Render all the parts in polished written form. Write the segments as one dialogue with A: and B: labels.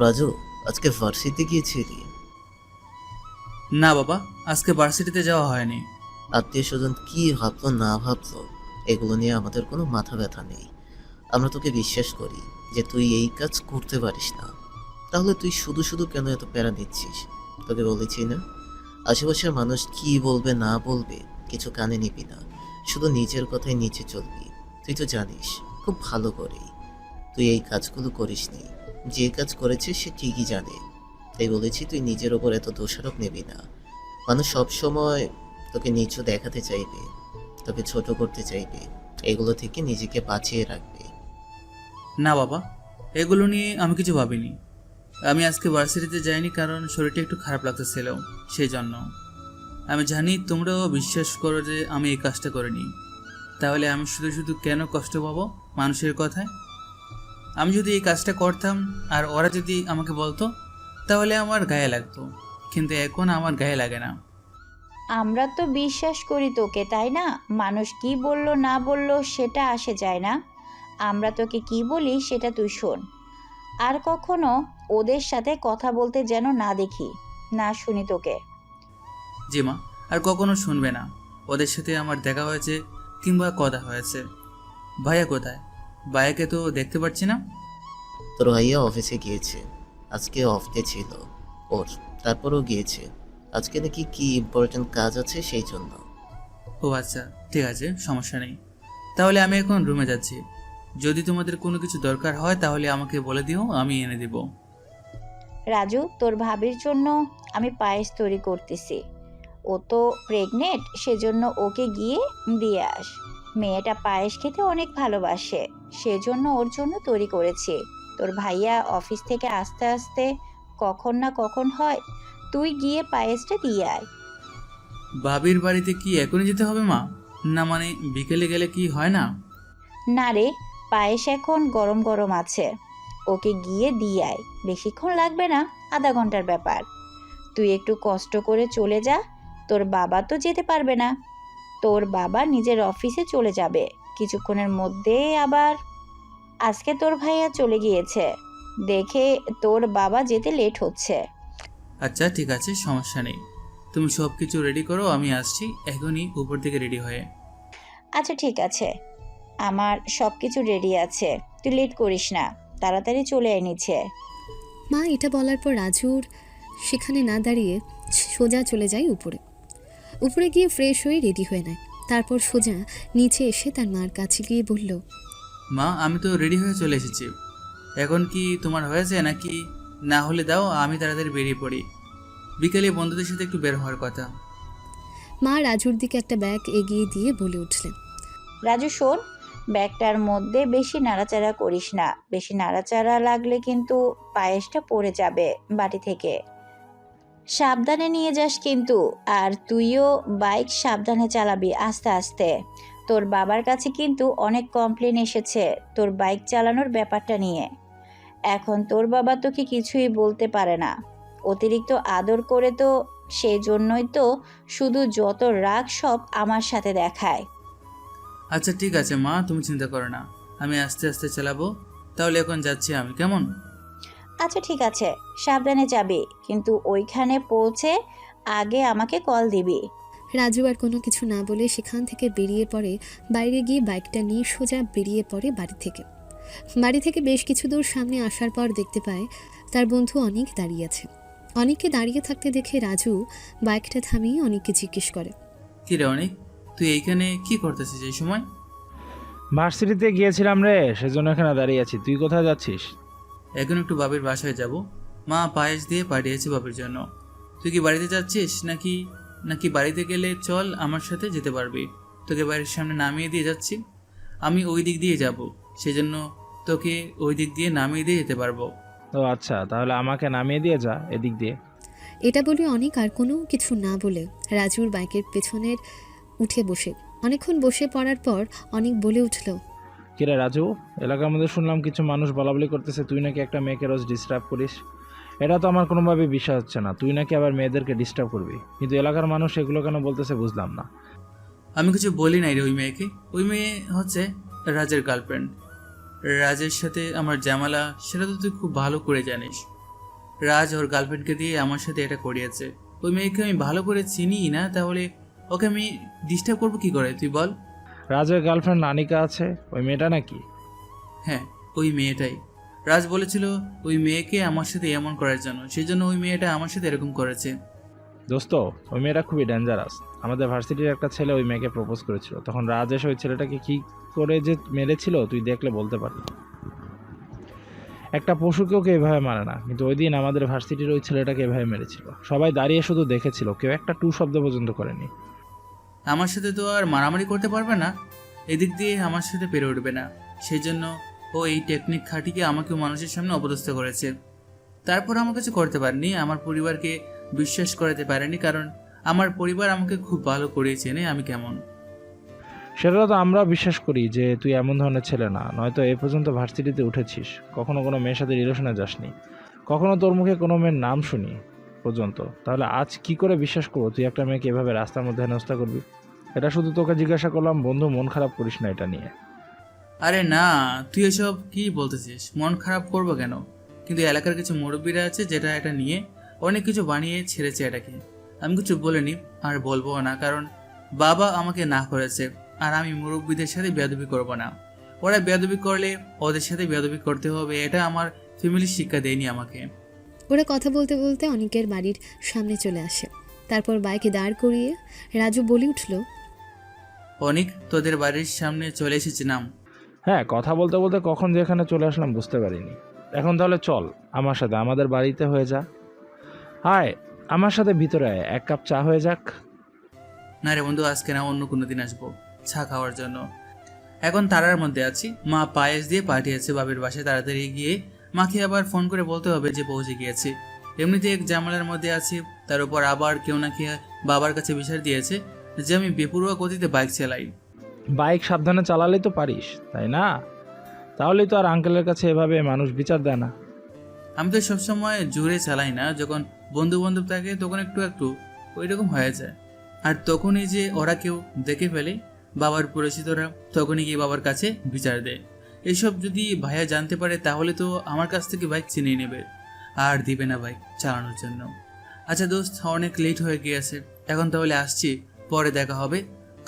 A: রাজু, আজকে ভার্সিটি গিয়েছিলি?
B: না বাবা, আজকে ভার্সিটিতে যাওয়া হয়নি।
A: আত্মীয় স্বজন কি ভাবলো না ভাবলো এগুলো নিয়ে আমাদের কোনো মাথা ব্যথা নেই। আমরা তোকে বিশ্বাস করি যে তুই এই কাজ করতে পারিস না। তাহলে তুই শুধু শুধু কেন এত প্যারা নিচ্ছিস? তোকে বলেছি না, আশেপাশের মানুষ কি বলবে না বলবে কিছু কানে নিবি না, শুধু নিজের কথাই নিচে চলবি। তুই তো জানিস খুব ভালো করেই তুই এই কাজগুলো করিসনি। যে কাজ করেছে সে ঠিকই জানে। তাই বলেছি তুই নিজের ওপর এত দোষারোপ নেবি না। মানুষ সবসময় তোকে নিচু দেখাতে চাইবে, তোকে ছোট করতে চাইবে, এগুলো থেকে নিজেকে বাঁচিয়ে রাখবে।
B: না বাবা, এগুলো নিয়ে আমি কিছু ভাবিনি। আমি আজকে ভার্সিটিতে যাইনি কারণ শরীরটা একটু খারাপ লাগতেছিল, সেই জন্য। আমি জানি তোমরাও বিশ্বাস করো যে আমি এই কাজটা করিনি। তাহলে আমি শুধু শুধু কেন কষ্ট পাবো মানুষের কথায়? আমি যদি এই কাজটা করতাম আর ওরা যদি আমাকে বলতো, তাহলে আমার গায়ে লাগতো, কিন্তু এখন আমার গায়ে লাগে না।
C: আমরা তো বিশ্বাস করি তোকে, তাই না? মানুষ কি বললো না বললো সেটা আসে যায় না। আমরা তোকে কি বলি সেটা তুই শোন। আর কখনো ওদের সাথে কথা বলতে যেন না দেখি, না শুনি তোকে।
B: জি মা, আর কখনো শুনবে না। ওদের সাথে আমার দেখা হয়েছে কিংবা কথা হয়েছে। ভাইয়া কোথায়? ভাইয়াকে তো দেখতে পাচ্ছি না।
A: তোর ভাইয়া অফিসে গিয়েছে, আজকে অফ ডে ছিল ওর, তারপরও গিয়েছে। আজকে নাকি কি ইম্পর্টেন্ট কাজ আছে সেই জন্য।
B: ও আচ্ছা, ঠিক আছে, সমস্যা নেই। তাহলে আমি এখন রুমে যাচ্ছি। যদি তোমাদের কোনো কিছু দরকার হয় তাহলে আমাকে বলে দিও, আমি এনে দেব।
C: রাজু, তোর ভাবির জন্য আমি পায়েস তৈরি করতেছি। ও তো প্রেগনেন্ট, সেজন্য ওকে গিয়ে দিয়ে আস। মেয়েটা পায়েস খেতে অনেক ভালোবাসে, সেজন্য ওর জন্য তৈরি করেছি। তোর ভাইয়া অফিস থেকে আসতে আসতে কখন না কখন হয়, তুই গিয়ে পায়েসটা দিয়ে আয়।
B: ভাবির বাড়িতে কি এখনই যেতে হবে মা? না মানে বিকেলে গেলে কি হয় না?
C: না রে, পায়েস এখন গরম গরম আছে, ওকে গিয়ে দিয়ে আয়। বেশিক্ষণ লাগবে না, আধা ঘন্টার ব্যাপার। তুই একটু কষ্ট করে চলে যা, তোর বাবা তো যেতে পারবে না। তোর বাবা নিজের অফিসে চলে যাবে কিছুক্ষণের মধ্যেই। আবার আজকে তোর ভাইয়া চলে গিয়েছে দেখে তোর বাবা যেতে লেট হচ্ছে।
B: আচ্ছা ঠিক আছে, সমস্যা নেই। তুমি সব কিছু রেডি করো, আমি আসছি এখনই উপর থেকে রেডি হয়ে।
C: আচ্ছা ঠিক আছে, আমার সব কিছু রেডি আছে, তুই লেট করিস না, তাড়াতাড়ি চলে আয় নিচে।
D: মা এটা বলার পর রাজুর সেখানে না দাঁড়িয়ে সোজা চলে যায় উপরে। উপরে গিয়ে ফ্রেশ হয়ে রেডি হয়ে নেয়। তারপর সোজা নিচে এসে তার মার কাছে গিয়ে বলল,
B: মা, আমি তো রেডি হয়ে চলে এসেছি। এখন কি তোমার হয়েছে নাকি? না হলে দাও, আমি তাড়াতাড়ি বেরিয়ে পড়ি। বিকেলে বন্ধুদের সাথে একটু বের হওয়ার কথা।
D: মা রাজুর দিকে একটা ব্যাগ এগিয়ে দিয়ে বলে উঠলেন,
C: রাজু শোন, ব্যাগটার মধ্যে বেশি নাড়াচাড়া করিস না, বেশি নাড়াচাড়া লাগলে কিন্তু পায়েসটা পড়ে যাবে বাটি থেকে। সাবধানে নিয়ে যাস কিন্তু। আর তুইও বাইক সাবধানে চালাবি, আস্তে আস্তে। তোর বাবার কাছে কিন্তু অনেক কমপ্লেন এসেছে তোর বাইক চালানোর ব্যাপারটা নিয়ে। এখন তোর বাবা তোকে কিছুই বলতে পারে না, অতিরিক্ত আদর করে তো, সেই জন্যই তো শুধু যত রাগ সব আমার সাথে দেখায়।
B: আচ্ছা ঠিক আছে মা, তুমি চিন্তা করো না, আমি আস্তে আস্তে চালাবো। তাহলে এখন যাচ্ছি আমি, কেমন?
C: আচ্ছা ঠিক আছে, সাবধানে যাবি, কিন্তু ওইখানে পৌঁছে আগে আমাকে কল দিবি।
D: রাজু আর কোনো কিছু না বলে সেখান থেকে বেরিয়ে পড়ে। বাইরে গিয়ে বাইকটা নিয়ে সোজা বেরিয়ে পড়ে বাড়ি থেকে। বাড়ি থেকে বেশ কিছু দূর সামনে আসার পর দেখতে পায় তার বন্ধু অনিক দাঁড়িয়ে আছে। অনিককে দাঁড়িয়ে থাকতে দেখে রাজু বাইকটা থামিয়ে অনিককে জিজ্ঞেস করে,
B: কি রে অনেক, তুই এইখানে কি করতেছিস এই সময়?
E: ভার্সিটিতে গিয়েছিলাম রে, সেজন্য এখানে দাঁড়িয়ে আছি। তুই কোথায় যাচ্ছিস?
B: এখন একটু বাবির বাসায় যাব। মা পায়েস দিয়ে পাঠিয়েছে বাবির জন্য। তুই কি বাড়িতে যাচ্ছিস নাকি? নাকি বাড়িতে গেলে চল, আমার সাথে যেতে পারবি। তোকে বাড়ির সামনে নামিয়ে দিয়ে যাচ্ছি। আমি ওই দিক দিয়ে যাব, সেজন্য তোকে ওই দিক দিয়ে নামিয়ে দিয়ে যেতে পারবো।
E: ও আচ্ছা, তাহলে আমাকে নামিয়ে দিয়ে যা এদিক দিয়ে।
D: এটা বলে অনিক আর কোনো কিছু না বলে রাজুর বাইকের পেছনের উঠে বসে। অনেকক্ষণ বসে পড়ার পর অনিক বলে উঠল,
E: কিরে রাজু, এলাকার মধ্যে শুনলাম কিছু মানুষ বলাবলি করতেছে তুই নাকি একটা মেয়েকে রোজ ডিস্টার্ব করিস। এটা তো আমার কোনোভাবে বিশ্বাস হচ্ছে না, তুই নাকি আবার মেয়েদেরকে ডিস্টার্ব করবি। কিন্তু এলাকার মানুষ এগুলো কেন বলতেছে বুঝলাম না।
B: আমি কিছু বলি নাই রে ওই মেয়েকে। ওই মেয়ে হচ্ছে রাজের গার্লফ্রেন্ড। রাজের সাথে আমার ঝামেলা সেটা তো তুই খুব ভালো করে জানিস। রাজ ওর গার্লফ্রেন্ডকে দিয়ে আমার সাথে এটা করিয়েছে। ওই মেয়েকে আমি ভালো করে চিনি না, তাহলে ওকে আমি ডিস্টার্ব করবো কি করে তুই বল?
E: রাজের গার্লফ্রেন্ড নানিকা আছে, ওই মেয়েটা নাকি?
B: হ্যাঁ, ওই মেয়েটাই। রাজ বলেছিল ওই মেয়েকে আমার সাথে এমন করার জন্য, সেই জন্য ওই মেয়েটা আমার সাথে এরকম করেছে।
E: দোস্ত, ওই মেয়েটা খুবই ডেঞ্জারাস। আমাদের ভার্সিটির একটা ছেলে ওই মেয়েকে প্রপোজ করেছিল, তখন রাজ এসে ওই ছেলেটাকে কী করে যে মেরেছিল তুই দেখলে বলতে পারবি। একটা পশুকেও কেউ এভাবে মারে না, কিন্তু ওই দিন আমাদের ভার্সিটির ওই ছেলেটাকে এভাবে মেরেছিল। সবাই দাঁড়িয়ে শুধু দেখেছিল, কেউ একটা টু শব্দ পর্যন্ত করেনি।
B: আমার সাথে তো আর মারামারি করতে পারবে না, এদিক দিয়ে আমার সাথে পেরে উঠবে না, সেই জন্য ও এই টেকনিক খাটিয়ে আমাকেও মানুষের সামনে অপদস্থ করেছে। তারপর আমার কিছু করতে পারেনি, আমার পরিবারকে বিশ্বাস করাতে পারেনি, কারণ আমার পরিবার আমাকে খুব ভালো করে চেনে আমি কেমন।
E: সেটা তো আমরা বিশ্বাস করি যে তুই এমন ধরনের ছেলে না, নয়তো এ পর্যন্ত ভার্সিটিতে উঠেছিস, কখনো কোনো মেয়ের সাথে রিলেশনে যাসনি, কখনো তোর মুখে কোনো মেয়ের নাম শুনি পর্যন্ত। তাহলে আজ কি করে বিশ্বাস করবো তুই একটা মেয়েকে এভাবে রাস্তার মধ্যে হেনস্থা করবি? এটা শুধু তোকে জিজ্ঞাসা করলাম বন্ধু, মন খারাপ করিস না এটা নিয়ে।
B: আরে না, তুই এসব কি বলতেছিস? মন খারাপ করবো কেন? কিন্তু এলাকার কিছু মুরব্বীরা আছে যেটা এটা নিয়ে অনেক কিছু বানিয়ে ছেড়েছে এটাকে। আমি কিছু বলিনি আর বলবো না, কারণ বাবা আমাকে না করেছে, আর আমি মুরব্বীদের সাথে বেয়াদবি করব না। ওরা বেয়াদবি করলে ওদের সাথে বেয়াদবি করতে হবে, এটা আমার ফ্যামিলির শিক্ষা দেয়নি আমাকে।
D: ওরা কথা বলতে বলতে অনিকের বাড়ির সামনে চলে আসে। তারপর বাইকে দাঁড় করিয়ে রাজু বলে উঠল,
B: অনেক তোদের বাড়ির সামনে চলে এসেছি নাম।
E: হ্যাঁ, কথা বলতে বলতে কখন যেখানে চলে আসলাম বুঝতে পারিনি। এখন তাহলে চল আমার সাথে আমাদের বাড়িতে হয়ে যা। আয় আমার সাথে ভিতরে আয়, এক কাপ চা হয়ে যাক।
B: না রে বন্ধু, আজকে না, অন্য কোনো দিন আসবো চা খাওয়ার জন্য। এখন তারার মধ্যে আছি, মা পায়েস দিয়ে পাঠিয়েছে বাবির বাসায় তাড়াতাড়ি গিয়ে মাকে আবার ফোন করে বলতে হবে যে পৌঁছে গিয়েছে। এমনিতে এক ঝামেলার মধ্যে আছি, তার উপর আবার কেউ না কেউ বাবার কাছে বিচার দিয়েছে যে আমি বেপরোয়া গতিতে বাইক চালাই।
E: বাইক সাবধানে চালালেই তো পারিস, তাই না? তাহলেই তো আর আঙ্কেলের কাছে এভাবে মানুষ বিচার দেয় না।
B: আমি তো সবসময় জোরে চালাই না, যখন বন্ধু বান্ধব থাকে তখন একটু একটু ওই রকম হয়ে যায়। আর তখনই যে ওরা কেউ দেখে ফেলে, বাবার পরিচিতরা, তখনই গিয়ে বাবার কাছে বিচার দেয়। এসব যদি ভাইয়া জানতে পারে তাহলে তো আমার কাছ থেকে বাইক ছিনিয়ে নেবে আর দিবে না বাইক চালানোর জন্য। আচ্ছা দোস্ত, অনেক লেট হয়ে গিয়েছে, এখন তাহলে আসছি, পরে দেখা হবে।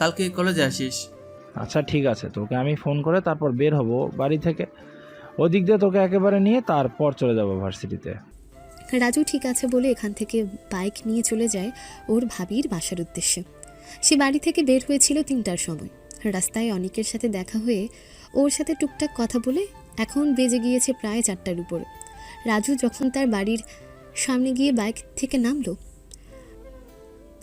B: কালকে কলেজে আসিস।
E: আচ্ছা ঠিক আছে, তোকে আমি ফোন করে তারপর বের হব বাড়ি থেকে, ওদিক দিয়ে তোকে একেবারে নিয়ে তারপর চলে যাব ভার্সিটিতে।
D: রাজু ঠিক আছে বলে এখান থেকে বাইক নিয়ে চলে যায় ওর ভাবির বাসার উদ্দেশ্যে। সে বাড়ি থেকে বের হয়েছিল 3টার সময়। রাস্তায় অনিকের সাথে দেখা হয়ে ওর সাথে টুকটাক কথা বলে এখন বেজে গিয়েছে প্রায় 4টার উপর। রাজু যখন তার বাড়ির সামনে গিয়ে বাইক থেকে নামলো,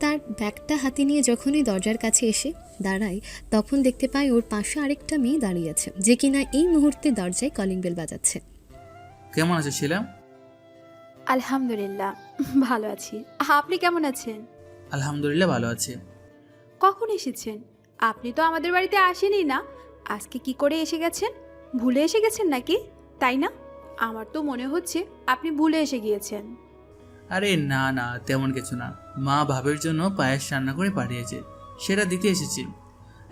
D: তার ব্যাগটা হাতে নিয়ে যখনই দরজার কাছে এসে দাঁড়ায়, তখন দেখতে পায় ওর পাশে আরেকটা মেয়ে দাঁড়িয়ে আছে, যে কিনা এই মুহূর্তে দরজায় কলিং বেল বাজাচ্ছে।
B: কেমন আছিস শিলা?
F: আলহামদুলিল্লাহ ভালো আছি। আপনি কেমন আছেন?
B: আলহামদুলিল্লাহ ভালো আছি।
F: কখন এসেছেন? আপনি তো আমাদের বাড়িতে আসেনই না, আজকে কি করে এসে গেছেন? ভুলে এসে গেছেন নাকি, তাই না? আমার তো মনে হচ্ছে আপনি ভুলে এসে গিয়েছেন।
B: আরে না না, তেমন কিছু না। মা ভাবের জন্য পায়েস রান্না করে পাঠিয়েছে, সেটা দিতে এসেছি।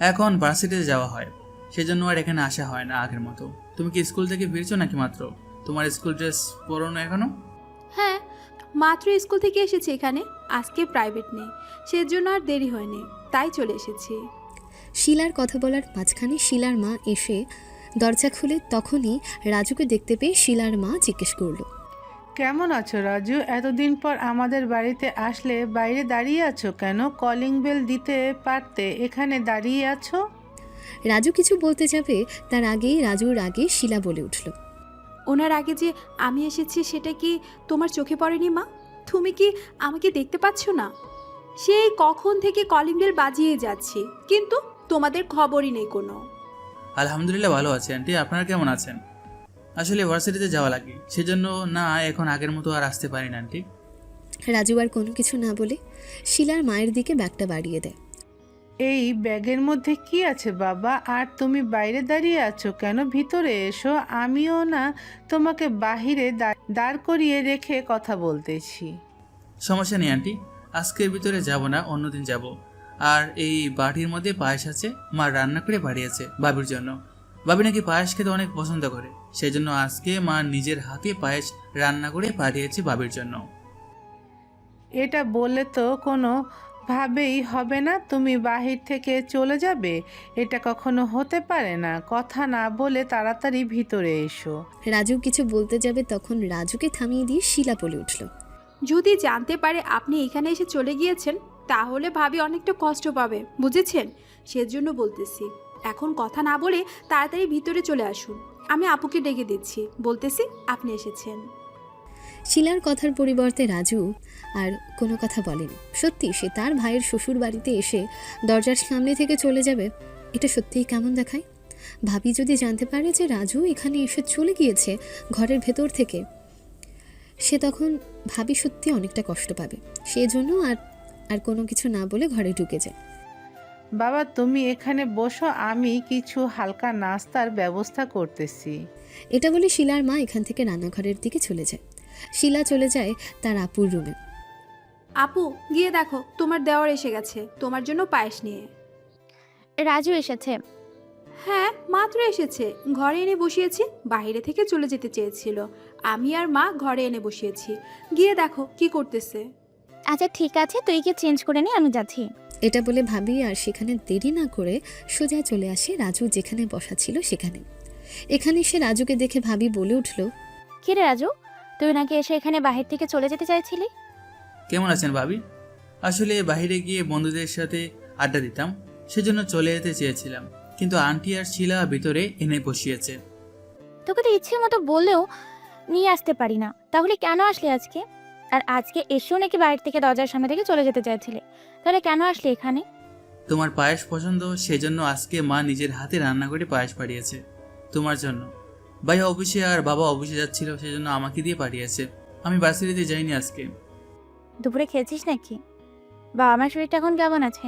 B: এখন ভার্সিটিতে যাওয়া হয়, সেজন্য আর এখানে আসা হয় না আগের মতো। তুমি কি স্কুল থেকে ফিরছো নাকি মাত্র? তোমার স্কুল ড্রেস পরো না এখনো?
F: হ্যাঁ, মাত্র স্কুল থেকে এসেছি এখানে, আজকে প্রাইভেট নেই, সেজন্য আর দেরি হয়নি, তাই চলে এসেছি।
D: শিলার কথা বলার মাঝখানে শিলার মা এসে দরজা খুলে তখনই রাজুকে দেখতে পেয়ে শিলার মা জিজ্ঞেস করলো,
G: কেমন আছো রাজু? এতদিন পর আমাদের বাড়িতে আসলে বাইরে দাঁড়িয়ে আছো কেন? কলিং বেল দিতে পারতে, এখানে দাঁড়িয়ে আছো।
D: রাজু কিছু বলতে যাবে তার আগেই রাজুর আগে শিলা বলে উঠল,
F: ওনার আগে যে আমি এসেছি সেটা কি তোমার চোখে পড়েনি মা? তুমি কি আমাকে দেখতে পাচ্ছ না? সেই কখন থেকে কলিং বেল বাজিয়ে যাচ্ছি, কিন্তু তোমাদের খবরই নেই কোনো।
B: আলহামদুলিল্লাহ ভালো আছি আন্টি, আপনারা কেমন আছেন? আসলে ভার্সিটিতে যাওয়া লাগে, সেজন্য না এখন আগের মতো আর আসতে পারি না আন্টি।
D: রাজু আর কোনো কিছু না বলে শিলার মায়ের দিকে ব্যাগটা বাড়িয়ে দেয়।
G: এই ব্যাগের মধ্যে কি আছে বাবা? আর তুমি বাইরে দাঁড়িয়ে আছো কেন? ভিতরে এসো, আমিও না তোমাকে বাহিরে দাঁড় করিয়ে রেখে কথা বলতেছি।
B: সমস্যা নেই আন্টি, আজকের ভিতরে যাব না, অন্যদিন যাব। আর এই বাটির মধ্যে পায়েস আছে, মা রান্না করে পাঠিয়েছে বাবির জন্য। ভাবি নাকি পায়েস খেতে অনেক পছন্দ করে, সেই জন্য আজকে মা নিজের হাতে পায়েস রান্না করে পাঠিয়েছে ভাবির জন্য।
G: এটা বললে তো কোনো ভাবেই হবে না তুমি বাহির থেকে চলে যাবে। এটা কখনো হতে পারে না। কথা না বলে তাড়াতাড়ি ভিতরে এসো।
D: রাজু কিছু বলতে যাবে তখন রাজুকে থামিয়ে দিয়ে শিলা বলে উঠল।
F: যদি জানতে পারে আপনি এখানে এসে চলে গিয়েছেন তাহলে ভাবি অনেকটা কষ্ট পাবে, বুঝেছেন? সেজন্য বলতেছি, এখন কথা না বলে তাড়াতাড়ি ভিতরে চলে আসুন। আমি আপুকে ডেকে দিচ্ছি, বলতেছি আপনি এসেছেন।
D: শিলার কথার পরিবর্তে রাজু আর কোনো কথা বলেনি। সত্যি সে তার ভাইয়ের শ্বশুর বাড়িতে এসে দরজার সামনে থেকে চলে যাবে, এটা সত্যিই কেমন দেখায়। ভাবি যদি জানতে পারে যে রাজু এখানে এসে চলে গিয়েছে ঘরের ভেতর থেকে, সে তখন ভাবি সত্যি অনেকটা কষ্ট পাবে। সেজন্য আর কোনো কিছু না বলে ঘরে ঢুকে যায়।
G: বাবা তুমি এখানে বসো, আমি কিছু হালকা নাস্তার ব্যবস্থা করতেছি।
D: এটা বলে শিলার মা এখান থেকে রান্নাঘরের দিকে চলে যায়। শিলা চলে যায় তার আপুর রুমে।
F: আপু গিয়ে দেখো তোমার দেওয়ার এসে গেছে তোমার জন্য পায়েস নিয়ে।
H: রাজু এসেছে?
F: হ্যাঁ মাত্র এসেছে, ঘরে এনে বসিয়েছি। বাইরে থেকে চলে যেতে চেয়েছিল, আমি আর মা ঘরে এনে বসিয়েছি। গিয়ে দেখো কি করতেছে।
H: আচ্ছা ঠিক আছে, তুই কি চেঞ্জ করে নি, আমি যাচ্ছি।
D: এটা বলে ভাবি আর সেখানে দেরি না করে সোজা চলে আসে রাজু যেখানে বসা ছিল সেখানে। এখানে সে রাজুকে দেখে ভাবি বলে উঠল,
H: কি রে রাজু, তুই নাকি এসে এখানে বাহির থেকে চলে যেতে চাইছিলি?
B: কেমন আছেন ভাবি? আসলে বাইরে গিয়ে বন্ধুদের সাথে আড্ডা দিতাম, সেজন্য চলে যেতে চেয়েছিলাম, কিন্তু আন্টি আর শিলা ভিতরে এনে বসিয়েছে।
H: তোকে তো ইচ্ছে মতো বললেও নিয়ে আসতে পারি না, তাহলে কেন আসলি আজকে? আর আজকে এসেও নাকি বাইরে থেকে দরজার সামনে থেকে চলে যেতে চাইছিলে, তাহলে কেন আসলি এখানে?
B: তোমার পায়েস পছন্দ, সেজন্য আজকে মা নিজের হাতে রান্না করে পায়েস পাঠিয়েছে তোমার জন্য। ভাই অফিসে আর বাবা অফিসে যাচ্ছিল, সেজন্য আমাকে দিয়ে পাঠিয়েছে। আমি ভার্সিটিতে যাইনি আজকে।
H: দুপুরে খেয়েছিস নাকি? বাবা আমার শরীরটা এখন কেমন আছে?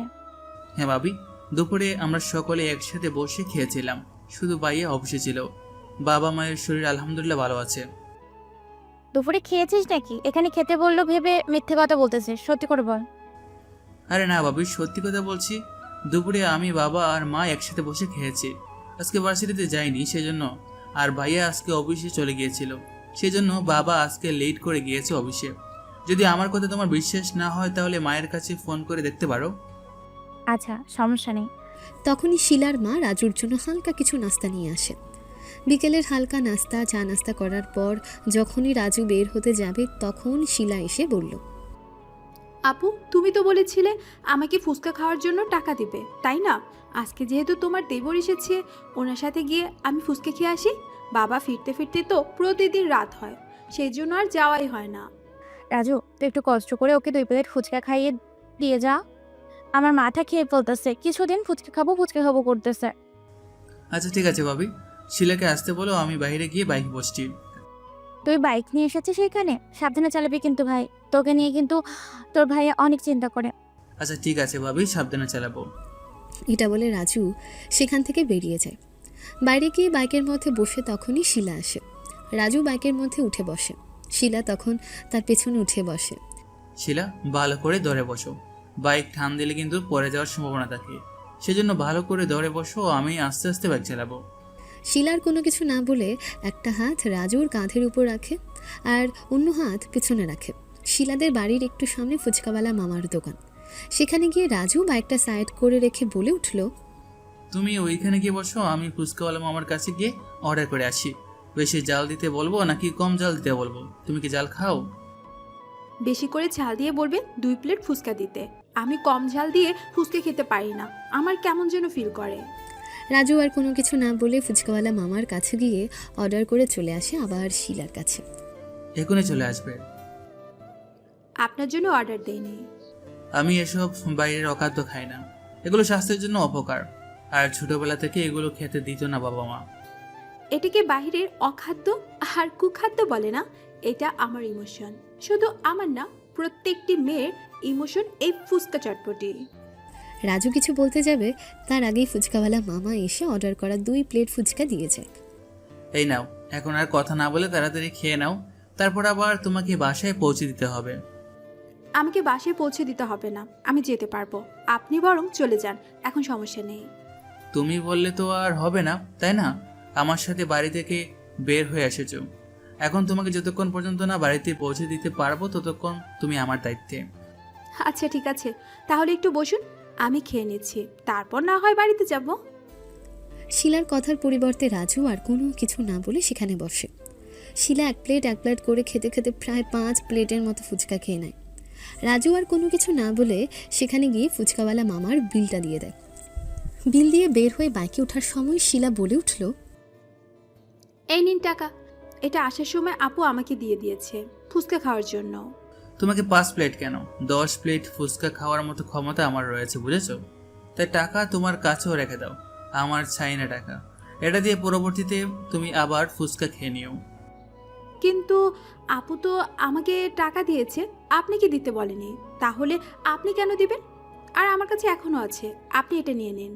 B: হ্যাঁ ভাবি, দুপুরে আমরা সকলে একসাথে বসে খেয়েছিলাম, শুধু ভাইয়া অফিসে ছিল। বাবা মায়ের শরীর আলহামদুলিল্লাহ ভালো আছে।
H: দুপুরে খেয়েছিস নাকি? এখানে খেতে বললো ভেবে মিথ্যে কথা বলতেছিস, সত্যি করে বল।
B: আরে না ভাবি, সত্যি কথা বলছি। দুপুরে আমি বাবা আর মা একসাথে বসে খেয়েছি। আজকে ভার্সিটিতে যাইনি সেজন্য, আর ভাইয়া আজকে অফিসে চলে গিয়েছিল, সেজন্য বাবা আজকে লেট করে গিয়েছে অফিসে। যদি আমার কথা তোমার বিশ্বাস না হয় তাহলে মায়ের কাছে ফোন করে দেখতে পারো।
H: আচ্ছা সমস্যা নেই।
D: তখনই শিলার মা রাজুর জন্য হালকা কিছু নাস্তা নিয়ে আসে। বিকেলের হালকা নাস্তা চা নাস্তা করার পর যখনই রাজু বের হতে যাবে তখন শিলা এসে বলল,
F: আপু তুমি তো বলেছিলে আমাকে ফুচকা খাওয়ার জন্য টাকা দিবে, তাই না? আজকে যেহেতু তোমার দেবর এসেছে, ওনার সাথে গিয়ে আমি ফুচকা খেয়ে আসি। বাবা ফিরতে ফিরতে তো প্রতিদিন রাত হয়, সেই জন্য আর যাওয়াই হয় না।
H: রাজু তুই একটু কষ্ট করে ওকে 2 প্লেট ফুচকা খাইয়ে দিয়ে যা। আমার মাথা খেয়ে ফেলতেছে, কিছুদিন ফুচকা খাবো করতেছে।
B: আচ্ছা ঠিক আছে ভাবি, শিলাকে আসতে বলো, আমি বাইরে গিয়ে বাইক বসছি।
H: তুই বাইক নিয়ে এসেছিস এখানে, সাবধানে চালাবি কিন্তু ভাই, তোকে নিয়ে কিন্তু তোর ভাই অনেক চিন্তা করে।
B: আচ্ছা ঠিক আছে ভাবি, সাবধানে চালাবো।
D: এটা বলে রাজু সেখান থেকে বেরিয়ে যায়। বাইরে গিয়ে বাইকের মধ্যে বসে তখনই শিলা আসে। রাজু বাইকের মধ্যে উঠে বসে, শিলা তখন তার পেছনে উঠে বসে।
B: শিলা ভালো করে ধরে বসো, বাইক টান দিলে কিন্তু পড়ে যাওয়ার সম্ভাবনা থাকে, সেজন্য ভালো করে ধরে বসো, আমি আস্তে আস্তে বাইক চালাবো।
D: শিলার কোনো কিছু না বলে একটা হাত রাজুর কাঁধের উপর রাখে আর অন্য হাত পেছনে রাখে। শিলাদের বাড়ির একটু সামনে ফুচকাওয়ালা মামার দোকান। সেখানে গিয়ে রাজু বাইকটা সাইড করে রেখে বলে উঠল,
B: তুমি ওইখানে গিয়ে বসো, আমি ফুচকাওয়ালা মামার কাছে গিয়ে অর্ডার করে আসি। বেশি জাল দিতে বলবো নাকি কম জাল দিতে বলবো? তুমি কি জাল খাও?
F: বেশি করে ঝাল দিয়ে বলবে 2 প্লেট ফুচকা দিতে। আমি কম ঝাল দিয়ে ফুচকা খেতে পারি না, আমার কেমন যেন ফিল করে।
D: রাজু আর কোনো কিছু না বলে ফুচকাওয়ালা মামার কাছে গিয়ে অর্ডার করে চলে আসে আবার শিলার কাছে।
B: এখনই চলে আসবে।
F: আপনার জন্য অর্ডার দেয়নি।
B: আমি এসব বাইরের অখাদ্য খাই না, এগুলো স্বাস্থ্যের জন্য অপকার, আর ছোটবেলা থেকে এগুলো খেতে দিত না বাবা মা।
F: এটাকে বাহিরের অখাদ্য আর কুখাদ্য বলে না, এটা আমার ইমোশন। শুধু আমার না, প্রত্যেকটি মেয়ের ইমোশন এই ফুচকা চটপটি।
D: রাজু কিছু বলতে যাবে তার আগেই ফুচকাওয়ালা মামা এসে অর্ডার করা 2 প্লেট ফুচকা দিয়ে যায়।
B: এই নাও, এখন আর কথা না বলে তাড়াতাড়ি খেয়ে নাও, তারপর আবার তোমাকে বাসায় পৌঁছে দিতে হবে।
F: আমাকে বাসায় পৌঁছে দিতে হবে না, আমি যেতে পারবো। আপনি বরং চলে যান, এখন সমস্যা নেই।
B: তুমি বললে তো আর হবে না, তাই না? আমার সাথে বাড়ি থেকে বের হয়ে এসেছো। এখন তোমাকে যতক্ষণ পর্যন্ত না বাড়িতে পৌঁছে দিতে পারবো ততক্ষণ তুমি আমার দায়িত্বে।
F: আচ্ছা ঠিক আছে, তাহলে একটু বসুন, আমি খেয়ে নিচ্ছি, তারপর না হয় বাড়িতে যাব।
D: শিলার কথার পরিবর্তে রাজু আর কোনো কিছু না বলে সেখানে বসে। শিলা এক প্লেট করে খেতে খেতে প্রায় 5 প্লেটের মতো ফুচকা খেয়ে নেয়। রাজু আর কোনো কিছু না বলে সেখানে গিয়ে ফুচকাওয়ালা মামার বিলটা দিয়ে দেয়। বিল দিয়ে বের হয়ে বাইকে ওঠার সময় শিলা বলে উঠল,
F: এই নিন টাকা, এটা আসার সময় আপু আমাকে দিয়ে দিয়েছে ফুচকা খাওয়ার জন্য।
B: তোমাকে 5 প্লেট কেন, 10 প্লেট ফুচকা খাওয়ার মতো ক্ষমতা আমার রয়েছে, বুঝেছো? তাই টাকা তোমার কাছেও রেখে দাও, আমার চাই না টাকা। এটা দিয়ে পরবর্তীতে তুমি আবার ফুচকা খেয়ে নিও।
F: কিন্তু আপু তো আমাকে টাকা দিয়েছে, আপনি কি দিতে বলেনি, তাহলে আপনি কেন দিবেন? আর আমার কাছে এখনো আছে, আপনি এটা নিয়ে নিন,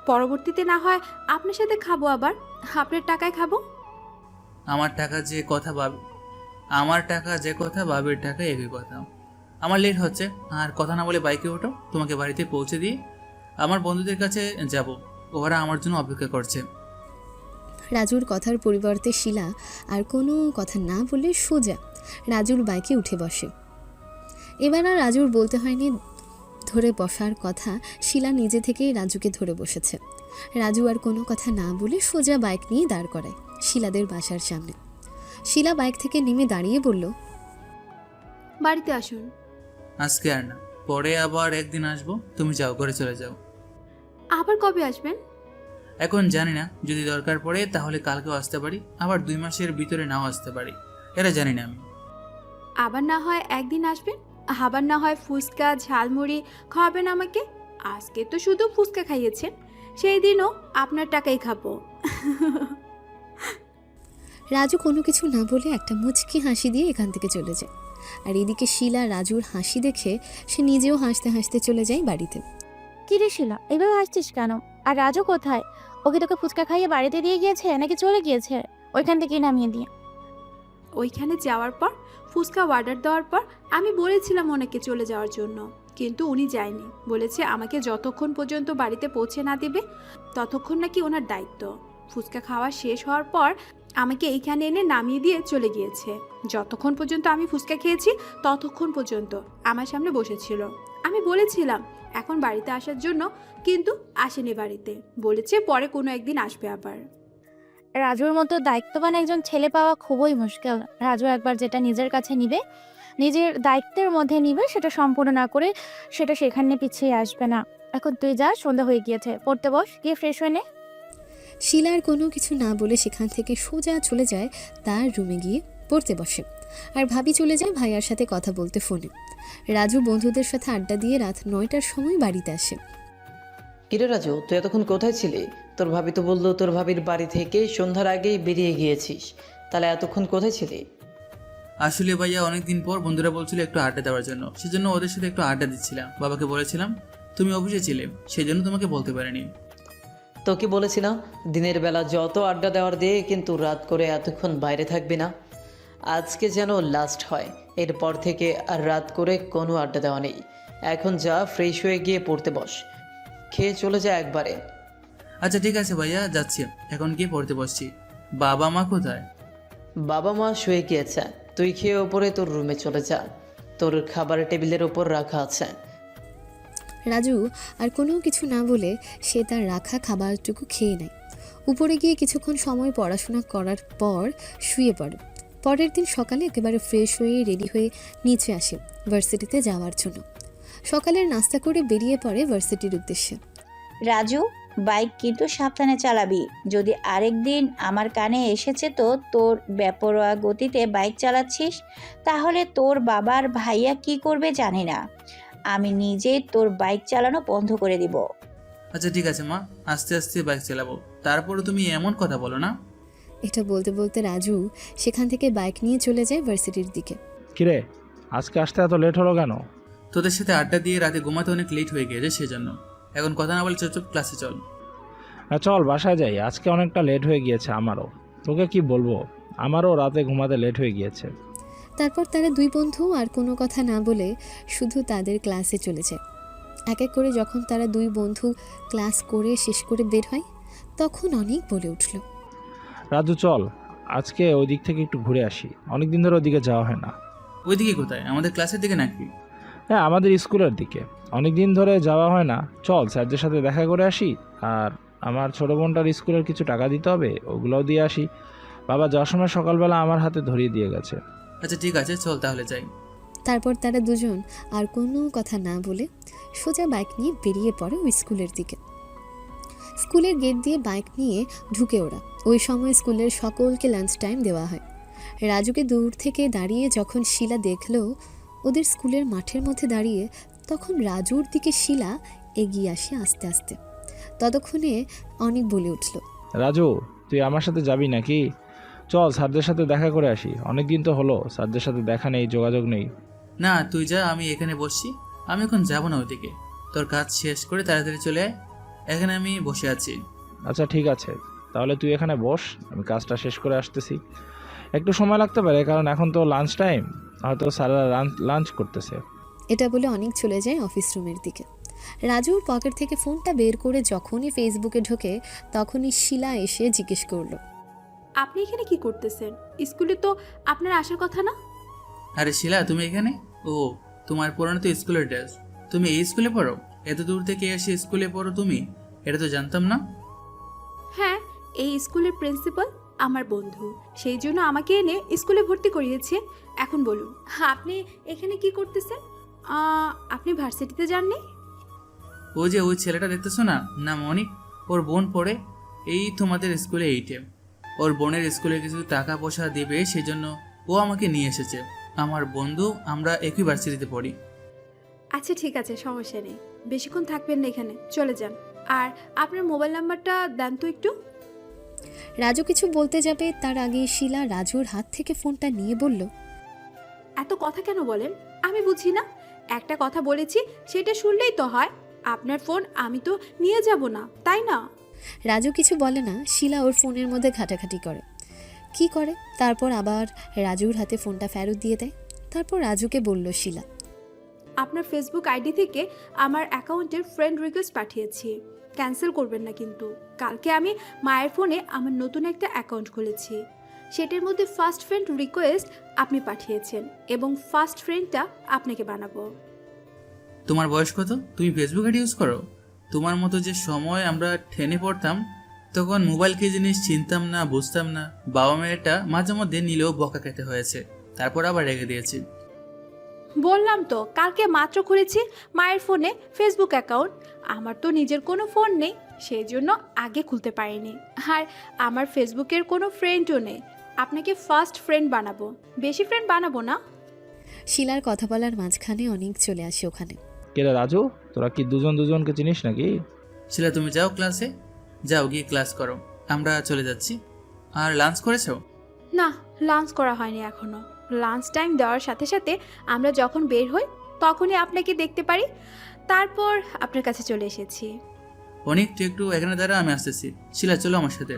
F: পরবর্তীতে না হয় আপনার সাথে খাবো, আবার আপনার টাকায় খাবো।
B: আমার টাকা যে কথা বাবের টাকা একই কথা। আমার লেট হচ্ছে, আর কথা না বলে বাইকে ওঠো, তোমাকে বাড়িতে পৌঁছে দিয়ে আমার বন্ধুদের কাছে যাব, ওরা আমার জন্য অপেক্ষা করছে।
D: রাজুর কথার পরিবর্তে শিলা আর কোনো কথা না বলে সোজা রাজুর বাইকে উঠে বসে। এবার আর রাজুর বলতে হয়নি ধরে বসার কথা, শিলা নিজে থেকেই রাজুকে ধরে বসেছে। রাজু আর কোনো কথা না বলে সোজা বাইক নিয়ে দাঁড় করায় শিলাদের বাসার সামনে। শিলা বাইক থেকে নেমে দাঁড়িয়ে বলল,
F: বাড়িতে আসুন।
B: আজকে আর না, পরে আবার একদিন আসবো, তুমি যাও, ঘরে চলে যাও।
F: আবার কবে আসবেন?
B: এখন জানি না, যদি দরকার পড়ে তাহলে কালকেও আসতে পারি, আবার 2 মাসের ভিতরে নাও আসতে পারি, এটা জানি না আমি।
F: আবার না হয় একদিন আসবেন, আবার না হয় ফুচকা ঝালমুড়ি খাওয়াবেন আমাকে। আজকে তো শুধু ফুচকা খাইয়েছেন, সেই দিনও আপনার টাকাই খাবো।
D: রাজু কোনো কিছু না বলে একটা মুচকি হাসি দিয়ে এখান থেকে চলে যায়। আর এদিকে শিলা রাজুর হাসি দেখে সে নিজেও হাসতে হাসতে চলে যায় বাড়িতে।
H: কি রে শিলা, এভাবে আসছিস কেন? আর রাজু কোথায়? ওকে তোকে ফুচকা খাইয়ে বাড়িতে দিয়ে গিয়েছে নাকি চলে গিয়েছে ওইখান থেকে নামিয়ে দিয়ে?
F: ওইখানে যাওয়ার পর ফুচকা অর্ডার দেওয়ার পর আমি বলেছিলাম ওনাকে চলে যাওয়ার জন্য, কিন্তু উনি যায়নি, বলেছে আমাকে যতক্ষণ পর্যন্ত বাড়িতে পৌঁছে না দেবে ততক্ষণ নাকি ওনার দায়িত্ব। ফুচকা খাওয়া শেষ হওয়ার পর আমাকে এইখানে এনে নামিয়ে দিয়ে চলে গিয়েছে। যতক্ষণ পর্যন্ত আমি ফুচকা খেয়েছি ততক্ষণ পর্যন্ত আমার সামনে বসেছিল। আমি বলেছিলাম এখন বাড়িতে আসার জন্য, কিন্তু আসেনি বাড়িতে, বলেছে পরে কোনো একদিন আসবে আবার।
H: রাজুর মতো দায়িত্ববান একজন ছেলে পাওয়া খুবই মুশকিল। রাজু একবার যেটা নিজের কাছে নিবে, নিজের দায়িত্বের মধ্যে নিবে, সেটা সম্পূর্ণ না করে সেটা সেখানে পিছিয়ে আসবে না। এখন তুই যা, সন্ধ্যা হয়ে গিয়েছে, পড়তে বস, গিয়ে ফ্রেশ হয়ে নে।
D: শিলার কোনো কিছু না বলে সেখান থেকে সোজা চলে যায় তার রুমে গিয়ে পড়তে বসে। আর ভাবি চলে যায় ভাইয়ার সাথে কথা বলতে ফোনে। রাজু বন্ধুদের সাথে আড্ডা দিয়ে রাত 9টার সময় বাড়িতে আসে।
I: কিরে রাজু, তুই এতক্ষণ কোথায় ছিলি? তোর ভাবি তো বললো তোর ভাবির বাড়ি থেকে সন্ধ্যার আগেই বেরিয়ে গিয়েছিস, তাহলে এতক্ষণ কোথায় ছিলি?
B: আসলে ভাইয়া অনেকদিন পর বন্ধুরা বলছিল একটু আড্ডা দেওয়ার জন্য, সেজন্য ওদের সাথে একটু আড্ডা দিচ্ছিলাম। বাবাকে বলেছিলাম তুমি অফিসে ছিলে, সেই জন্য তোমাকে বলতে পারিনি।
I: তোকে বলেছি না, দিনের বেলা যত আড্ডা দেওয়ার দিয়ে কিন্তু রাত করে এতক্ষণ বাইরে থাকবি না। আজকে যেন লাস্ট হয়, এরপর থেকে আর রাত করে কোনো আড্ডা দেওয়া নেই। এখন যা, ফ্রেশ হয়ে গিয়ে পড়তে বস, খেয়ে চলে যা একবারে।
B: আচ্ছা ঠিক আছে ভাইয়া, যাচ্ছি, এখন গিয়ে পড়তে বসছি। বাবা মা কোথায়?
I: বাবা মা শুয়ে গিয়েছে, তুই খেয়ে ওপরে তোর রুমে চলে যা, তোর খাবার টেবিলের ওপর রাখা আছে।
D: রাজু আর কোনো কিছু না বলে সে তার রাখা খাবারটুকু খেয়ে নেয়। উপরে গিয়ে কিছুক্ষণ সময় পড়াশোনা করার পর শুয়ে পড়ে। পরের দিন সকালে একেবারে ফ্রেশ হয়ে রেডি হয়ে নিচে আসে ভার্সিটিতে যাওয়ার জন্য। সকালের নাস্তা করে বেরিয়ে পড়ে ভার্সিটির উদ্দেশ্যে।
C: রাজু, বাইক কিন্তু সাবধানে চালাবি। যদি আরেকদিন আমার কানে এসেছে তো তোর বেপরোয়া গতিতে বাইক চালাচ্ছিস, তাহলে তোর বাবার ভাইয়া কি করবে জানি না। আমি নিজেই তোর বাইক চালানো বন্ধ করে দিব।
B: আচ্ছা ঠিক আছে মা, আস্তে আস্তে বাইক চালাবো, তারপরে তুমি এমন কথা বলো না।
D: এটা বলতে বলতে রাজু সেখান থেকে বাইক নিয়ে চলে যায় ভার্সিটির দিকে।
E: কিরে, আজকে আসতে এত লেট হলো কেন?
B: তোদের সাথে আড্ডা দিয়ে রাতে ঘুমাতে অনেক লেট হয়ে গিয়েছে, সেজন্য। এখন কথা না বলে চুপচাপ ক্লাসে চল।
E: চল বাসায় যাই, আজকে অনেকটা লেট হয়ে গিয়েছে আমারও। তোকে কি বলবো, আমারও রাতে ঘুমাতে লেট হয়ে গিয়েছে।
D: তারপর তারা দুই বন্ধু আর কোনো কথা না বলে শুধু তাদের ক্লাসে চলে যায়। এক এক করে যখন তারা দুই বন্ধু ক্লাস করে শেষ করে বের হয়, তখন অনেক বলে উঠল,
E: রাজু চল, আজকে ওই দিক থেকে একটু ঘুরে আসি, অনেক দিন ধরে ওদিকে যাওয়া হয় না।
B: ওইদিকে কোথায়? আমাদের ক্লাসের দিকে নাকি?
E: হ্যাঁ, আমাদের স্কুলের দিকে অনেক দিন ধরে যাওয়া হয় না, চল স্যারদের সাথে দেখা করে আসি। আর আমার ছোটো বোনটার স্কুলের কিছু টাকা দিতে হবে, ওগুলোও দিয়ে আসি। বাবা যাওয়ার সময় সকালবেলা আমার হাতে ধরিয়ে দিয়ে গেছে।
B: আচ্ছা ঠিক আছে, চল তাহলে যাই।
D: তারপর তারা দুজন আর কোনো কথা না বলে সোজা বাইক নিয়ে বেরিয়ে পড়ে ওই স্কুলের দিকে। স্কুলের গেট দিয়ে বাইক নিয়ে ঢুকে ওরা। ওই সময় স্কুলের সকলকে লাঞ্চ টাইম দেওয়া হয়। রাজুকে দূর থেকে দাঁড়িয়ে যখন শিলা দেখলো ওদের স্কুলের মাঠের মধ্যে দাঁড়িয়ে, তখন রাজুর দিকে শিলা এগিয়ে আসে আস্তে আস্তে। ততক্ষণে অনেক বলে উঠল,
E: রাজু, তুই আমার সাথে যাবি নাকি? চল স্যারদের সাথে দেখা করে আসি, অনেক দিন তো হলো স্যারদের সাথে দেখা নেই, যোগাযোগ নেই।
B: না তুই যা, আমি এখানে বসছি। আমি এখন যাবো না ওইদিকে, তোর কাজ শেষ করে তাড়াতাড়ি চলে আয়, এখানে আমি বসে আছি।
E: আচ্ছা ঠিক আছে, তাহলে তুই এখানে বস, আমি কাজটা শেষ করে আসতেছি। একটু সময় লাগতে পারে, কারণ এখন তো লাঞ্চ টাইম, হয়তো স্যাররা লাঞ্চ করতেছে।
D: এটা বলে অনেক চলে যায় অফিস রুমের দিকে। রাজুর পকেট থেকে ফোনটা বের করে যখনই ফেসবুকে ঢোকে, তখনই শিলা এসে জিজ্ঞেস করলো,
F: আপনি এখানে কি করতেছেন? স্কুলে তো আপনার আসার কথা না?
B: আরে শিলা, তুমি এখানে? ও, তোমার পুরানো তো স্কুলের ড্রেস। তুমি এই স্কুলে পড়ো? এত দূর থেকে এসে স্কুলে পড়ো তুমি? এটা তো জানতাম না।
F: হ্যাঁ, এই স্কুলের প্রিন্সিপাল আমার বন্ধু, সেই জন্য আমাকে এনে স্কুলে ভর্তি করিয়েছে। এখন বলুন, আপনি এখানে কি করতেছেন? আপনি ভার্সিটিতে যাননি?
B: ওই যে ওই ছেলেটা দেখতেছো না, নাম অনিক, ওর বোন পড়ে এই তোমাদের স্কুলে 8-এ। ওর বোনের স্কুলে কিছু টাকা পয়সা দেবে, সেই জন্য ও আমাকে নিয়ে এসেছে। আমার বন্ধু, আমরা একই ভার্সিটিতে পড়ি।
F: আচ্ছা ঠিক আছে, সমস্যা নেই। বেশিক্ষণ থাকবেন না এখানে, চলে যান। আর আপনার মোবাইল নাম্বারটা দেন তো একটু।
D: রাজু কিছু বলতে যাবে তার আগে শিলা রাজুর হাত থেকে ফোনটা নিয়ে বলল,
F: এত কথা কেন বলেন? আমি বুঝি না। একটা কথা বলেছি, সেটা শুনলেই তো হয়। আপনার ফোন আমি তো নিয়ে যাব না, তাই না?
D: রাজু কিছু বলে না। শিলা ওর ফোনের মধ্যে ঘাটাঘাটি করে, কি করে, তারপর আবার রাজুর হাতে ফোনটা ফেরত দিয়ে দেয়। তারপর রাজুকে বলল শিলা,
F: আপনার ফেসবুক আইডি থেকে আমার অ্যাকাউন্টের ফ্রেন্ড রিকোয়েস্ট পাঠিয়েছি, ক্যান্সেল করবেন না কিন্তু। কালকে আমি মায়ের ফোনে আমার নতুন একটা অ্যাকাউন্ট খুলেছি, সেটার মধ্যে ফার্স্ট ফ্রেন্ড রিকোয়েস্ট আপনি পাঠিয়েছেন এবং ফার্স্ট ফ্রেন্ডটা আপনাকে বানাবো।
B: তোমার বয়স কত? তুমি ফেসবুক আইডি ইউজ করো? তোমার মতো যে সময় আমরা টেনে পড়তাম, তখন মোবাইল কি জিনিস চিনতাম না, বুঝতাম না। বাবা মেয়েটা মাঝে মধ্যে নিলেও বকা খেতে হয়েছে, তারপর আবার রেখে দিয়েছি।
F: বললাম তো, কালকে মাত্র খুলেছি মায়ের ফোনে ফেসবুক অ্যাকাউন্ট। আমার তো নিজের কোনো ফোন নেই, সেই জন্য আগে খুলতে পারিনি। আর আমার ফেসবুকের কোনো ফ্রেন্ডও নেই। আপনাকে ফার্স্ট ফ্রেন্ড বানাবো, বেশি ফ্রেন্ড বানাবো না।
D: শিলার কথা বলার মাঝখানে অনেক চলে আসে ওখানে।
E: কে রে রাজু, তোরা কি দুজনকে চিনিস নাকি?
B: শিলা, তুমি যাও ক্লাসে, যাও গিয়ে ক্লাস করো, আমরা চলে যাচ্ছি। আর লাঞ্চ করেছো?
F: না, লাঞ্চ করা হয়নি এখনো। লাঞ্চ টাইম দেওয়ার সাথে সাথে আমরা যখন বের হই তখনই আপনাকে দেখতে পারি, তারপর আপনার কাছে চলে এসেছি।
B: অনেক, তুই একটু এখানে দাঁড়া, আমি আসতেছি। শিলা চলো আমার সাথে।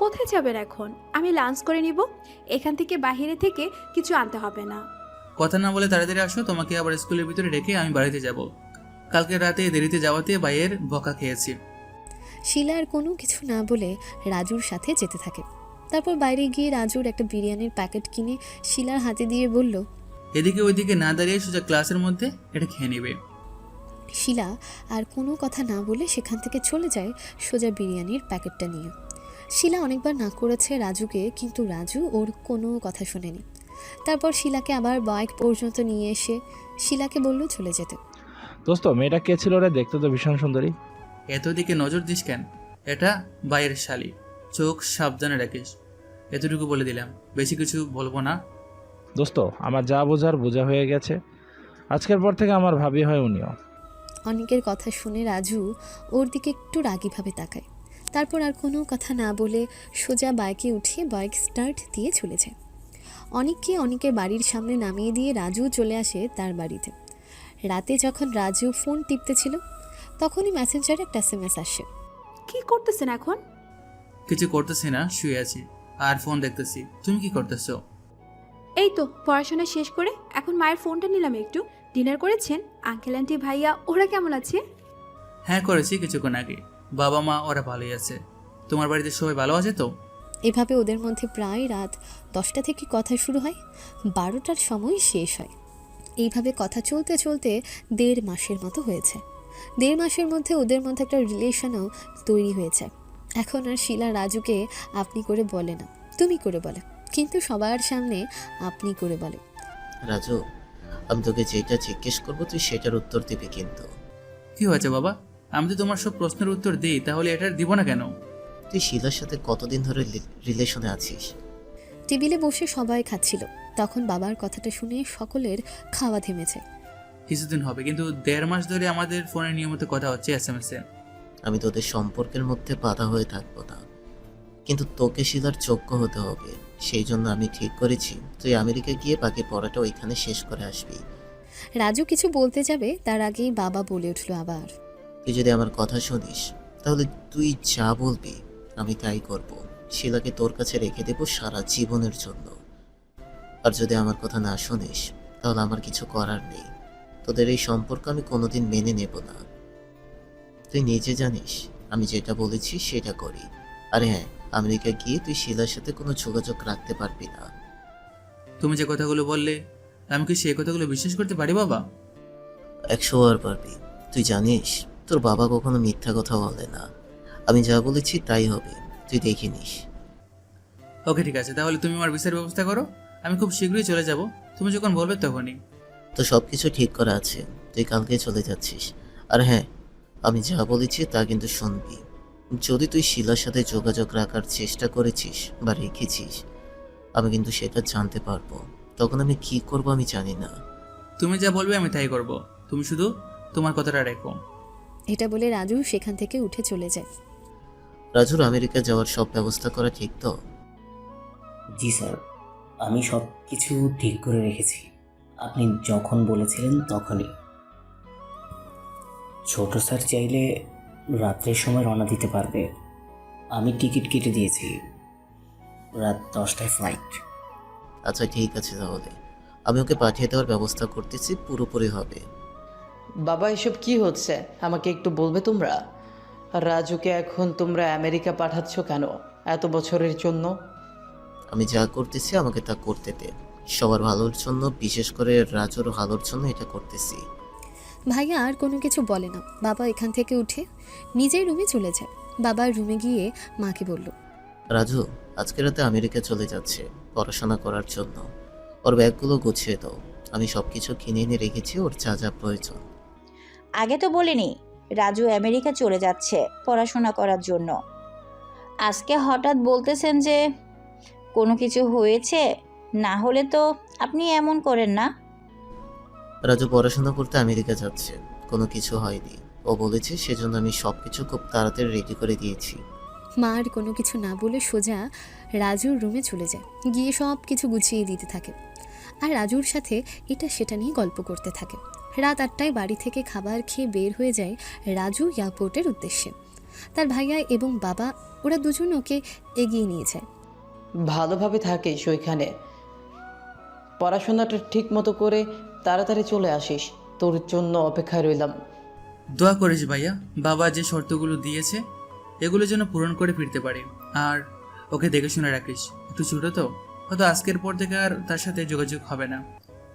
F: কোথায় যাবেন এখন? আমি লাঞ্চ করে নিব, এখান থেকে বাইরে থেকে কিছু আনতে হবে না।
B: কথা না বলে তাড়াতাড়ি আসো, তোমাকে আবার স্কুলের ভিতরে রেখে আমি বাড়িতে যাব। কালকে রাতে দেরিতে যাওয়াতে ভাইয়ের বকা খেয়েছি।
D: শিলা আর কোনো কিছু না বলে রাজুর সাথে যেতে থাকে। তারপর বাইরে গিয়ে রাজুর একটা বিরিয়ানির প্যাকেট কিনে শিলার হাতে দিয়ে বলল,
B: এদিকে ওইদিকে না দাঁড়িয়ে সোজা ক্লাসের মধ্যে এটা খেয়ে নেবে।
D: শিলা আর কোনো কথা না বলে সেখান থেকে চলে যায় সোজা বিরিয়ানির প্যাকেটটা নিয়ে। শিলা অনেকবার না করেছে রাজুকে, কিন্তু রাজু ওর কোনো কথা শোনেনি। তারপর শিলাকে আবার বাইক পর্যন্ত নিয়ে এসে শিলাকে বলল চলে যেতে।
E: দোস্ত, মেয়েটা কে ছিল রে? দেখতে তো ভীষণ সুন্দরী।
B: এত দিকে নজর দিস কেন? এটা ভাইয়ের শালি, চোখ সাবধানে রাখিস। এতটুকু বলে দিলাম, বেশি কিছু বলবো না।
E: দোস্ত, আমার যা বোঝার বোঝা হয়ে গেছে, আজকের পর থেকে আমার ভাবি হয় উনিও।
D: অনেকের কথা শুনে রাজু ওর দিকে একটু রাগীভাবে তাকায়। তারপর আর কোনো কথা না বলে সোজা বাইকে উঠিয়ে বাইক স্টার্ট দিয়ে চলে যায়। অনেককে অনেকের বাড়ির সামনে নামিয়ে দিয়ে রাজু চলে আসে তার বাড়িতে। রাতে যখন রাজু ফোন টিপতেছিল, তখনই মেসেঞ্জারে একটা SMS আসে।
F: কি করতেছেন এখন?
B: কিছু করতেছি না, শুয়ে আছি আর ফোন দেখতেছি। তুমি কি করতেছো?
F: এই তো পড়াশোনা শেষ করে এখন মায়ের ফোনটা নিলাম একটু। ডিনার করেছেন? আঙ্কেল আন্টি ভাইয়া ওরা কেমন আছে?
B: হ্যাঁ করেছি কিছুক্ষণ আগে। বাবা মা ওরা ভালোই আছে। তোমার বাড়িতে সবাই ভালো আছে তো?
D: এভাবে ওদের মধ্যে প্রায় রাত 10টা থেকে কথা শুরু হয়, 12টার সময় শেষ হয়। এইভাবে কথা চলতে চলতে 1.5 মাসের মতো হয়েছে। 1.5 মাসের মধ্যে ওদের মধ্যে একটা রিলেশনও তৈরি হয়েছে। এখন আর শিলা রাজুকে আপনি করে বলে না, তুমি করে বলে, কিন্তু সবার সামনে আপনি করে বলে।
A: রাজু, আমি তোকে যেটা জিজ্ঞেস করবো তুই সেটার উত্তর দিবি কিন্তু।
B: কি হয়েছে বাবা? আমি তো তোমার সব প্রশ্নের উত্তর দিই, তাহলে এটার দিব না কেন?
A: তুই শিলার সাথে কতদিন ধরে রিলেশনে আছিস?
D: টেবিলে বসে সবাই খাচ্ছিল, তখন বাবার কথাটা শুনে সকলের খাওয়া থেমেছে।
B: কিছুদিন হবে, কিন্তু 1.5 মাস ধরে আমাদের ফোনে নিয়মিত কথা হচ্ছে, SMS-এ।
A: আমি তোদের সম্পর্কের মধ্যে বাধা হয়ে থাকবো না, কিন্তু তোকে শিলার যোগ্য হতে হবে। সেই জন্য আমি ঠিক করেছি তুই আমেরিকা গিয়ে বাকি পড়াটা ওইখানে শেষ করে আসবি।
D: রাজু কিছু বলতে যাবে, তার আগেই বাবা বলে উঠল আবার।
A: তুই যদি আমার কথা শুনিস তাহলে তুই যা বলবি আমি তাই করব। শিলাকে তোর কাছে রেখে দেবো সারা জীবনের জন্য। আর যদি আমার কথা না শুনিস তাহলে আমার কিছু করার নেই। তোদের এই সম্পর্ক আমি কোনোদিন মেনে নেব না। তুই নিজে জানিস আমি যেটা বলেছি সেটা করি। আরে হ্যাঁ, আমেরিকা গিয়ে তুই শিলার সাথে কোনো যোগাযোগ রাখতে পারবি না।
B: তুমি যে কথাগুলো বললে, আমি কি সেই কথাগুলো বিশ্বাস করতে পারি বাবা?
A: 100 বার পারবি। তুই জানিস তোর বাবা কখনো মিথ্যা কথা বলে না। আমি যা বলেছি তাই হবে, তুই দেখে নিস।
B: ওকে ঠিক আছে, তাহলে তুমি আমার ভিসার ব্যবস্থা করো, আমি খুব শীঘ্রই চলে যাব। তুমি যখন বলবে তখনই।
A: তো সব কিছু ঠিক করা আছে, তুই কালকে চলে যাচ্ছিস। আর হ্যাঁ, আমি যা বলেছি তা কিন্তু শুনবি। যদি তুই শিলার সাথে যোগাযোগ রাখার চেষ্টা করেছিস বা রেখেছিস, আমি কিন্তু সেটা জানতে পারবো। তখন আমি কি করব আমি জানি না।
B: তুমি যা বলবে আমি তাই করব, তুমি শুধু তোমার কথাটা রেখো।
D: এটা বলে রাজু সেখান থেকে উঠে চলে যায়।
A: রাজুর আমেরিকা যাওয়ার সব ব্যবস্থা করা ঠিক তো?
J: জি স্যার, আমি সব কিছু ঠিক করে রেখেছি। আপনি যখন বলেছিলেন তখনই। ছোট স্যার চাইলে রাত্রের সময় রওনা দিতে পারবে। আমি টিকিট কেটে দিয়েছি, রাত 10টায় ফ্লাইট।
A: আচ্ছা ঠিক আছে, তাহলে আমি ওকে পাঠিয়ে দেওয়ার ব্যবস্থা করতেছি, পুরোপুরি হবে।
I: বাবা, এসব কি হচ্ছে আমাকে একটু বলবে তোমরা? রাজুকে এখন তোমরা আমেরিকা পাঠাচ্ছ কেন এত বছরের জন্য?
A: আমি যা করতেছি আমাকে তা করতে দে। সবার ভালোর জন্য, বিশেষ করে রাজুর ভালোর জন্য এটা করতেছি।
D: ভাইয়া আর কোনো কিছু বলে না। বাবা এখান থেকে উঠে নিজের রুমে চলে যায়। বাবার রুমে গিয়ে মাকে বলল,
A: রাজু আজকে রাতে আমেরিকা চলে যাচ্ছে পড়াশোনা করার জন্য। ওর ব্যাগগুলো গুছিয়ে দাও। আমি সব কিছু কিনে এনে রেখেছি ওর যা যা প্রয়োজন।
C: আগে তো বলিনি রাজু আমেরিকা চলে যাচ্ছে পড়াশোনা করার জন্য। আজকে হঠাৎ বলতেছেন যে কোনো কিছু হয়েছে? না হলে তো আপনি এমন করেন না।
A: রাজু পড়াশোনা করতে আমেরিকা যাচ্ছে, কোনো কিছু হয়নি। ও বলেছে, সেজন্য আমি সব কিছু খুব তাড়াতাড়ি রেডি করে দিয়েছি।
D: মা আর কোনো কিছু না বলে সোজা রাজুর রুমে চলে যায়, গিয়ে সব কিছু গুছিয়ে দিতে থাকে। আর রাজুর সাথে এটা সেটা নিয়ে গল্প করতে থাকে। রাত 8টায় বাড়ি থেকে খাবার খেয়ে বের হয়ে যায় রাজু এয়ারপোর্টের উদ্দেশ্যে। তার ভাইয়া এবং বাবা ওরা দুজন ওকে এগিয়ে নিয়ে যায়।
I: ভালোভাবে থাকিস ওইখানে, পড়াশোনাটা ঠিক মতো করে তাড়াতাড়ি চলে আসিস। তোর জন্য অপেক্ষায় রইলাম।
B: দোয়া করিস ভাইয়া, বাবা যে শর্তগুলো দিয়েছে এগুলো যেন পূরণ করে ফিরতে পারি। আর ওকে দেখে শুনে রাখিস, একটু ছোটো তো, হয়তো আজকের পর থেকে আর তার সাথে যোগাযোগ হবে না।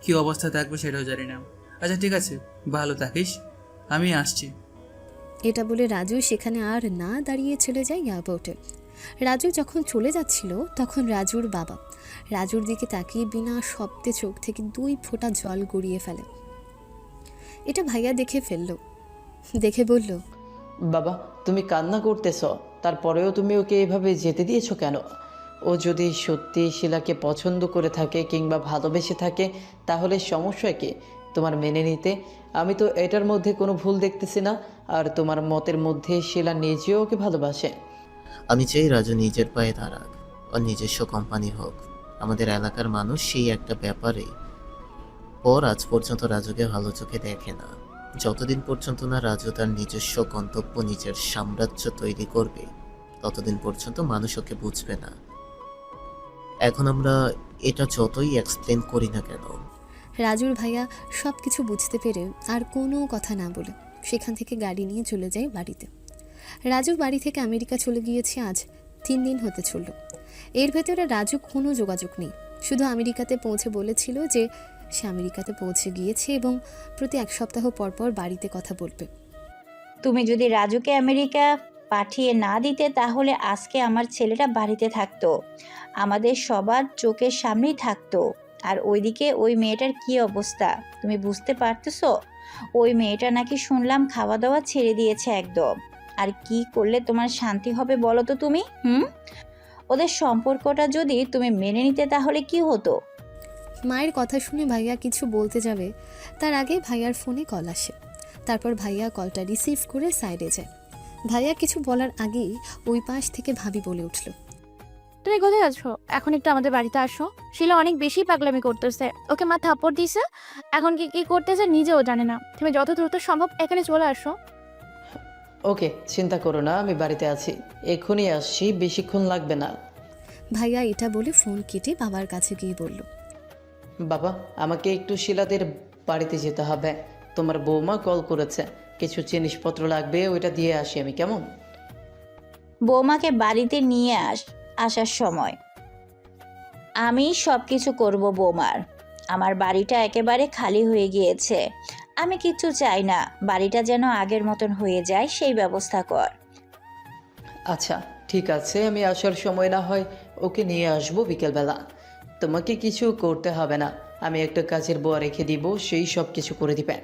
B: কী অবস্থা থাকবে সেটাও জানি না। আচ্ছা ঠিক আছে, ভালো থাকিস, আমি আসছি।
D: এটা বলে রাজু সেখানে আর না দাঁড়িয়ে চলে যায় এয়ারপোর্টে। রাজু যখন চলে যাচ্ছিল তখন রাজুর বাবা রাজুর দিকে তাকিয়ে বিনা শব্দে চোখ থেকে 2 ফোঁটা জল গড়িয়ে ফেলে। এটা ভাইয়া দেখে ফেলল, দেখে বলল,
I: বাবা, তুমি কান্না করতেছ, তারপরেও তুমি ওকে এভাবে যেতে দিয়েছো কেন? ও যদি সত্যি শিলাকে পছন্দ করে থাকে কিংবা ভালোবেসে থাকে তাহলে সমস্যা কি তোমার মেনে নিতে? আমি তো এটার মধ্যে কোনো ভুল দেখতেছি না। আর তোমার মতের মধ্যে শিলা নিজেও ওকে ভালোবাসে।
A: আমি চাই রাজু নিজের পায়ে দাঁড়াক, ওর নিজস্ব কোম্পানি হোক। আমাদের এলাকার মানুষ সেই একটা ব্যাপারে ওর আজ পর্যন্ত রাজুকে ভালো চোখে দেখে না। যতদিন পর্যন্ত না রাজু তার নিজস্ব গন্তব্য, নিজের সাম্রাজ্য তৈরি করবে, ততদিন পর্যন্ত মানুষ ওকে বুঝবে না। এখন আমরা এটা যতই এক্সপ্লেন করি না কেন।
D: রাজুর ভাইয়া সব কিছু বুঝতে পেরে আর কোনো কথা না বলে সেখান থেকে গাড়ি নিয়ে চলে যায় বাড়িতে। রাজু বাড়ি থেকে আমেরিকা চলে গিয়েছে আজ 3 দিন হতে চলল। এর ভেতরে রাজু কোনো যোগাযোগ নেই, শুধু আমেরিকাতে পৌঁছে বলেছিল যে সে আমেরিকাতে পৌঁছে গিয়েছে এবং প্রতি 1 সপ্তাহ পর পর বাড়িতে কথা বলবে।
C: তুমি যদি রাজুকে আমেরিকা পাঠিয়ে না দিতে তাহলে আজকে আমার ছেলেটা বাড়িতে থাকতো, আমাদের সবার চোখের সামনেই থাকতো। আর ওইদিকে ওই মেয়েটার কি অবস্থা তুমি বুঝতে পারতেছো? ওই মেয়েটা নাকি শুনলাম খাওয়া দাওয়া ছেড়ে দিয়েছে একদম। আর কি করলে তোমার শান্তি হবে বলো তো তুমি? ওদের সম্পর্কটা যদি তুমি মেনে নিতে তাহলে কি হতো?
D: মায়ের কথা শুনে ভাইয়া কিছু বলতে যাবে, তার আগে ভাইয়ার ফোনে কল আসে। তারপর ভাইয়া কলটা রিসিভ করে সাইডে যায়। ভাইয়া কিছু বলার আগেই ওই পাশ থেকে ভাবি বলে উঠল,
H: তুমি কোথায় আছো? এখন একটু আমাদের বাড়িতে আসো। শিলা অনেক বেশি পাগলামি করতেছে, ওকে মা থাপ্পড় দিছে, এখন কি করতেছে নিজেও জানে না। তুমি যত দ্রুত সম্ভব এখানে চলে আসো।
I: ওকে, চিন্তা করো না, আমি বাড়িতে আছি, এক্ষুনি আসছি, বেশিক্ষণ লাগবে না।
D: ভাইয়া এটা বলে ফোন কেটে বাবার কাছে গিয়ে বলল,
I: বাবা, আমাকে একটু শিলাদের বাড়িতে যেতে হবে, তোমার বৌমা কল করেছে, কিছু জিনিসপত্র লাগবে, ওইটা দিয়ে আসি আমি, কেমন?
C: বৌমাকে বাড়িতে নিয়ে আসার সময় আমি সব কিছু করবো বৌমার। আমার বাড়িটা একেবারে খালি হয়ে গিয়েছে, আমি কিচ্ছু চাই না, বাড়িটা যেন আগের মতন হয়ে যায় সেই ব্যবস্থা কর।
I: আচ্ছা ঠিক আছে, আমি আসার সময় না হয় ওকে নিয়ে আসবো বিকেলবেলা। তোমাকে কিছু করতে হবে না, আমি একটা কাজের বুয়া রেখে দিব, সেই সব কিছু করে দিবে।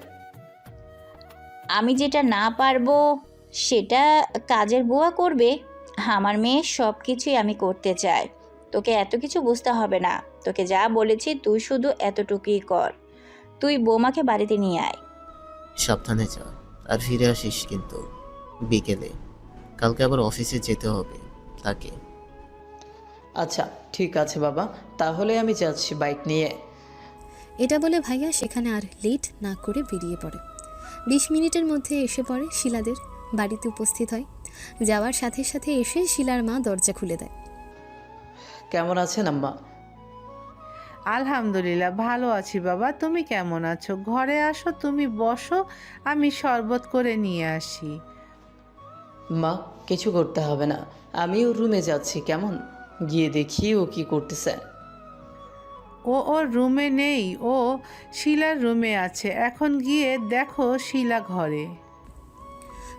C: আমি যেটা না পারবো সেটা কাজের বুয়া করবে? আমার মেয়ে সব কিছুই আমি করতে চাই, তোকে এত কিছু বুঝতে হবে না। তোকে যা বলেছি তুই শুধু এতটুকুই কর, তুই বৌমাকে বাড়িতে নিয়ে আয়।
A: সাবধানে যা, আর ফিরে আসিস কিন্তু বিকেলে, কালকে আবার অফিসে যেতে হবে তাকে।
I: আচ্ছা ঠিক আছে বাবা, তাহলে আমি যাচ্ছি বাইক নিয়ে।
D: এটা বলে ভাইয়া সেখানে আর লেট না করে বেরিয়ে পড়ে। 20 মিনিটের মধ্যে এসে পড়ে শিলাদের বাড়িতে উপস্থিত হয়। যাওয়ার সাথে সাথে এসে শিলার মা দরজা খুলে দেয়।
I: কেমন আছেন আম্মা?
G: আলহামদুলিল্লাহ ভালো আছি বাবা, তুমি কেমন আছো? ঘরে আসো, তুমি বসো, আমি শরবত করে নিয়ে আসি।
I: মা, কিছু করতে হবে না, আমি ওর রুমে যাচ্ছি, কেমন? গিয়ে দেখি ও কি করতেছে।
G: ও ওর রুমে নেই, ও শিলার রুমে আছে, এখন গিয়ে দেখো শিলা ঘরে।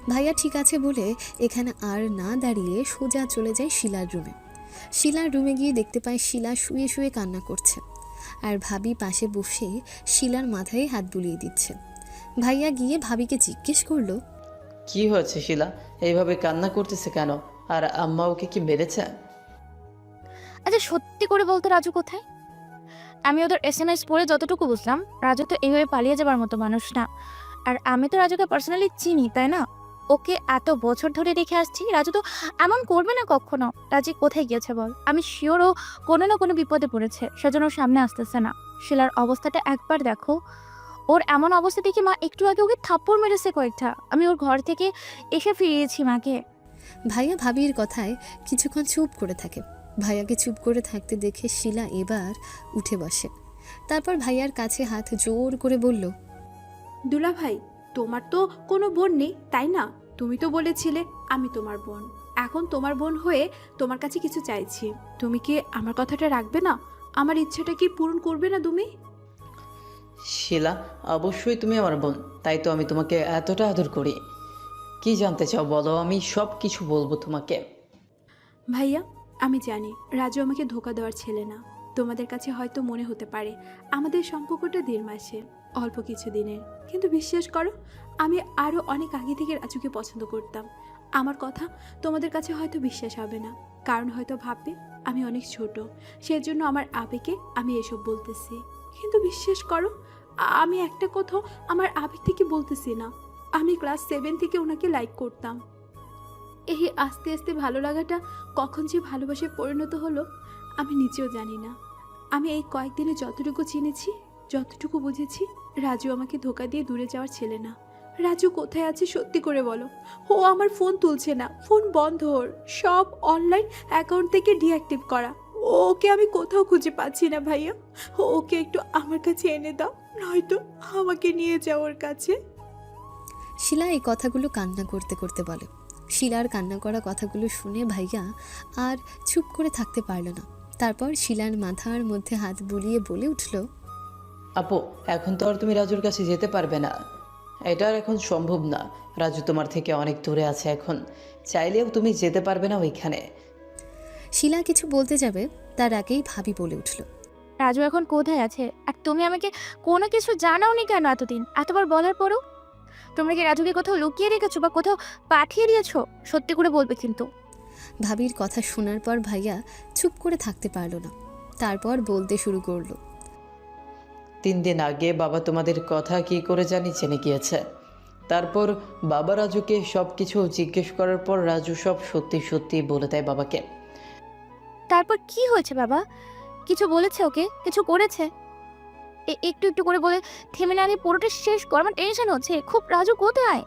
D: ভাইয়া ঠিক আছে বলে এখানে আর না দাঁড়িয়ে সোজা চলে যায় শিলার রুমে। শিলার রুমে গিয়ে দেখতে পায় শিলা শুয়ে শুয়ে কান্না করছে, আর ভাবি পাশে বসে শিলার মাথায় হাত বুলিয়ে দিচ্ছে। ভাইয়া গিয়ে ভাবিকে জিজ্ঞেস করলো,
I: কি হয়েছে শিলা, এইভাবে কান্না করতেছে কেন? আর আম্মা ওকে কি মেরেছে?
H: আচ্ছা সত্যি করে বলতে রাজু কোথায়? আমি ওদের SMS পড়ে যতটুকু বুঝলাম, রাজু তো এইভাবে পালিয়ে যাবার মতো মানুষ না। আর আমি তো রাজুকে পার্সোনালি চিনি, তাই না? ওকে এত বছর ধরে রেখে আসছি, রাজু তো এমন করবে না কখনো। রাজি কোথায় গিয়েছে বল? আমি শিওর ও কোনো না কোনো বিপদে পড়েছে, সেজন্য ওর সামনে আসতেছে না। শিলার অবস্থাটা একবার দেখো, ওর এমন অবস্থা দেখে মা একটু আগে ওকে থাপ্পড় মেরেছে কয়েকটা। আমি ওর ঘর থেকে এসে ফিরিয়েছি মাকে।
D: ভাইয়া ভাবির কথায় কিছুক্ষণ চুপ করে থাকে। ভাইয়াকে চুপ করে থাকতে দেখে শিলা এবার উঠে বসে। তারপর ভাইয়ার কাছে হাত জোর করে বলল,
F: দুলা ভাই, তোমার তো কোনো বোন নেই তাই না? তুমি তো বলেছিলে আমি তোমার বোন, এখন তোমার বোন হয়ে তোমার কাছে কিছু চাইছি, তুমি কি আমার কথাটা রাখবে না? আমার ইচ্ছাটা কি পূরণ করবে না তুমি?
I: শিলা, অবশ্যই তুমি আমার বোন, তাই তো আমি তোমাকে এতটা আদর করি। কি জানতে চাও বলো, আমি সব কিছু বলবো তোমাকে।
F: ভাইয়া, আমি জানি রাজু আমাকে ধোকা দেওয়ার ছেলে না। তোমাদের কাছে হয়তো মনে হতে পারে আমাদের সম্পর্কটা 1.5 মাসে, অল্প কিছু দিনের, কিন্তু বিশ্বাস করো আমি আরও অনেক আগে থেকে রাজুকে পছন্দ করতাম। আমার কথা তোমাদের কাছে হয়তো বিশ্বাস হবে না, কারণ হয়তো ভাববে আমি অনেক ছোট, সেজন্য আমার আবেগে আমি এসব বলতেছি। কিন্তু বিশ্বাস করো, আমি একটা কথা আমার আবেগ থেকে বলতেছি না। আমি ক্লাস 7 থেকে ওনাকে লাইক করতাম। এই আস্তে আস্তে ভালো লাগাটা কখন যে ভালোবাসায় পরিণত হলো আমি নিজেও জানি না। আমি এই কয়েকদিনে যতটুকু চিনেছি, যতটুকু বুঝেছি, রাজু আমাকে ধোকা দিয়ে দূরে যাওয়ার ছেলে না। রাজু কোথায় আছে সত্যি করে বলো? ও আমার ফোন তুলছে না, ফোন বন্ধ, ওর সব অনলাইন অ্যাকাউন্ট থেকে ডিঅ্যাক্টিভ করা। ওকে আমি কোথাও খুঁজে পাচ্ছি না ভাইয়া, ওকে একটু আমার কাছে এনে দাও, নয়তো আমাকে নিয়ে যাও ওর কাছে।
D: শিলা এই কথাগুলো কান্না করতে করতে বলে। শিলার কান্না করা কথাগুলো শুনে ভাইয়া আর চুপ করে থাকতে পারল না। তারপর শিলার মাথার মধ্যে হাত বুলিয়ে বলে উঠল,
I: আপু, এখন তো আর তুমি রাজুর কাছে যেতে পারবে না। এটা আর এখন সম্ভব না। রাজু তোমার থেকে অনেক দূরে আছে এখন। চাইলেও তুমি যেতে পারবে না ওইখানে।
D: শিলা কিছু বলতে যাবে তার আগেই ভাবি বলে উঠল,
H: রাজু এখন কোথায় আছে? আর তুমি আমাকে কোনো কিছু জানাওনি কেন এতদিন? এতবার বলার পরও তোমরা কি রাজুকে কোথাও লুকিয়ে রেখেছো বা কোথাও পাঠিয়ে দিয়েছো? সত্যি করে বলবে কিন্তু।
D: ভাবির কথা শোনার পর ভাইয়া চুপ করে থাকতে পারল না। তারপর বলতে শুরু করলো,
I: 3 দিন আগে বাবা তোমাদের কথা কি করে জেনে গিয়েছে। তারপর বাবা রাজুকে সব কিছু জিজ্ঞেস করার পর রাজু সব সত্যি সত্যি বলে দেয় বাবাকে।
H: তারপর কি হয়েছে বাবা? কিছু বলেছে ওকে? কিছু করেছে? একটু একটু করে বলে থেমে না নিয়ে পুরোটা শেষ কর। আমার টেনশন হচ্ছে খুব। রাজু কোথায়?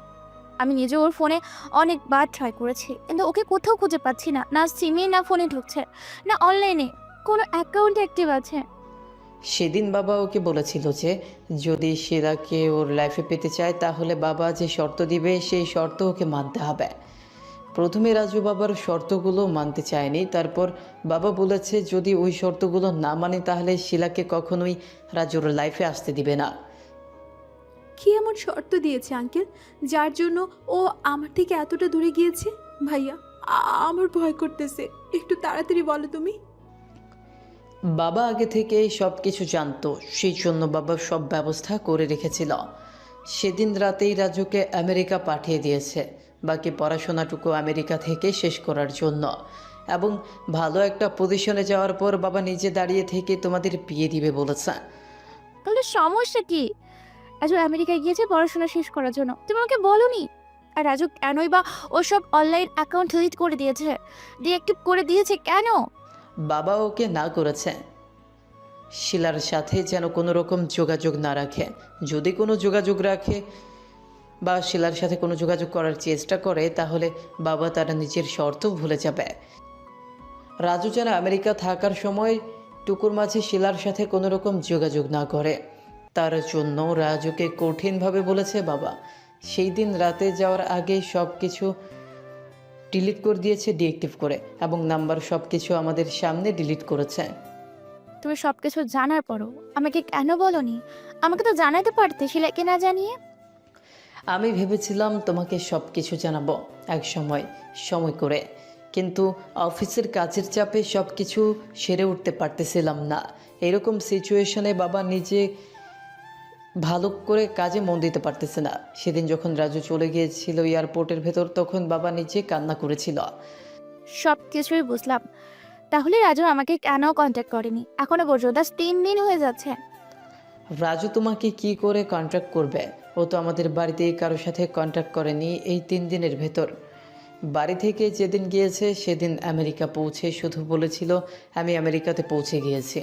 H: আমি নিজে ওর ফোনে অনেকবার ট্রাই করেছি, কিন্তু ওকে কোথাও খুঁজে পাচ্ছি না। না সিমে, না ফোনে ঢুকছে, না অনলাইনে কোনো অ্যাকাউন্ট অ্যাক্টিভ আছে।
I: সেদিন বাবা ওকে বলেছিল যে যদি শিলাকে ওর লাইফে পেতে চায় তাহলে বাবা যে শর্ত দিবে সেই শর্ত ওকে মানতে হবে। প্রথমে রাজু বাবার শর্তগুলো মানতে চায়নি। তারপর বাবা বলেছে যদি ওই শর্তগুলো না মানে তাহলে শিলাকে কখনোই রাজুর লাইফে আসতে দিবে না।
F: কি এমন শর্ত দিয়েছে আঙ্কেল যার জন্য ও আমার থেকে এতটা দূরে গিয়েছে? ভাইয়া, আমার ভয় করতেছে, একটু তাড়াতাড়ি বলো তুমি।
I: বাবা আগে থেকেই সব কিছু জানতো, সেই জন্য বাবা সব ব্যবস্থা করে রেখেছিল। সেদিন রাতেই রাজুকে আমেরিকা পাঠিয়ে দিয়েছে, বাকি পড়াশোনাটুকু আমেরিকা থেকে শেষ করার জন্য। এবং ভালো একটা পজিশনে যাওয়ার পর বাবা নিজে দাঁড়িয়ে থেকে তোমাদের বিয়ে দিবে বলেছে।
H: তাহলে সমস্যা কি? রাজু আমেরিকায় গিয়েছে পড়াশোনা শেষ করার জন্য, তুমি আমাকে বলোনি? আর রাজু কেনই বা ওসব অনলাইন অ্যাকাউন্ট ডিলিট করে দিয়েছে, ডিঅ্যাক্টিভ করে দিয়েছে কেন?
I: বাবা ওকে না করেছে শিলার সাথে যেন কোনো রকম যোগাযোগ না রাখে। যদি কোনো যোগাযোগ রাখে বা শিলার সাথে কোনো যোগাযোগ করার চেষ্টা করে তাহলে বাবা তার নিজের শর্ত ভুলে যাবে। রাজু যেন আমেরিকা থাকার সময় টুকুর মাঝে শিলার সাথে কোনো রকম যোগাযোগ না করে, তার জন্য রাজুকে কঠিনভাবে বলেছে বাবা। সেই দিন রাতে যাওয়ার আগে সব কিছু ডিলিট করে দিয়েছে ডিঅ্যাক্টিভ করে, এবং নাম্বার সব কিছু আমাদের সামনে ডিলিট করেছে।
H: তুমি সবকিছু জানার পরও আমাকে কেন বলোনি? আমাকে তো জানাতে পারতে শিলাকে না জানিয়ে।
I: আমি ভেবেছিলাম তোমাকে সব কিছু জানাবো এক সময় করে, কিন্তু অফিসের কাজের চাপে সব কিছু সেরে উঠতে পারতেছিলাম না। এরকম সিচুয়েশনে বাবা নিজে ভালো করে কাজে মন দিতে পারতেছে না। সেদিন যখন রাজু চলে গিয়েছিল এয়ারপোর্টের ভেতর, তখন বাবা নিজে কান্না করেছিল।
H: সব কিছুই বুঝলাম, তাহলে রাজু আমাকে কেন কন্ট্যাক্ট করেনি এখনো পর্যন্ত? 3 দিন হয়ে যাচ্ছে।
I: রাজু তোমাকে কি করে কন্ট্যাক্ট করবে? ও তো আমাদের বাড়িতে কারোর সাথে কন্ট্যাক্ট করেনি এই 3 দিনের ভেতর। বাড়ি থেকে যেদিন গিয়েছে সেদিন আমেরিকা পৌঁছে শুধু বলেছিল আমি আমেরিকাতে পৌঁছে গিয়েছি,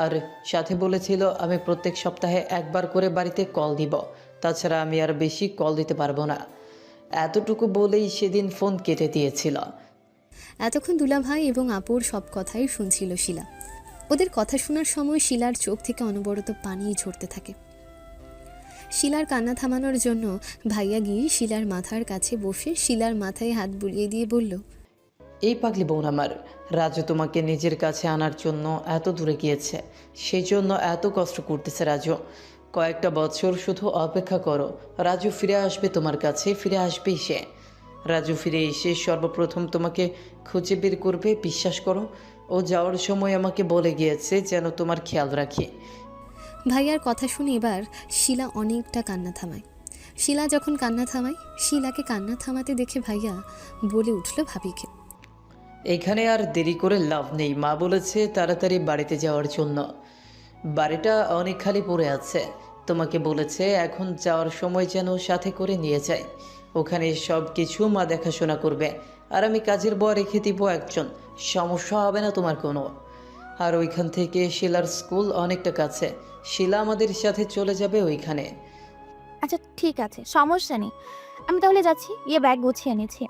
I: আর সাথে বলেছিল আমি প্রত্যেক সপ্তাহে একবার করে বাড়িতে কল দিব, তাছাড়া আমি আর বেশি কল দিতে পারবো না। এতটুকু বলেই সেদিন ফোন কেটে দিয়েছিল।
D: এতক্ষণ দুলাভাই এবং আপুর সব কথাই শুনছিল শিলা। ওদের কথা শোনার সময় শিলার চোখ থেকে অনবরত পানি ঝরতে থাকে। শিলার কান্না থামানোর জন্য ভাইয়া গিয়ে শিলার মাথার কাছে বসে শিলার মাথায় হাত বুলিয়ে দিয়ে বলল,
I: এই পাগলি বোন আমার, রাজু তোমাকে নিজের কাছে আনার জন্য এত দূরে গিয়েছে, সেই জন্য এত কষ্ট করতেছে রাজু। কয়েকটা বছর শুধু অপেক্ষা করো, রাজু ফিরে আসবে তোমার কাছে, ফিরে আসবেই সে। রাজু ফিরে এসে সর্বপ্রথম তোমাকে খুঁজে বের করবে, বিশ্বাস করো। ও যাওয়ার সময় আমাকে বলে গিয়েছে যেন তোমার খেয়াল রাখি।
D: ভাইয়ার কথা শুনে এবার শিলা অনেকটা কান্না থামায়। শিলা যখন কান্না থামায়, শিলাকে কান্না থামাতে দেখে ভাইয়া বলে উঠল ভাবিকে,
I: এখানে আর দেরি করে লাভ নেই। মা বলেছে তাড়াতাড়ি বাড়িতে যাওয়ার জন্য, বাড়িটা অনেক খালি পড়ে আছে। তোমাকে বলেছে এখন যাওয়ার সময় যেন সাথে করে নিয়ে যায়। ওখানে সব কিছু মা দেখাশোনা করবে, আর আমি কাজের বর রেখে দিব একজন, সমস্যা হবে না তোমার কোনো। আর ওইখান থেকে শিলার স্কুল অনেকটা কাছে, শিলা আমাদের সাথে চলে যাবে ওইখানে।
H: আচ্ছা ঠিক আছে, সমস্যা নেই। আমি তাহলে যাচ্ছি, গিয়ে ব্যাগ গুছিয়ে নিচ্ছি।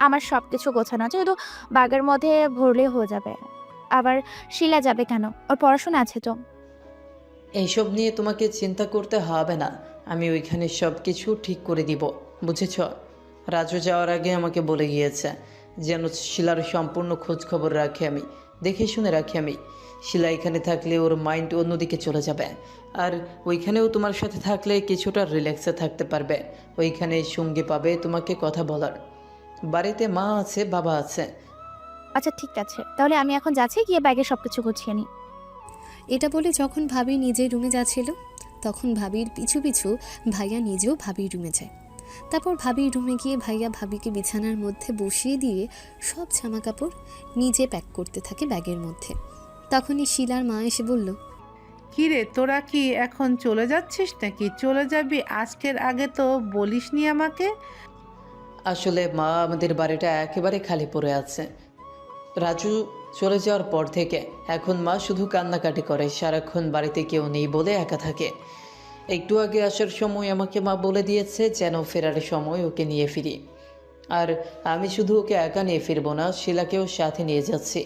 H: আমার সব কিছু গোছানো আছে, শুধু ব্যাগের মধ্যে ভরলে হয়ে যাবে। আবার শিলা যাবে কেন? ওর পড়াশোনা আছে তো।
I: এইসব নিয়ে তোমাকে চিন্তা করতে হবে না, আমি ওইখানে সব কিছু ঠিক করে দিব, বুঝেছ? রাজু যাওয়ার আগে আমাকে বলে গিয়েছে যেন শিলার সম্পূর্ণ খোঁজ খবর রাখি আমি, দেখে শুনে রাখি আমি। শিলা এখানে থাকলে ওর মাইন্ড অন্যদিকে চলে যাবে, আর ওইখানেও তোমার সাথে থাকলে কিছুটা রিল্যাক্সে থাকতে পারবে। ওইখানে সঙ্গী পাবে তোমাকে কথা বলার। বাড়িতে মা আছে, বাবা আছে।
H: আচ্ছা ঠিক আছে, তাহলে আমি এখন যাচ্ছি, গিয়ে ব্যাগে সবকিছু গুছিয়ে নিই।
D: এটা বলে যখন ভাবি নিজের রুমে যাচ্ছিল তখন ভাবির পিছু পিছু ভাইয়া নিজেও ভাবির রুমে যায়। তারপর ভাবির রুমে গিয়ে ভাইয়া ভাবিকে বিছানার মধ্যে বসিয়ে দিয়ে সব জামা কাপড় নিজে প্যাক করতে থাকে ব্যাগের মধ্যে। তখনই শিলার মা এসে বলল,
G: কিরে তোরা কি এখন চলে যাচ্ছিস নাকি? চলে যাবি আজকের আগে তো বলিসনি আমাকে।
I: আসলে মা, আমাদের বাড়িটা একেবারে খালি পড়ে আছে। রাজু চলে যাওয়ার পর থেকে এখন মা শুধু কান্নাকাটি করে, সারাক্ষণ বাড়িতে কেউ নেই বলে একা থাকে। একটু আগে আসার সময় আমাকে মা বলে দিয়েছে যেন ফেরার সময় ওকে নিয়ে ফিরি। আর আমি শুধু ওকে একা নিয়ে ফিরবো না, শিলাকেও সাথে নিয়ে যাচ্ছি।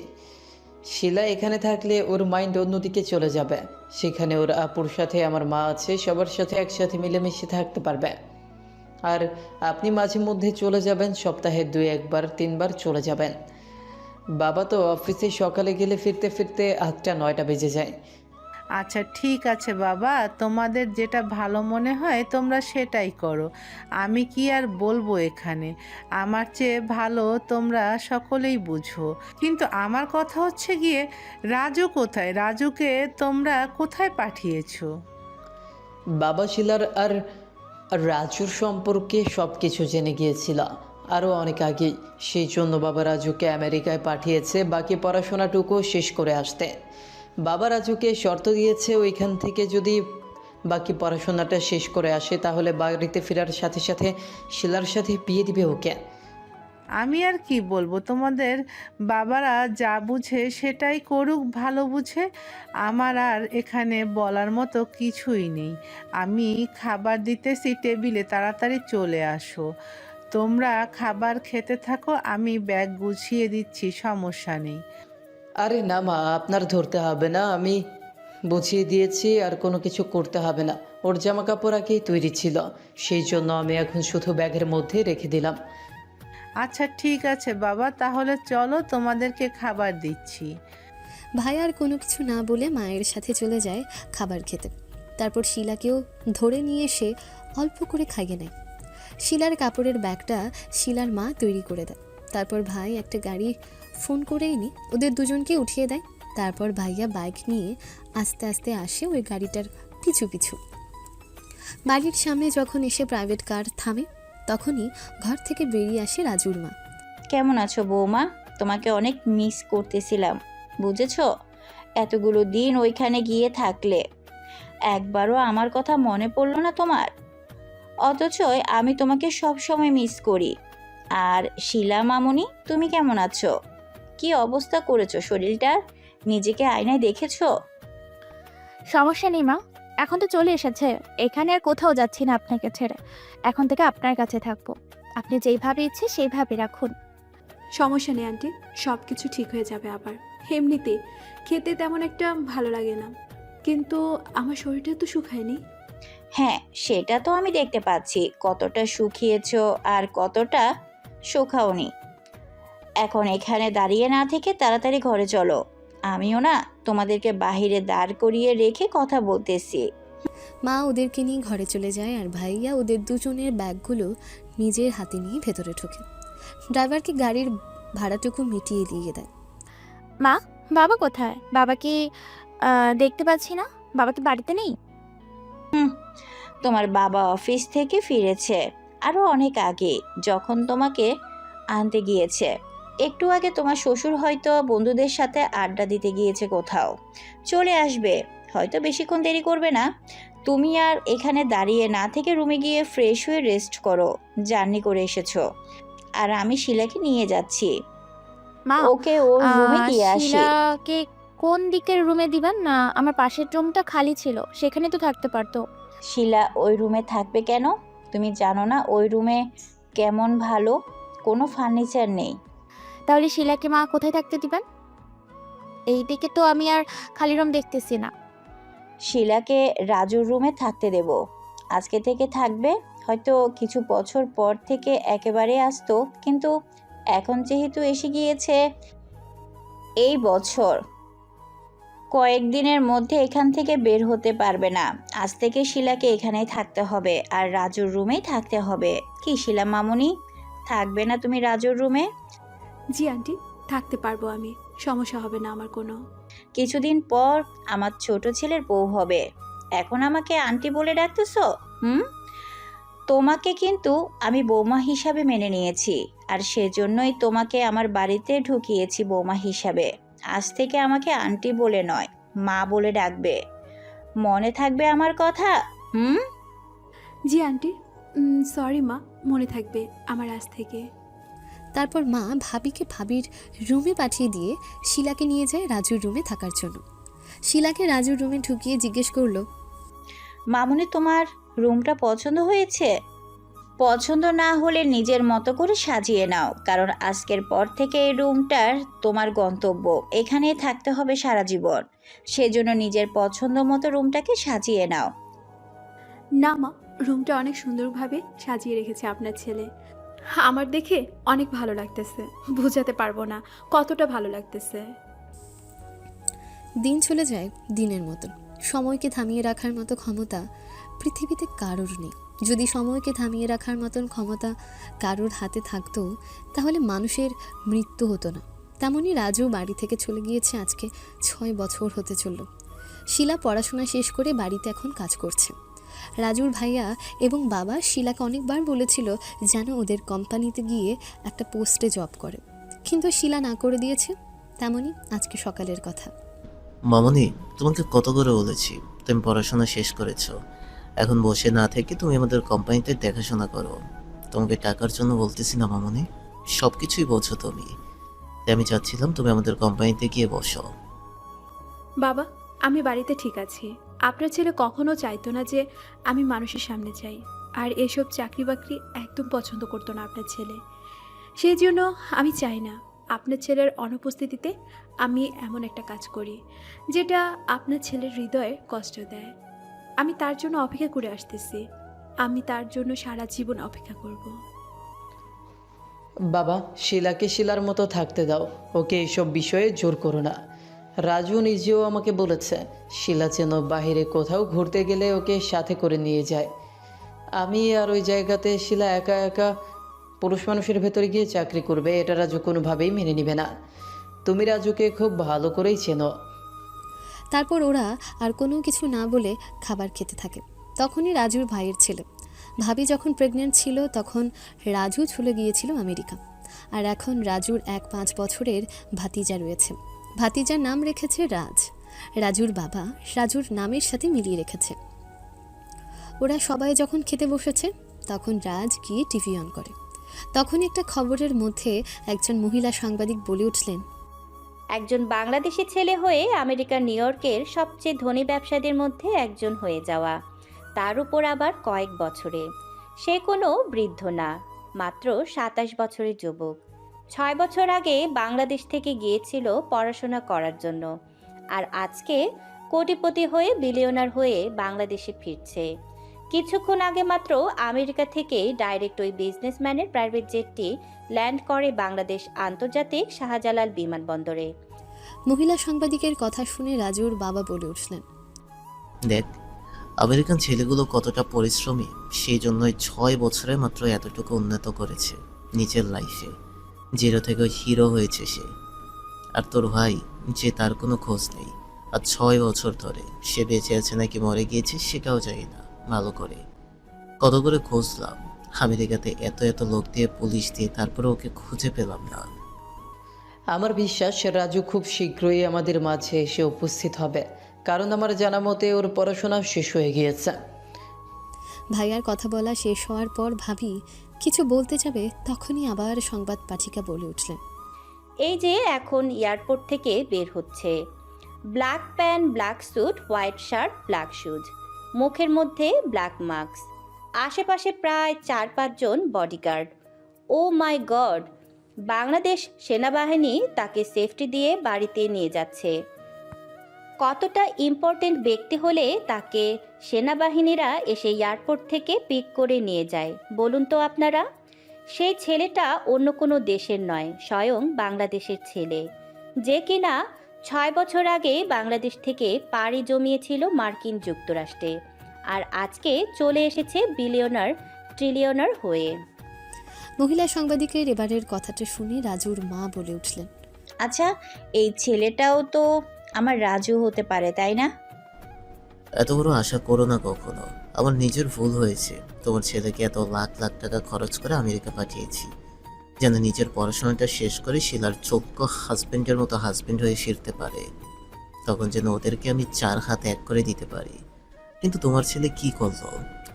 I: শিলা এখানে থাকলে ওর মাইন্ড অন্যদিকে চলে যাবে, সেখানে ওর আপুর সাথে আমার মা আছে, সবার সাথে একসাথে মিলেমিশে থাকতে পারবে। আর আপনি মাঝে মধ্যে চলে যাবেন, সপ্তাহে 2-1 3 চলে যাবেন। বাবা তো অফিসে সকালে গেলে ফিরতে ফিরতে 8টা-9টা বেজে যায়।
G: আচ্ছা ঠিক আছে বাবা, তোমাদের যেটা ভালো মনে হয় তোমরা সেটাই করো। আমি কি আর বলবো এখানে, আমার চেয়ে ভালো তোমরা সকলেই বুঝো। কিন্তু আমার কথা হচ্ছে গিয়ে, রাজু কোথায়? রাজুকে তোমরা কোথায় পাঠিয়েছো?
I: বাবা শিলার আর রাজুর সম্পর্কে সব কিছু জেনে গিয়েছিল আরও অনেক আগেই, সেই জন্য বাবা রাজুকে আমেরিকায় পাঠিয়েছে বাকি পড়াশোনাটুকু শেষ করে আসতে। বাবা রাজুকে শর্ত দিয়েছে ওইখান থেকে যদি বাকি পড়াশোনাটা শেষ করে আসে তাহলে বাড়িতে ফেরার সাথে সাথে শিলার সাথে বিয়ে দিবে ওকে।
G: আমি আর কি বলবো, তোমাদের বাবারা যা বুঝে সেটাই করুক, ভালো বুঝে। আমার আর এখানে বলার মতো কিছুই নেই। আমি খাবার দিতেছি টেবিলে, তাড়াতাড়ি চলে আসো। তোমরা খাবার খেতে থাকো, আমি ব্যাগ গুছিয়ে দিচ্ছি, সমস্যা নেই।
I: আরে না মা, আপনার ধরতে হবে না, আমি বুঝিয়ে দিয়েছি, আর কোনো কিছু করতে হবে না। ওর জামা কাপড় আগেই তৈরি ছিল, সেই জন্য আমি এখন শুধু ব্যাগের মধ্যে রেখে দিলাম।
G: আচ্ছা ঠিক আছে বাবা, তাহলে চলো, তোমাদেরকে খাবার দিচ্ছি।
D: ভাই আর কোনো কিছু না বলে মায়ের সাথে চলে যায় খাবার খেতে। তারপর শিলাকেও ধরে নিয়ে এসে অল্প করে খাইয়ে নেয়। শিলার কাপড়ের ব্যাগটা শিলার মা তৈরি করে দেয়। তারপর ভাই একটা গাড়ি ফোন করে এনে ওদের দুজনকে উঠিয়ে দেয়। তারপর ভাইয়া বাইক নিয়ে আস্তে আস্তে আসে ওই গাড়িটার পিছু পিছু। বাড়ির সামনে যখন এসে প্রাইভেট কার থামে তখনই ঘর থেকে বেরিয়ে আসে রাজুর মা।
C: কেমন আছো বৌমা? তোমাকে অনেক মিস করতেছিলাম, বুঝেছো? এতগুলো দিন ওইখানে গিয়ে থাকলে একবারও আমার কথা মনে পড়লো না তোমার? অথচ আমি তোমাকে সব সময় মিস করি। আর শিলা মামুনি, তুমি কেমন আছো? কি অবস্থা করেছো শরীরটার? নিজেকে আয়নায় দেখেছো?
H: সমস্যা নেই মা, এখন তো চলে এসেছে, এখানে আর কোথাও যাচ্ছি না আপনাকে ছেড়ে। এখন থেকে আপনার কাছে থাকবো, আপনি যেইভাবে ইচ্ছে সেইভাবে রাখুন।
F: সমস্যা নেই আন্টি, সব কিছু ঠিক হয়ে যাবে আবার। এমনিতে খেতে তেমন একটা ভালো লাগে না, কিন্তু আমার শরীরটা তো শুকায়নি।
C: হ্যাঁ, সেটা তো আমি দেখতে পাচ্ছি, কতটা শুকিয়েছো আর কতটা শুকাওনি। এখন এখানে দাঁড়িয়ে না থেকে তাড়াতাড়ি ঘরে চলো। আমিও না তোমাদেরকে বাহিরে দাঁড় করিয়ে রেখে কথা বলতেছি।
D: মা ওদেরকে নিয়ে ঘরে চলে যায় আর ভাইয়া ওদের দুজনের ব্যাগগুলো নিজের হাতে নিয়ে ভেতরে ঢোকে। ড্রাইভারকে গাড়ির ভাড়াটুকু মিটিয়ে দিয়ে দেয়।
H: মা, বাবা কোথায়? বাবা কি দেখতে পাচ্ছি না, বাবা কি বাড়িতে নেই?
C: তোমার বাবা অফিস থেকে ফিরেছে আরো অনেক আগে, যখন তোমাকে আনতে গিয়েছে। একটু আগে তোমার শ্বশুর হয়তো বন্ধুদের সাথে আড্ডা দিতে গিয়েছে কোথাও, চলে আসবে, হয়তো বেশিক্ষণ দেরি করবে না। তুমি আর এখানে দাঁড়িয়ে না থেকে রুমে গিয়ে ফ্রেশ হয়ে রেস্ট করো, জার্নি করে এসেছো। আর আমি শিলাকে নিয়ে যাচ্ছি,
H: মা,
C: ওকে ওর রুমে দিয়ে আসি।
H: শিলাকে কোন দিকের রুমে দিবেন? না, আমার পাশের রুমটা খালি ছিল, সেখানে তো থাকতে পারতো।
C: শিলা ওই রুমে থাকবে কেন? তুমি জানো না ওই রুমে কেমন ভালো, কোনো ফার্নিচার নেই।
H: তাহলে শিলাকে মা কোথায় থাকতে দিবেন? এই দিকে তো আমি আর খালি রুম দেখতেছি না।
C: শিলাকে রাজুর রুমে থাকতে দেব, আজকে থেকে থাকবে। হয়তো কিছু বছর পর থেকে একেবারে আসতো, কিন্তু এখন যেহেতু এসে গিয়েছে এই বছর কয়েকদিনের মধ্যে এখান থেকে বের হতে পারবে না। আজ থেকে শিলাকে এখানেই থাকতে হবে আর রাজুর রুমেই থাকতে হবে। কি শিলা মামুনি, থাকবে না তুমি রাজুর রুমে?
F: জি আন্টি, থাকতে পারবো আমি, সমস্যা হবে না আমার কোনো।
C: কিছুদিন পর আমার ছোট ছেলের বউ হবে, এখন আমাকে আন্টি বলে ডাকতেছো? তোমাকে কিন্তু আমি বৌমা হিসাবে মেনে নিয়েছি, আর সেজন্যই তোমাকে আমার বাড়িতে ঢুকিয়েছি বৌমা হিসাবে। আজ থেকে আমাকে আন্টি বলে নয়, মা বলে ডাকবে। মনে থাকবে আমার কথা?
F: জি আন্টি, সরি মা, মনে থাকবে আমার আজ থেকে।
D: তারপর মা ভাবিকে ভাবির রুমে পাঠিয়ে দিয়ে শিলাকে নিয়ে যায় রাজুর রুমে থাকার জন্য। শিলাকে রাজুর রুমে ঢুকিয়ে জিজ্ঞেস করলো,
C: মামুনি, তোমার রুমটা পছন্দ হয়েছে? পছন্দ না হলে নিজের মতো করে সাজিয়ে নাও, কারণ আজকের পর থেকে এই রুমটার তোমার গন্তব্য, এখানেই থাকতে হবে সারা জীবন। সেজন্য নিজের পছন্দ মতো রুমটাকে সাজিয়ে নাও।
F: না মা, রুমটা অনেক সুন্দরভাবে সাজিয়ে রেখেছে আপনার ছেলে। আমার দেখে অনেক ভালো লাগতেছে, বোঝাতে পারবো না কতটা ভালো লাগতেছে।
D: দিন চলে যায় দিনের মতন। সময়কে থামিয়ে রাখার মতো ক্ষমতা পৃথিবীতে কারোর নেই। যদি সময়কে থামিয়ে রাখার মতন ক্ষমতা কারোর হাতে থাকতো, তাহলে মানুষের মৃত্যু হতো না। তেমনই রাজু বাড়ি থেকে চলে গিয়েছে আজকে 6 বছর হতে চলল। শিলা পড়াশোনা শেষ করে বাড়িতে এখন কাজ করছে। রাজুর ভাইয়া এবং বাবা শিলাকে অনেকবার বলেছিল যেন ওদের কোম্পানিতে গিয়ে একটা পোস্টে জব করে, কিন্তু শিলা না করে দিয়েছে। তেমনই আজকে সকালের কথা।
A: মামনি, তোমাকে কত করে বলেছি তুমি পড়াশোনা শেষ করেছো, এখন বসে না থেকে তুমি আমাদের কোম্পানিতে দেখাশোনা করো। তোমাকে টাকার জন্য বলতেছি না মামনি, সব কিছুই বোঝো তুমি। তাই আমি চাচ্ছিলাম তুমি আমাদের কোম্পানিতে গিয়ে বসো।
F: বাবা, আমি বাড়িতে ঠিক আছি। আপনার ছেলে কখনো চাইতো না যে আমি মানুষের সামনে যাই, আর এসব চাকরি বাকরি একদম পছন্দ করতো না আপনার ছেলে। সেই জন্য আমি চাই না আপনার ছেলের অনুপস্থিতিতে আমি এমন একটা কাজ করি যেটা আপনার ছেলের হৃদয়ে কষ্ট দেয়। আমি তার জন্য অপেক্ষা করে আসতেছি, আমি তার জন্য সারা জীবন অপেক্ষা করব।
I: বাবা, শিলাকে শিলার মতো থাকতে দাও, ওকে এইসব বিষয়ে জোর করো না। রাজু নিজেও আমাকে বলেছে শিলা যেন বাইরে কোথাও ঘুরতে গেলে ওকে সাথে করে নিয়ে যায়। আমি আর ওই জায়গাতে শিলা একা একা পুরুষ মানুষের ভেতরে গিয়ে চাকরি করবে, এটা রাজু কোনোভাবেই মেনে নেবে না। তুমি রাজুকে খুব ভালো করেই চেনো।
D: তারপর ওরা আর কোনো কিছু না বলে খাবার খেতে থাকে। তখনই রাজুর ভাইয়ের ছেলে ভাবি যখন প্রেগনেন্ট ছিল, তখন রাজু চলে গিয়েছিল আমেরিকা। আর এখন রাজুর 5 বছরের ভাতিজা রয়েছে। ভাতিজার নাম রেখেছে রাজ। রাজুর বাবা রাজুর নামের সাথে মিলিয়ে রেখেছে। ওরা সবাই যখন খেতে বসেছে, তখন রাজ গিয়ে টিভি অন করে। তখন একটা খবরের মধ্যে একজন মহিলা সাংবাদিক বলে উঠলেন,
K: একজন বাংলাদেশি ছেলে হয়ে আমেরিকার নিউ ইয়র্কের সবচেয়ে ধনী ব্যবসায়ীদের মধ্যে একজন হয়ে যাওয়া, তার উপর আবার কয়েক বছরে। সে কোনো বৃদ্ধ না, মাত্র 27 বছরের যুবক। 6 বছর আগে বাংলাদেশ থেকে গিয়েছিল পড়াশোনা করার জন্য, আর আজকে কোটিপতি হয়ে বিলিয়নার হয়ে বাংলাদেশে ফিরছে। কিছুক্ষণ আগে মাত্র আমেরিকা থেকে ডাইরেক্ট ওই বিজনেসম্যানের প্রাইভেট জেটটি ল্যান্ড করে বাংলাদেশ আন্তর্জাতিক শাহজালাল বিমানবন্দরে।
D: মহিলা সাংবাদিকের কথা শুনে রাজুর বাবা বলে উঠলেন,
A: দেখ, আমেরিকান ছেলেগুলো কতটা পরিশ্রমী, সেই জন্যই 6 বছরে মাত্র এতটুকু উন্নত করেছে নিজের লাইফে। জিরো থেকে হিরো হয়েছে সে। আর তোর ভাই, যে তার কোনো খোঁজ নেই, আর 6 বছর ধরে সে বেঁচে আছে নাকি মরে গিয়েছে সেটাও জানি না ভালো করে। কত করে খুঁজলাম আমেরিকাতে, এত এত লোক দিয়ে, পুলিশ দিয়ে, তারপরে ওকে খুঁজে পেলাম না।
I: আমার বিশ্বাস রাজু খুব শীঘ্রই আমাদের মাঝে এসে উপস্থিত হবে, কারণ আমার জানা মতে ওর পড়াশোনা শেষ হয়ে গিয়েছে।
D: ভাইয়ার কথা বলা শেষ হওয়ার পর ভাবি কিছু বলতে যাবে, তখনই আবার সংবাদ পাঠিকা বলে উঠলেন,
K: এই যে এখন এয়ারপোর্ট থেকে বের হচ্ছে, black pant, black sweet, white shirt, black shoes, মুখের মধ্যে ব্ল্যাক মাস্ক, আশেপাশে প্রায় 4-5 জন বডিগার্ড। ও মাই গড, বাংলাদেশ সেনাবাহিনী তাকে সেফটি দিয়ে বাড়িতে নিয়ে যাচ্ছে। কতটা ইম্পর্টেন্ট ব্যক্তি হলে তাকে সেনাবাহিনীরা এসে এয়ারপোর্ট থেকে পিক করে নিয়ে যায় বলুন তো আপনারা? সেই ছেলেটা অন্য কোনো দেশের নয়, স্বয়ং বাংলাদেশের ছেলে, যে কিনা 6 বছর আগে বাংলাদেশ থেকে পাড়ি জমিয়েছিল মার্কিন যুক্তরাষ্ট্রে, আর আজকে চলে এসেছে বিলিয়নার ট্রিলিয়নার হয়ে।
D: মহিলা সাংবাদিকের এবারের কথাটা শুনে রাজুর মা বলে উঠলেন,
C: আচ্ছা, এই ছেলেটাও তো আমার রাজু হতে পারে, তাই না?
A: এত বড় আশা করো না কখনো। আমার নিজের ভুল হয়েছে, তোমার ছেলেকে এত লাখ লাখ টাকা খরচ করে আমেরিকা পাঠিয়েছি যেন নিজের পড়াশোনাটা শেষ করে শিলার যোগ্য হাজবেন্ডের মতো হাজবেন্ড হয়ে ফিরতে পারে, তখন যেন ওদেরকে আমি 4 হাত এক করে দিতে পারি। কিন্তু তোমার ছেলে কি করলো?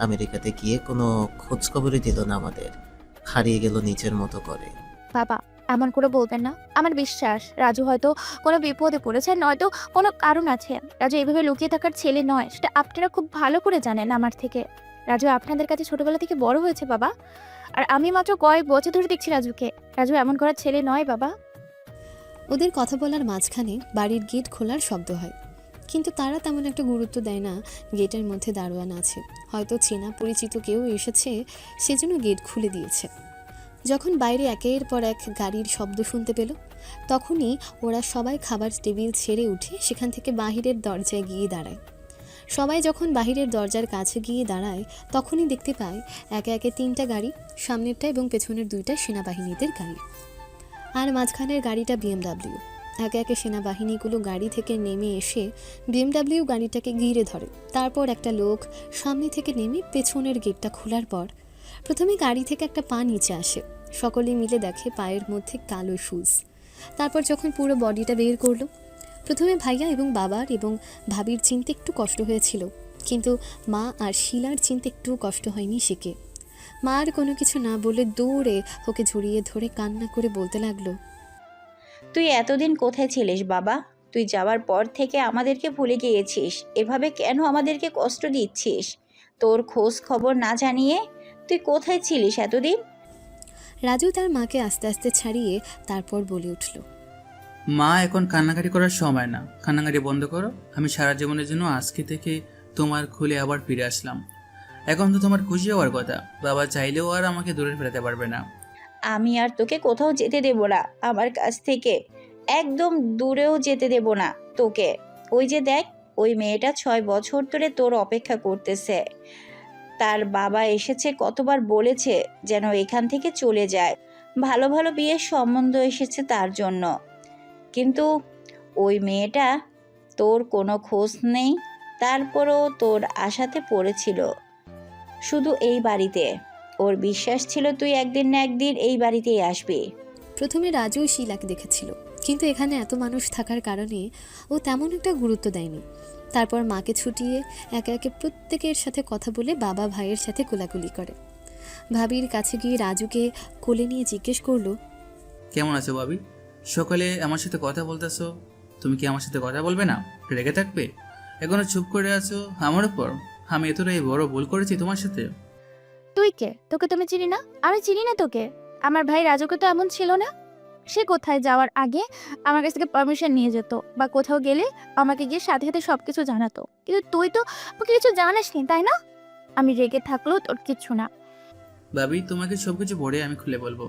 A: আমেরিকাতে গিয়ে কোনো খোঁজ খবরই দিল না আমাদের, হারিয়ে গেল নিজের মতো করে।
H: বাবা, এমন করে বলবেন না। আমার বিশ্বাস রাজু হয়তো কোনো বিপদে পড়েছে, নয়তো কোনো কারণ আছে। রাজু এভাবে লুকিয়ে থাকার ছেলে নয়, সেটা আপনারা খুব ভালো করে জানেন আমার থেকে। রাজু আপনাদের কাছে ছোটবেলা থেকে বড় হয়েছে বাবা, আর আমি মাত্র কয়েক বছর ধরে দেখছি রাজুকে। রাজু এমন করার ছেলে নয় বাবা।
D: ওদের কথা বলার মাঝখানে বাড়ির গেট খোলার শব্দ হয়, কিন্তু তারা তেমন একটা গুরুত্ব দেয় না। গেটের মধ্যে দারোয়ান আছে, হয়তো চেনা পরিচিত কেউ এসেছে, সেজন্য গেট খুলে দিয়েছে। যখন বাইরে একের পর এক গাড়ির শব্দ শুনতে পেল, তখনই ওরা সবাই খাবার টেবিল ছেড়ে উঠে সেখান থেকে বাহিরের দরজায় গিয়ে দাঁড়ায়। সবাই যখন বাহিরের দরজার কাছে গিয়ে দাঁড়ায়, তখনই দেখতে পায় একে একে 3টা গাড়ি, সামনেরটা এবং পেছনের 2টা সেনাবাহিনীদের গাড়ি, আর মাঝখানের গাড়িটা BMW। একে একে সেনাবাহিনীগুলো গাড়ি থেকে নেমে এসে BMW গাড়িটাকে ঘিরে ধরে। তারপর একটা লোক সামনে থেকে নেমে পেছনের গেটটা খোলার পর প্রথমে গাড়ি থেকে একটা পা নিচে আসে। সকলে মিলে দেখে পায়ের মধ্যে কালো শুজ। তারপর যখন পুরো বডিটা বের করলো, প্রথমে ভাইয়া এবং বাবার এবং ভাবির চিনতে একটু কষ্ট হয়েছিল, কিন্তু মা আর শিলার চিনতে একটু কষ্ট হয়নি শিখে। মা আর কোনো কিছু না বলে দৌড়ে ওকে জড়িয়ে ধরে কান্না করে বলতে লাগলো,
C: তুই এতদিন কোথায় ছিলিস বাবা? তুই যাওয়ার পর থেকে আমাদেরকে ভুলে গিয়েছিস। এভাবে কেন আমাদেরকে কষ্ট দিচ্ছিস? তোর খোঁজ খবর না জানিয়ে তুই কোথায় ছিলিস এতদিন?
D: রাজু তার মাকে আস্তে আস্তে ছাড়িয়ে তারপর বলে উঠল,
B: মা, এখন কান্নাকাটি করার সময় না, কান্নাকাটি বন্ধ করো। আমি সারা জীবনের জন্য আজকে থেকে তোমার খুলে আবার ফিরে আসলাম। এখন তো তোমার খুশি হওয়ার কথা, বাবা চাইলেও আর আমাকে দূরে ফেরাতে পারবে না।
C: আমি আর তোকে কোথাও যেতে দেব না, আমার কাছ থেকে একদম দূরেও যেতে দেব না তোকে। ওই যে দেখ, ওই মেয়েটা 6 বছর ধরে তোর অপেক্ষা করতেছে। তার বাবা এসেছে, কতবার বলেছে যেন এখান থেকে চলে যায়। ভালো ভালো বিয়ের সম্বন্ধ এসেছে তার জন্য, কিন্তু ওই মেয়েটা তোর কোনো খোঁজ নেই। তারপরও তোর আশাতে পড়েছিল শুধু এই বাড়িতে। ওর বিশ্বাস ছিল তুই একদিন না একদিন এই বাড়িতেই আসবি।
D: প্রথমে রাজু শিলাকে দেখেছিল, কিন্তু এখানে এত মানুষ থাকার কারণে ও তেমন একটা গুরুত্ব দেয়নি। তারপর মাকে ছুটিয়ে একে একে প্রত্যেকের সাথে কথা বলে বাবা ভাইয়ের সাথে কোলাকুলি করে। ভাবির কাছে গিয়ে রাজুকে কোলে নিয়ে জিজ্ঞেস করলো,
B: কেমন আছো ভাবি? সকালে আমার সাথে কথা বলতেছো, তুমি কি আমার সাথে কথা বলবে না? রেগে থাকবে? এখনো চুপ করে আছো আমার উপর? আমি এতটাই বড় ভুল করেছি তোমার সাথে?
H: তুই কে? তোকে তুমি চিনি না? আমি চিনি না তোকে। আমার ভাই রাজুকে তো এমন ছিল না। সে কোথায় যাওয়ার আগে আমার কাছ থেকে পারমিশন নিয়ে যেত, বা কোথাও গেলে আমাকে গিয়ে সাথে সাথে সবকিছু জানাতো। কিন্তু তুই তো আমাকে কিছু জানাসনি, তাই না? আমি রেগে থাকলেও তোর কিচ্ছু না।
B: ভাবি, তোমাকে সবকিছু পড়ে আমি খুলে বলবো।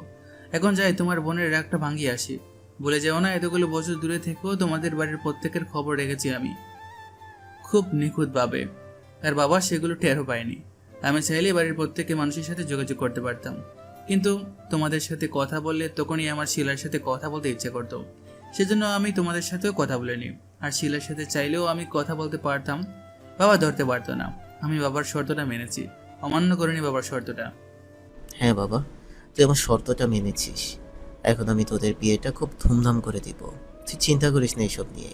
B: এখন যাই, তোমার বোনের রাগটা ভাঙিয়ে আসি। বলে যাও না, এতগুলো বছর দূরে থেকেও তোমাদের বাড়ির প্রত্যেকের খবর রেখেছি আমি, খুব নিখুঁতভাবে। আর বাবা সেগুলো টেরও পায়নি। আমি চাইলে বাড়ির প্রত্যেকে মানুষের সাথে যোগাযোগ করতে পারতাম, কিন্তু তোমাদের সাথে কথা বললে তখনই আমার শিলার সাথে কথা বলতে ইচ্ছে করতো। সেজন্য আমি তোমাদের সাথেও কথা বলিনি। আর শিলার সাথে চাইলেও আমি কথা বলতে পারতাম, বাবা ধরতে পারতো না। আমি বাবার শর্তটা মেনেছি, অমান্য করিনি বাবার শর্তটা।
A: হ্যাঁ বাবা, তুই আমার শর্তটা মেনেছিস। এখন আমি তোদের বিয়েটা খুব ধুমধাম করে দিব, তুই চিন্তা করিস না এইসব নিয়ে।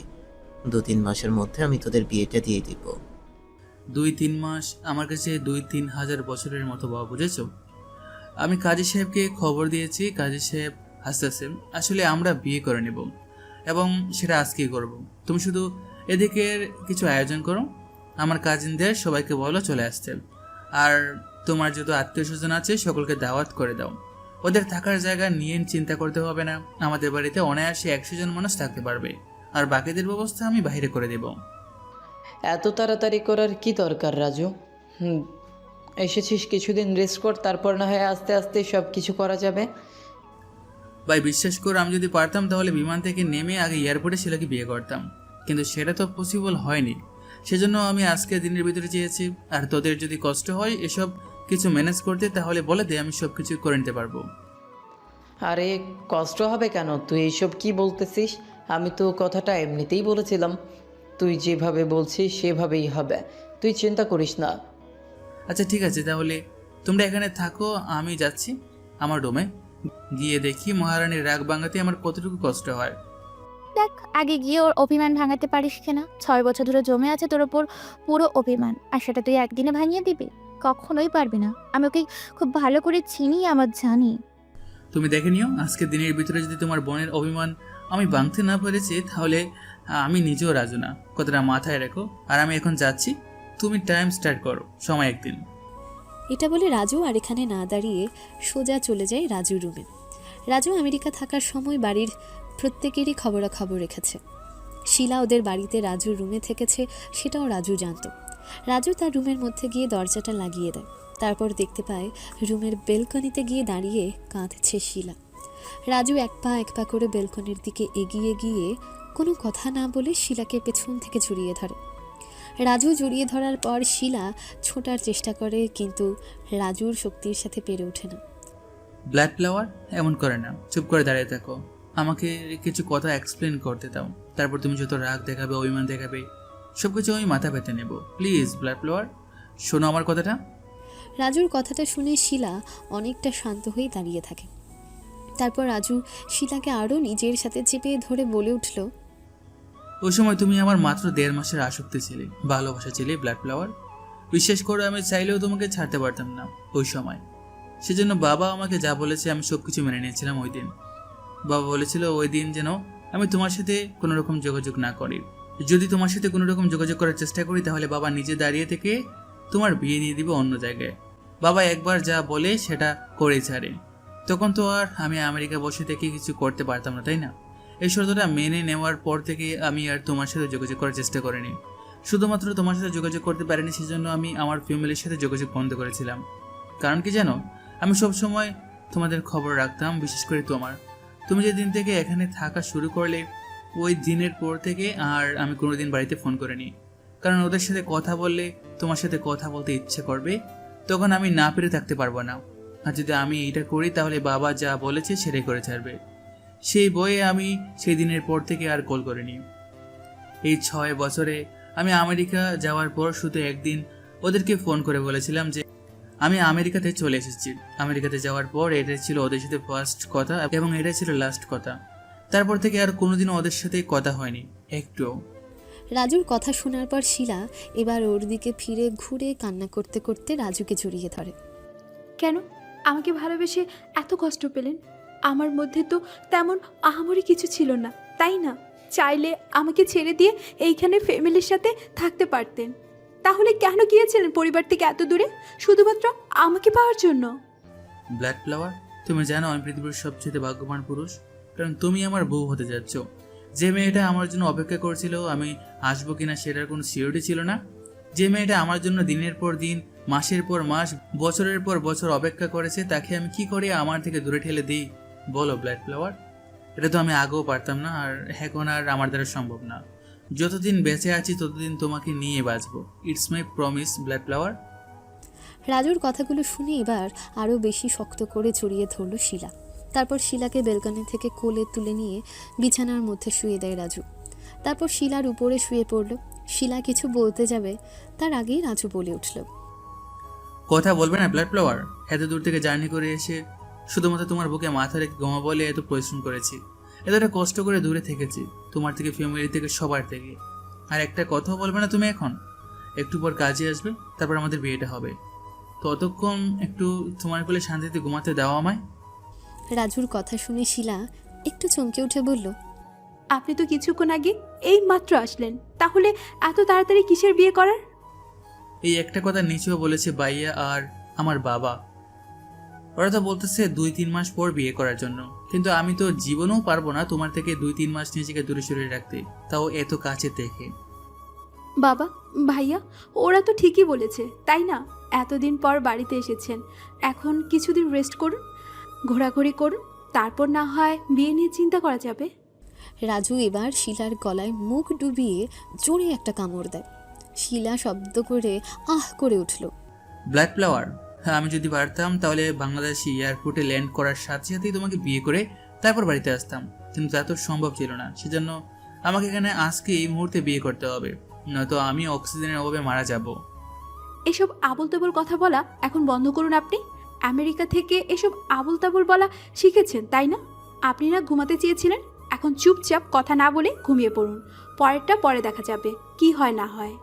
A: 2-3 মাসের মধ্যে আমি তোদের বিয়েটা দিয়ে দিব।
B: 2-3 মাস আমার কাছে 2-3 হাজার বছরের মতো বাবা, বুঝেছো? আমি কাজী সাহেবকে খবর দিয়েছি, কাজী সাহেব হাসতেছে। আসলে আমরা বিয়ে করে নেব, এবং সেটা আজকেই করব। তুমি শুধু এদিকের কিছু আয়োজন করো, আমার কাজিনদের সবাইকে বলো চলে আসতে। আর তোমার যত আত্মীয় স্বজন আছে সকলকে দাওয়াত করে দাও। ওদের থাকার জায়গা নিয়ে চিন্তা করতে হবে না। আমাদের বাড়িতে অনায়াসে 100 জন মানুষ থাকতে পারবে। আর বাকিদের ব্যবস্থা আমি বাইরে করে দেব।
I: এত তাড়াতাড়ি করার কি দরকার রাজু? এসেছিস কিছুদিন রেস্ট কর, তারপর না হয় আস্তে আস্তে সব কিছু করা যাবে।
B: ভাই বিশ্বাস করে আমি যদি পারতাম তাহলে বিমান থেকে নেমে আগে এয়ারপোর্টে শিলাকে বিয়ে করতাম, কিন্তু সেটা তো পসিবল হয়নি। সেজন্য আমি আজকে দিনের ভিতরে চেয়েছি। আর তোদের যদি কষ্ট হয় এসব কিছু ম্যানেজ করতে তাহলে বলে দে, আমি সব কিছু করে নিতে পারবো।
I: আরে কষ্ট হবে কেন? তুই এইসব কি বলতেছিস? আমি তো কথাটা এমনিতেই বলেছিলাম। তুই যেভাবে বলছিস সেভাবেই হবে, তুই চিন্তা করিস না।
B: আচ্ছা ঠিক আছে, তাহলে তোমরা এখানে থাকো, আমি যাচ্ছি আমার রুমে। গিয়ে দেখি মহারানীর রাগ ভাঙাতে আমার কতটুকু কষ্ট হয়।
H: দেখ আগে গিয়ে ওর অভিমান ভাঙাতে পারিস কিনা। 6 বছর ধরে জমে আছে তোর ওপর পুরো অভিমান, আর সেটা তুই একদিনে ভাঙিয়ে দিবি? কখনোই পারবি না। আমি ওকে খুব ভালো করে চিনি, আমার জানি।
B: তুমি দেখে নিও, আজকে দিনের ভিতরে যদি তোমার বোনের অভিমান আমি ভাঙতে না পেরেছি তাহলে আমি নিজেও রাজু না। কথাটা মাথায় রেখো। আর আমি এখন যাচ্ছি, তুমি টাইম স্টার্ট করো, সময় একদিন।
D: এটা বলে রাজু আর এখানে না দাঁড়িয়ে সোজা চলে যায় রাজুর রুমে। রাজু আমেরিকা থাকার সময় বাড়ির প্রত্যেকেরই খবরাখবর রেখেছে। শিলা ওদের বাড়িতে রাজুর রুমে থেকেছে সেটাও রাজু জানত। রাজু তার রুমের মধ্যে গিয়ে দরজাটা লাগিয়ে দেয়। তারপর দেখতে পায় রুমের বেলকনিতে গিয়ে দাঁড়িয়ে কাঁদছে শিলা। রাজু এক পা করে বেলকনির দিকে এগিয়ে গিয়ে কোনো কথা না বলে শিলাকে পেছন থেকে জড়িয়ে ধরে। রাজু জড়িয়ে ধরার পর শিলা ছোটার চেষ্টা করে, কিন্তু রাজুর শক্তির সাথে পেরে ওঠে না।
B: ব্লাড ফ্লাওয়ার এমন করে না, চুপ করে দাঁড়িয়ে থাকো। আমাকে কিছু কথা এক্সপ্লেন করতে দাও, তারপর তুমি যত রাগ দেখাবে, অভিমান দেখাবে, সব কিছু আমি মাথা পেতে নেব। প্লিজ ব্লাড ফ্লাওয়ার, শোনো আমার কথাটা।
D: রাজুর কথাটা শুনে শিলা অনেকটা শান্ত হয়ে দাঁড়িয়ে থাকে। তারপর রাজু শিলাকে আরও নিজের সাথে চেপে ধরে বলে উঠল,
B: ওই সময় তুমি আমার মাত্র 1.5 মাসের আসক্তি ছিলে, ভালোবাসা ছিলে ব্লাড ফ্লাওয়ার। বিশ্বাস করে আমি চাইলেও তোমাকে ছাড়তে পারতাম না ওই সময়। সেজন্য বাবা আমাকে যা বলেছে আমি সব কিছু মেনে নিয়েছিলাম ওই দিন। বাবা বলেছিল ওই দিন যেন আমি তোমার সাথে কোনো রকম যোগাযোগ না করি। যদি তোমার সাথে কোনো রকম যোগাযোগ করার চেষ্টা করি তাহলে বাবা নিজে দাঁড়িয়ে থেকে তোমার বিয়ে দিয়ে দিবে অন্য জায়গায়। বাবা একবার যা বলে সেটা করে ছাড়ে। তখন তো আর আমি আমেরিকা বসে থেকে কিছু করতে পারতাম না, তাই না? এই শর্তটা মেনে নেওয়ার পর থেকে আমি আর তোমার সাথে যোগাযোগ করার চেষ্টা করিনি। শুধুমাত্র তোমার সাথে যোগাযোগ করতে পারিনি সেজন্য আমি আমার ফ্যামিলির সাথে যোগাযোগ বন্ধ করেছিলাম। কারণ কি জানো, আমি সবসময় তোমাদের খবর রাখতাম, বিশেষ করে তুমি যে দিন থেকে এখানে থাকা শুরু করলে ওই দিনের পর থেকে আর আমি কোনোদিন বাড়িতে ফোন করিনি। কারণ ওদের সাথে কথা বললে তোমার সাথে কথা বলতে ইচ্ছে করবে, তখন আমি না পেরে থাকতে পারবো না। আর যদি আমি এটা করি তাহলে বাবা যা বলেছে সেটাই করে ছাড়বে। সেই বয়ে আমি সেই দিনের পর থেকে আর কল করিনি। এই 6 বছরে আমি আমেরিকা যাওয়ার পর শুধু একদিন ওদেরকে ফোন করে বলেছিলাম যে আমি আমেরিকাতে চলে এসেছি। আমেরিকাতে যাওয়ার পর এটাই ছিল ওদের সাথে ফার্স্ট কথা এবং এটাই ছিল লাস্ট কথা। তারপর থেকে আর কোনোদিনও ওদের সাথে কথা হয়নি একটুও।
D: রাজুর কথা শোনার পর শিলা এবার ওর দিকে ফিরে ঘুরে কান্না করতে করতে রাজুকে জড়িয়ে ধরে।
F: কেন আমাকে ভালোবেসে এত কষ্ট পেলেন? আমার মধ্যে তো তেমন আহামরি কিছু ছিল না, তাই না? চাইলে আমাকে ছেড়ে দিয়ে এইখানে ফ্যামিলির সাথে থাকতে পারতেন। তাহলে কেন গিয়েছিলেন পরিবার থেকে এত দূরে, শুধুমাত্র আমাকে পাওয়ার জন্য?
B: ব্ল্যাক ফ্লাওয়ার, তুমি জানো আমি পৃথিবীর সবচেয়ে ভাগ্যবান পুরুষ, কারণ তুমি আমার বউ হতে যাচ্ছ। যে মেয়েটা আমার জন্য অপেক্ষা করছিল আমি আসবো কিনা সেটার কোনো সিওরিটি ছিল না, যে মেয়েটা আমার জন্য দিনের পর দিন, মাসের পর মাস, বছরের পর বছর অপেক্ষা করেছে, তাকে আমি কি করে আমার থেকে দূরে ঠেলে দিই বলো ব্ল্যাক ফ্লাওয়ার? এটা তো আমি আগেও পারতাম না, আর এখন আর আমার দ্বারা সম্ভব না। যতদিন বেঁচে আছি ততদিন তোমাকে নিয়ে বাঁচবো। It's my promise black flower.
D: রাজুর কথাগুলো শুনে এবার আরও বেশি শক্ত করে জড়িয়ে ধরল শিলা। তারপর শিলাকে বেলকনি থেকে কোলে তুলে নিয়ে বিছানার মধ্যে শুয়ে দেয় রাজু। তারপর শিলার উপরে শুয়ে পড়ল। শিলা কিছু বলতে যাবে তার আগেই রাজু বলে উঠল,
B: কথা বলবে না ব্ল্যাক ফ্লাওয়ার? এত দূর থেকে জার্নি করে এসে শুধুমাত্র তোমার বুকে মাথা রেখে ঘুমা বলে এত পরিশ্রম করেছি, এতটা কষ্ট করে দূরে থেকেছি তোমার থেকে, ফ্যামিলি থেকে, সবার থেকে। আর একটা কথাও বলবে না তুমি এখন? একটু পর কাজে আসবে, তারপর আমাদের বিয়েটা হবে। ততক্ষণ একটু তোমার কোলে শান্তিতে ঘুমাতে দাও আমায়।
D: রাজুর কথা শুনে শিলা একটু চমকে উঠে বলল,
F: আপনি তো কিছুক্ষণ আগে এই মাত্র আসলেন, তাহলে এত তাড়াতাড়ি কিসের বিয়ে করার?
B: এই একটা কথা নিচেও বলেছে বাইয়া আর আমার বাবা। ওরা তো বলতেছে 2-3 মাস পর বিয়ে করার জন্য, কিন্তু আমি তো জীবনেও পারবো না তোমার থেকে 2-3 মাস নিজেকে দূরে সরিয়ে রাখতে, তাও এত কাছে দেখে।
F: বাবা, ভাইয়া, ওরা তো ঠিকই বলেছে, তাই না? এতদিন পর বাড়িতে এসেছেন, এখন কিছুদিন রেস্ট করুন, ঘোরাঘুরি করুন, তারপর না হয় বিয়ে নিয়ে চিন্তা করা যাবে।
D: রাজু এবার শিলার গলায় মুখ ডুবিয়ে জোরে একটা কামড় দেয়। শিলা শব্দ করে আহ করে উঠল।
B: ব্ল্যাক ফ্লাওয়ার, হ্যাঁ, আমি যদি পারতাম তাহলে বাংলাদেশি এয়ারপোর্টে ল্যান্ড করার সাথে সাথেই তোমাকে বিয়ে করে তারপর বাড়িতে আসতাম, কিন্তু তা তো সম্ভব ছিল না। সেজন্য আমাকে এখানে আজকে এই মুহূর্তে বিয়ে করতে হবে, নয়তো আমি অক্সিজেনের অভাবে মারা যাব।
F: এসব আবল তাবল কথা বলা এখন বন্ধ করুন। আপনি আমেরিকা থেকে এসব আবল তাবল বলা শিখেছেন, তাই না? আপনি না ঘুমাতে চেয়েছিলেন, এখন চুপচাপ কথা না বলে ঘুমিয়ে পড়ুন। পরেরটা পরে দেখা যাবে, কি হয় না হয়।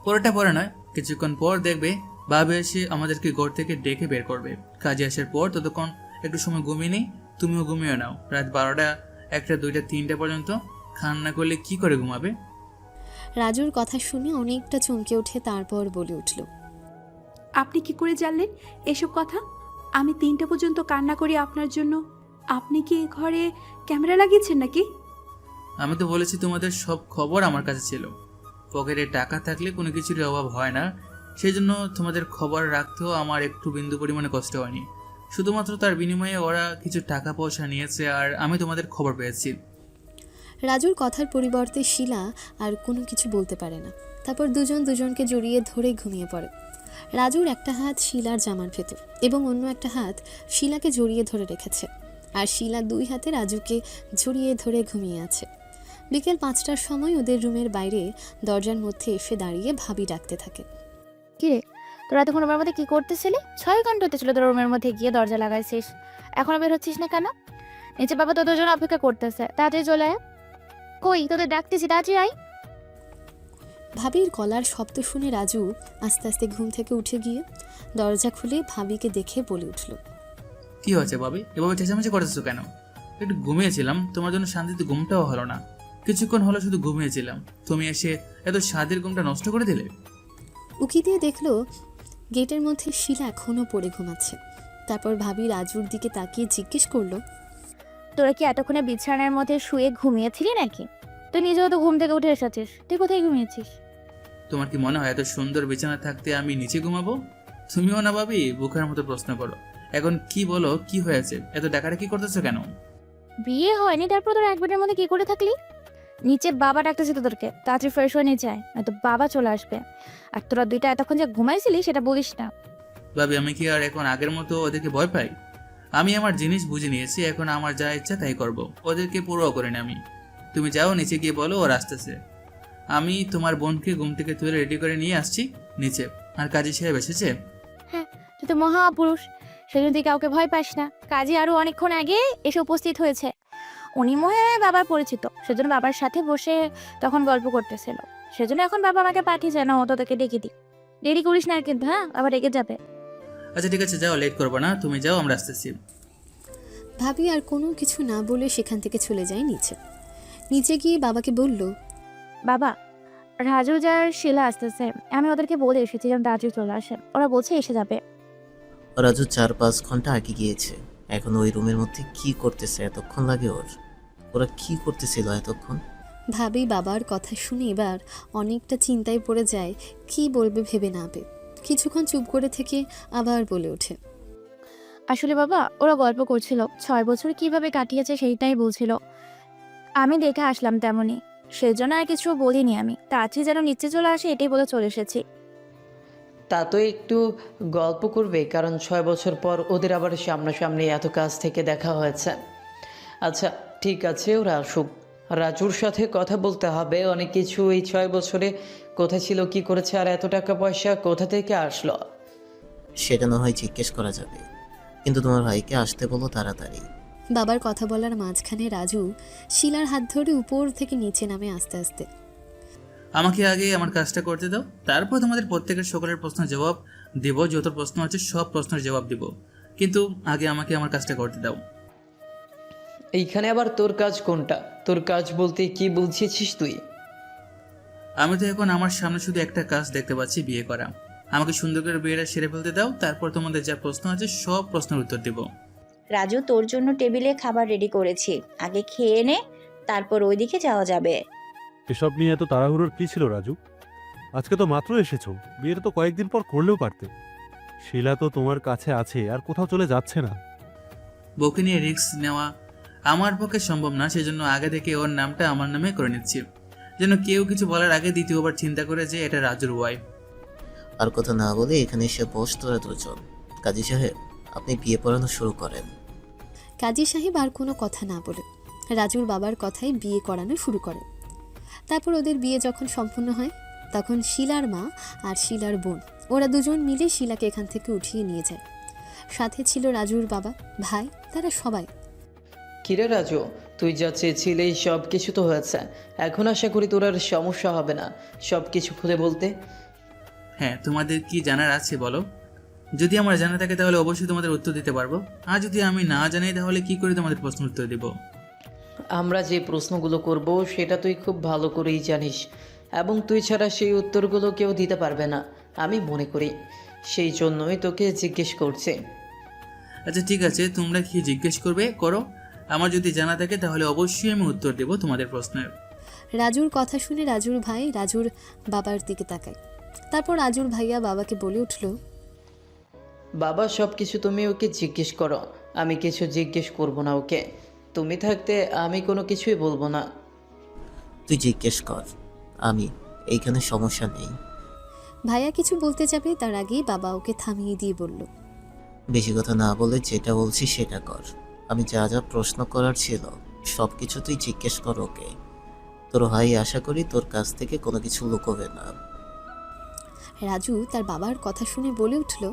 B: পরেরটা পরে নয়, কিছুক্ষণ পর দেখবে ভাবে এসে আমাদেরকে ঘর থেকে ডেকে বের করবে। কাজে আসার পর ততক্ষণ একটু সময় ঘুমিয়ে নেই, তুমিও ঘুমিয়ে নাও। রাত 12টা, 1টা, 2টা, 3টা পর্যন্ত খান না করলে কি করে ঘুমাবে?
D: রাজুর কথা শুনে অনেকটা চমকে ওঠে, তারপর বলে উঠল।
F: আপনি কি করে জানলেন এসব কথা? আমি 3টা পর্যন্ত কান্না করি আপনার জন্য। আপনি কি এ ঘরে ক্যামেরা লাগিয়েছেন নাকি?
B: আমি তো বলেছি তোমাদের সব খবর আমার কাছে ছিল। পকেটে টাকা থাকলে কোনো কিছুরই অভাব হয় না, সেই জন্য তোমাদের খবর রাখতেও আমার একটু বিন্দু পরিমাণে কষ্ট হয়নি। শুধুমাত্র তার বিনিময়ে ওরা কিছু টাকা পয়সা নিয়েছে আর আমি তোমাদের খবর পেয়েছি।
D: রাজুর কথার পরিবর্তে শিলা আর কোনো কিছু বলতে পারে না। তারপর দুজন দুজনকে জড়িয়ে ধরে ঘুমিয়ে পড়ে। রাজুর একটা হাত শিলার জামার ভেতর এবং অন্য একটা হাত শিলাকে জড়িয়ে ধরে রেখেছে, আর শিলা 2 হাতে রাজুকে জড়িয়ে ধরে ঘুমিয়ে আছে। বিকেল 5টার সময় ওদের রুমের বাইরে দরজার মধ্যে এসে দাঁড়িয়ে ভাবি ডাকতে থাকে।
H: কিরে, তোরা এতক্ষণ রুমের মধ্যে কি করতেছিলি? 6 ঘন্টা হতেছিল তোর রুমের মধ্যে গিয়ে দরজা লাগাইছিস, এখনো বের হচ্ছিস না কেন? নিচে বাবা তোদের জন্য অপেক্ষা করতেছে, তাড়াতাড়ি চলে আয়। কই, তোদের ডাকতেছি, তাড়াতাড়ি আয়।
D: ভাবির গলার শব্দ শুনে রাজু আস্তে আস্তে ঘুম থেকে উঠে গিয়ে দরজা খুলে ভাবিকে দেখে বলে উঠল।
B: কি হয়েছে ভাবি, এভাবে চেঁচামেচি করতেছো কেন? একটু ঘুমিয়েছিলাম, তোমার জন্য শান্তিতে ঘুমটাও হলো না। কিছুক্ষণ হলো শুধু ঘুমিয়েছিলাম, তুমি এসে এত স্বাদের ঘুমটা নষ্ট করে দিলে।
D: উকি দিয়ে দেখলো গেটের মধ্যে শিলা এখনও পড়ে ঘুমাচ্ছে। তারপর ভাবি রাজুর দিকে তাকিয়ে জিজ্ঞেস করলো,
H: তোরা কি এতক্ষণে বিছানার মধ্যে শুয়ে ঘুমিয়েছিলি নাকি? তুই নিজেও তো ঘুম থেকে উঠে এসেছিস, তুই কোথায় ঘুমিয়েছিস?
B: তোমার কি মনে হয় এত সুন্দর বিছানা থাকতে আমি নিচে ঘুমাবো? তুমিও না ভাবি বুকের মতো প্রশ্ন করো। এখন কি বলো, কি হয়েছে? এত ডাকাডাকি করতেছো কেন?
H: বিয়ে হয়নি, তারপর তোরা এক বেডের মধ্যে কি করে থাকলি? নিচে বাবা ডাকতেছে তোদেরকে, তাড়াতাড়ি ফ্রেশ হয়ে নিচে আয়, নয়তো বাবা চলে আসবে। আর তোরা 2টা এতক্ষণ যে ঘুমাইছিলি সেটা বলিস না।
B: ভাবি আমি কি আর এখন আগের মতো ওদেরকে ভয় পাই? আমি আমার জিনিস বুঝে নিয়েছি, এখন আমার যা ইচ্ছা তাই করব, ওদেরকে পুরো করি না আমি। তুমি যাও নিচে গিয়ে বলো ওর আসতেছে। আমি তোমার বোনকে ঘুম থেকে তুলে রেডি করে নিয়ে আসছি নিচে। আর কাজী সাহেব এসেছে?
H: হ্যাঁ, তুই তো মহাপুরুষ, সেজন্য তুই কাউকে ভয় পাস না। কাজী আরো অনেকক্ষণ আগে এসে উপস্থিত হয়েছে। উনি মনে হয় বাবার পরিচিত, সেজন্য বাবার সাথে বসে তখন গল্প করতেছিল। সেজন্য এখন বাবা আমাকে পাঠিয়েছে না, ও তোদেরকে ডেকে দিই। দেরি করিস না কিন্তু, হ্যাঁ, আবার রেগে যাবে।
B: আচ্ছা ঠিক আছে, যাও, লেট করবো না, তুমি যাও, আমরা আসতেছি।
D: ভাবি আর কোনো কিছু না বলে সেখান থেকে চলে যায় নিচে। নিচে গিয়ে বাবাকে বলল,
H: বাবা, রাজু যার শিলা আসতেছে, আমি ওদেরকে বলে এসেছি যেন রাজু চলে আসে, ওরা বলছে এসে যাবে।
A: রাজু 4-5 ঘন্টা আগে গিয়েছে, এখন ওই রুমের মধ্যে কি করতেছে এতক্ষণ লাগে ওর? ওরা কি করতেছিল এতক্ষণ?
D: ভাবি বাবার কথা শুনে এবার অনেকটা চিন্তায় পড়ে যায়, কি বলবে ভেবে না পেয়ে। কিছুক্ষণ চুপ করে থেকে আবার বলে ওঠে,
H: আসলে বাবা, ওরা গল্প করছিল 6 বছর কিভাবে কাটিয়েছে সেইটাই বলছিল। আমি দেখে আসলাম তেমনই, সেজন্য আর কিছু বলিনি। আমি তাড়াতাড়ি যেন নিচে চলে আসে এটাই বলে চলে এসেছি।
I: তা তো একটু গল্প করবে, কারণ 6 বছর পর ওদের আবার সামনাসামনি এত কাছ থেকে দেখা হয়েছে। আচ্ছা ঠিক আছে, ওরা আসুক, রাজুর সাথে কথা বলতে হবে অনেক কিছু। এই 6 বছরে কোথায় ছিল, কি করেছে, আর এত টাকা পয়সা কোথা থেকে আসলো?
A: সেটা না হয় জিজ্ঞেস করা যাবে, কিন্তু তোমার ভাইকে আসতে বলো তাড়াতাড়ি।
D: বাবার কথা বলার মাঝখানে রাজু শিলার হাত ধরে উপর থেকে নিচে নামে আস্তে আস্তে।
B: আমাকে আগে আমার কাজটা করতে দাও, তারপর তোমাদের প্রত্যেকের সকলের প্রশ্নের জবাব দিব। যত প্রশ্ন আছে সব প্রশ্নের জবাব দিব, কিন্তু আগে আমাকে আমার কাজটা করতে দাও।
I: এইখানে আবার তোর কাজ কোনটা? তোর কাজ বলতে কি বুঝিয়েছিস তুই?
B: আমি তো এখন আমার সামনে শুধু একটা কাজ দেখতে পাচ্ছি, বিয়ে করা। আমাকে সুন্দর করে বিয়েটা সেরে ফেলতে দাও, তারপর তোমাদের যা প্রশ্ন আছে সব প্রশ্নের উত্তর দেব।
C: রাজু, তোর জন্য টেবিলে খাবার রেডি করেছি, আগে খেয়ে নে, তারপর ওইদিকে যাওয়া যাবে।
L: এসব নিয়ে এত তাড়াহুড়োর কি ছিল রাজু? আজকে তো মাত্র এসেছো, বিয়েটা তো কয়েকদিন পর করলেও পারতে। শিলা তো তোমার কাছে আছে, আর কোথাও চলে যাচ্ছে না।
B: বউকে নিয়ে রিস্ক নেওয়া আমার পক্ষে সম্ভব না, সেজন্য আগে থেকে ওর নামটা আমার নামে করে নিচ্ছি, যেন কেউ কিছু বলার আগে দ্বিতীয়বার চিন্তা করে যে এটা রাজুর ওয়াইফ।
A: আর কথা না বলে এখানে এসে বস তোরা দুজন। কাজী সাহেব, আপনি বিয়ে পড়ানো শুরু করেন।
D: কাজী সাহেব আর কোনো কথা না বলে রাজুর বাবার কথাই বিয়ে করানো শুরু করে। তারপর ওদের বিয়ে যখন সম্পূর্ণ হয়, তখন শিলার মা আর শিলার বোন ওরা দুজন মিলে শিলাকে এখান থেকে উঠিয়ে নিয়ে যায়। সাথে ছিল রাজুর বাবা, ভাই, তারা সবাই।
I: কিরে রাজু, তুই যা চেয়েছিলি সব কিছু তো হয়েছে, এখন আশা করি তোর আর সমস্যা হবে না সব কিছু খুলে বলতে।
B: হ্যাঁ, তোমাদের কি জানার আছে বলো? যদি আমার জানা থাকে তাহলে অবশ্যই তোমাদের উত্তর দিতে পারবো, আর যদি আমি না জানি তাহলে কি করে তোমাদের প্রশ্ন উত্তর দেব?
I: আমরা যে প্রশ্নগুলো করব সেটা তুই খুব ভালো করেই জানিস, এবং তুই ছাড়া সেই উত্তরগুলো কেউ দিতে পারবে না আমি মনে করি, সেই জন্যই তোকে জিজ্ঞেস করছি।
B: আচ্ছা ঠিক আছে, তোমরা কি জিজ্ঞেস করবে করো, আমার যদি জানা থাকে তাহলে অবশ্যই আমি উত্তর দেব তোমাদের প্রশ্নের।
D: রাজুর কথা শুনে রাজুর ভাই রাজুর বাবার দিকে তাকায়। তারপর রাজুর ভাইয়া বাবাকে বলে উঠল,
I: বাবা, সব কিছু তুমি ওকে জিজ্ঞেস করো, আমি কিছু জিজ্ঞেস করব না ওকে। তুমি থাকতে আমি কোনো কিছুই বলবো না।
A: তুই জিজ্ঞেস কর, আমি এইখানে সমস্যা নেই।
D: ভাইয়া কিছু বলতে যাবে তার আগেই বাবা ওকে থামিয়ে দিয়ে বলল,
A: বেশি কথা না বলে যেটা বলছি সেটা কর। আমি যা যা প্রশ্ন করার ছিল সব কিছু তুই জিজ্ঞেস কর ওকে। তোর ভাই আশা করি তোর কাছ থেকে কোনো কিছু লুকোবে না।
D: রাজু তার বাবার কথা শুনে বলে উঠল,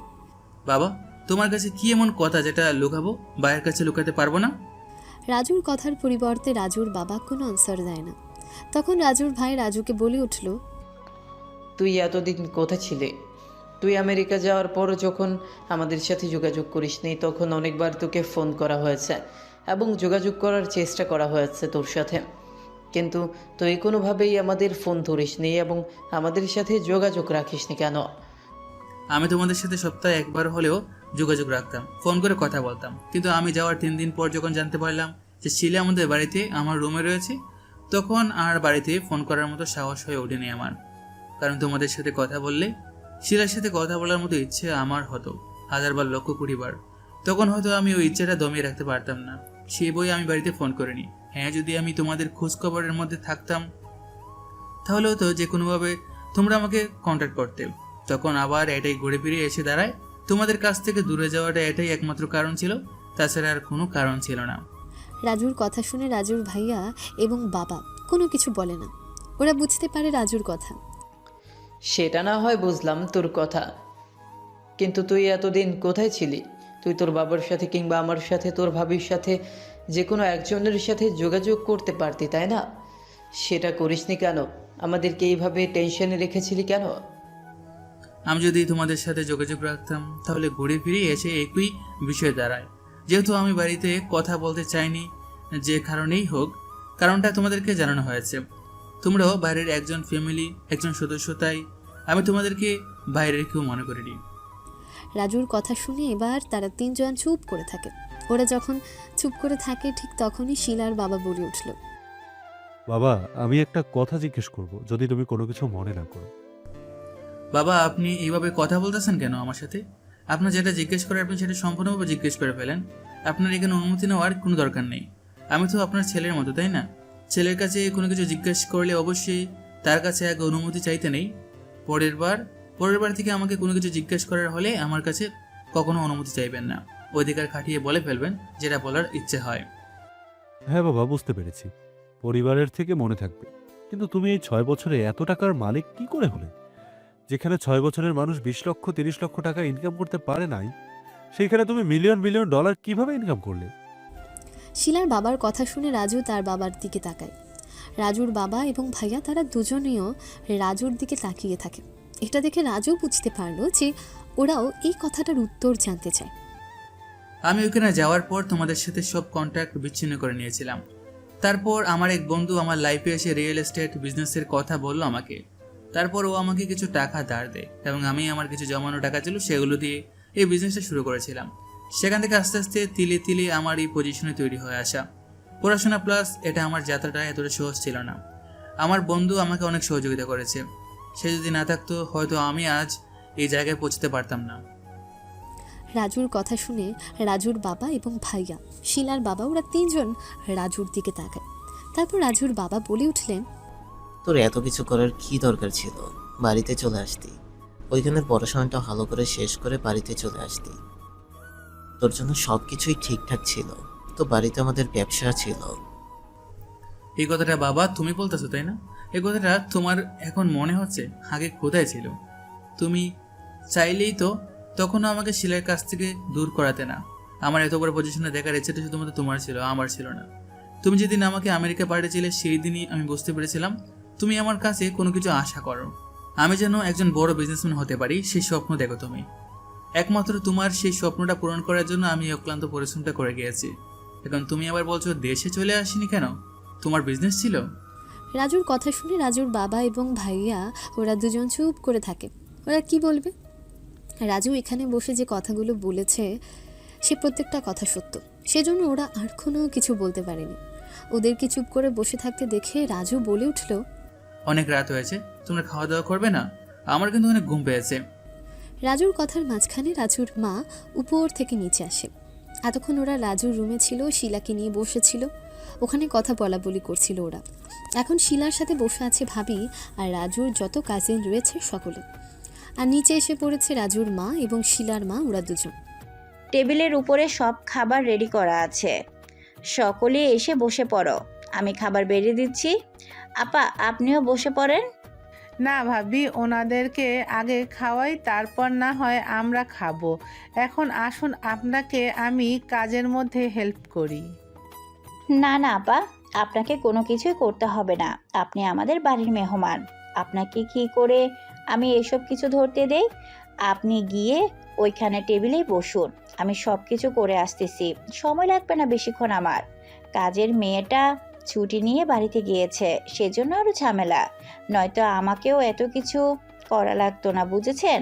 B: বাবা, তোমার কাছে কি এমন কথা যেটা লুকাবো, ভাইয়ের কাছে লুকাতে পারবো না?
D: রাজুর কথার পরিবর্তে রাজুর বাবা কোনো আনসার দেয় না। তখন রাজুর ভাই রাজুকে বলে উঠল,
I: তুই এতদিন কোথায় ছিলে? তুই আমেরিকা যাওয়ার পর যখন আমাদের সাথে যোগাযোগ করিসনি, তখন অনেকবার তোকে ফোন করা হয়েছে এবং যোগাযোগ করার চেষ্টা করা হয়েছে তোর সাথে, কিন্তু তুই কোনোভাবেই আমাদের ফোন ধরিসনি এবং আমাদের সাথে যোগাযোগ রাখিসনি কেন?
B: আমি তোমাদের সাথে সপ্তাহে একবার হলেও যোগাযোগ রাখতাম, ফোন করে কথা বলতাম, কিন্তু আমি যাওয়ার 3 দিন পর যখন জানতে পারলাম যে শিলা আমাদের বাড়িতে আমার রুমে রয়েছে, তখন আর বাড়িতে ফোন করার মতো সাহস হয়ে ওঠেনি আমার। কারণ তোমাদের সাথে কথা বললে শিলার সাথে কথা বলার মতো ইচ্ছে আমার হতো 1000 বার, লক্ষ কোটি বার। তখন হয়তো আমি ওই ইচ্ছাটা দমিয়ে রাখতে পারতাম না, সেই বই আমি বাড়িতে ফোন করিনি। হ্যাঁ, যদি আমি তোমাদের খোঁজ খবরের মধ্যে থাকতাম তাহলে হয়তো যে কোনোভাবে তোমরা আমাকে কন্ট্যাক্ট করতে। তখন আবার এটাই ঘুরে ফিরে এসে দাঁড়ায়, তোমাদের কাছ থেকে দূরে যাওয়াটা এটাই একমাত্র কারণ ছিল, তাছাড়া আর কোনো কারণ ছিল না।
D: রাজুর কথা শুনে রাজুর ভাইয়া এবং বাবা কোনো কিছু বলে না। ওরা বুঝতে পারে রাজুর কথা।
I: সেটা না হয় বুঝলাম তোর কথা, কিন্তু তুই এতদিন কোথায় ছিলি? তুই তোর বাবার সাথে কিংবা আমার সাথে, তোর ভাবির সাথে, যে কোনো একজনের সাথে যোগাযোগ করতে পারতি, তাই না? সেটা করিসনি কেন? আমাদেরকে এইভাবে টেনশনে রেখেছিলি কেন?
B: আমি যদি তোমাদের সাথে যোগাযোগ রাখতাম তাহলে ঘুরে ফিরে এসে একই বিষয় দাঁড়ায়। যেহেতু আমি বাড়িতে কথা বলতে চাইনি, যে কারণেই হোক, কারণটা তোমাদেরকে জানানো হয়েছে। তোমরাও বাইরের একজন ফ্যামিলি, একজন সদস্য, তাই আমি তোমাদেরকে বাইরের কেউ মনে করিনি।
D: রাজুর কথা শুনে এবার তারা 3 জন চুপ করে থাকে। ওরা যখন চুপ করে থাকে ঠিক তখনই শিলার বাবা বলে উঠল,
L: বাবা, আমি একটা কথা জিজ্ঞেস করব, যদি তুমি কোনো কিছু মনে না করো।
B: বাবা, আপনি এইভাবে কথা বলতেছেন কেন আমার সাথে? আপনার যেটা জিজ্ঞেস করে আপনি সেটা সম্পূর্ণভাবে জিজ্ঞেস করে ফেলেন। আপনার এখানে অনুমতি নেওয়ার কোনো দরকার নেই। আমি তো আপনার ছেলের মতো, তাই না? ছেলের কাছে কোনো কিছু জিজ্ঞেস করলে অবশ্যই তার কাছে আগে অনুমতি চাইতে নেই। পরের বার থেকে আমাকে কোনো কিছু জিজ্ঞেস করার হলে আমার কাছে কখনো অনুমতি চাইবেন না, অধিকার খাটিয়ে বলে ফেলবেন যেটা বলার ইচ্ছে হয়।
L: হ্যাঁ বাবা, বুঝতে পেরেছি, পরিবারের থেকে মনে থাকবে। কিন্তু তুমি এই 6 বছরে এত টাকার মালিক কি করে হলে? যেখানে 6 বছরের মানুষ 20 লক্ষ 30 লক্ষ টাকা ইনকাম করতে পারে নাই, সেইখানে তুমি মিলিয়ন মিলিয়ন ডলার কিভাবে ইনকাম করলে?
D: শিলার বাবার কথা শুনে রাজু তার বাবার দিকে তাকায়। রাজুর বাবা এবং ভাইয়া তারা দুজনেও রাজুর দিকে তাকিয়ে থাকে। এটা দেখে রাজু বুঝতে পারলো যে ওরাও এই কথাটার উত্তর জানতে চায়।
B: আমি ওখানে যাওয়ার পর তোমাদের সাথে সব কন্ট্যাক্ট বিচ্ছিন্ন করে নিয়েছিলাম। তারপর আমার এক বন্ধু আমার লাইফে এসে রিয়েল এস্টেট বিজনেসের কথা বললো আমাকে। তারপর ও আমাকে কিছু টাকা ধার দেয় এবং আমি আমার কিছু জমানো টাকা ছিল সেগুলো দিয়ে এই বিজনেসটা শুরু করেছিলাম। সেখান থেকে আস্তে আস্তে তিলে তিলে আমার এই পজিশনে তৈরি হয়ে আসা। পড়াশোনা প্লাস এটা আমার যাত্রাটা এতটা সহজ ছিল না। আমার বন্ধু আমাকে অনেক সহযোগিতা করেছে। সে যদি না থাকতো হয়তো আমি আজ এই জায়গায় পৌঁছতে পারতাম না।
D: রাজুর কথা শুনে রাজুর বাবা এবং ভাইয়া, শিলার বাবা, ওরা তিনজন রাজুর দিকে তাকায়। তারপর রাজুর বাবা বলে উঠলেন,
A: তোর এত কিছু করার কি দরকার ছিল? বাড়িতে চলে আসতি, ওইখানে পড়াশোনাটা ভালো করে শেষ করে বাড়িতে চলে আসতি। তোর জন্য সব কিছুই ঠিকঠাক ছিল। তো বাড়িতে আমাদের ব্যবসা ছিল।
B: এই কথাটা বাবা তুমি বলতেছো তাই না? এই কথাটা তোমার এখন মনে হচ্ছে আগে কোথায় ছিল? তুমি চাইলেই তো তখনও আমাকে শিলার কাছ থেকে দূর করাতে না। আমার এত বড় পজিশনে দেখার ইচ্ছেটা শুধুমাত্র তোমার ছিল, আমার ছিল না। তুমি যেদিন আমাকে আমেরিকা পাঠিয়েছিলে সেই দিনই আমি বুঝতে পেরেছিলাম তুমি আমার কাছে কোনো কিছু আশা করো। আমি যেন একজন বড় বিজনেসম্যান হতে পারি সেই স্বপ্ন দেখো তুমি। একমাত্র তোমার সেই স্বপ্নটা পূরণ করার জন্য আমি অক্লান্ত পরিশ্রমটা করে গিয়েছি। এখন তুমি আবার বলছো দেশে চলে আসিনি কেন? তোমার বিজনেস ছিল।
D: রাজুর কথা শুনে রাজুর বাবা এবং ভাইয়া ওরা দুজন চুপ করে থাকে। ওরা কি বলবে? রাজু এখানে বসে যে কথাগুলো বলেছে সে প্রত্যেকটা কথা সত্য, সেজন্য ওরা আর কোনো কিছু বলতে পারেনি। ওদেরকে চুপ করে বসে থাকতে দেখে রাজু বলে উঠল,
B: অনেক রাত হয়েছে, তোমরা খাওয়া দাওয়া করবে না? আমার কিন্তু অনেক ঘুম পেয়েছে।
D: রাজুর কথার মাঝখানে রাজুর মা উপর থেকে নিচে আসে। এতক্ষণ ওরা রাজুর রুমে ছিল, শিলাকে নিয়ে বসেছিল, ওখানে কথা বলা বলি করছিল ওরা। এখন শিলার সাথে বসে আছে ভাবি আর রাজুর যত কাজিন রয়েছে সকলে। আর নিচে এসে পড়েছে রাজুর মা এবং শিলার মা, ওরা দুজন।
C: টেবিলের উপরে সব খাবার রেডি করা আছে, সকলে এসে বসে পড়ো। আমি খাবার বেড়ে দিচ্ছি, আপা আপনিও বসে পড়েন।
G: না ভাবি, ওনাদেরকে আগে খাওয়াই, তারপর না হয় আমরা খাবো। এখন আসুন আপনাকে আমি কাজের মধ্যে হেল্প করি।
C: না না আপা, আপনাকে কোনো কিছুই করতে হবে না, আপনি আমাদের বাড়ির মেহমান। আপনাকে কি করে আমি এসব কিছু ধরতে দেই? আপনি গিয়ে ওইখানে টেবিলেই বসুন, আমি সব কিছু করে আসতেছি। সময় লাগবে না বেশিক্ষণ আমার। কাজের মেয়েটা ছুটি নিয়ে বাড়িতে গিয়েছে, সেজন্য আরও ঝামেলা, নয়তো আমাকেও এত কিছু করা লাগতো না, বুঝেছেন?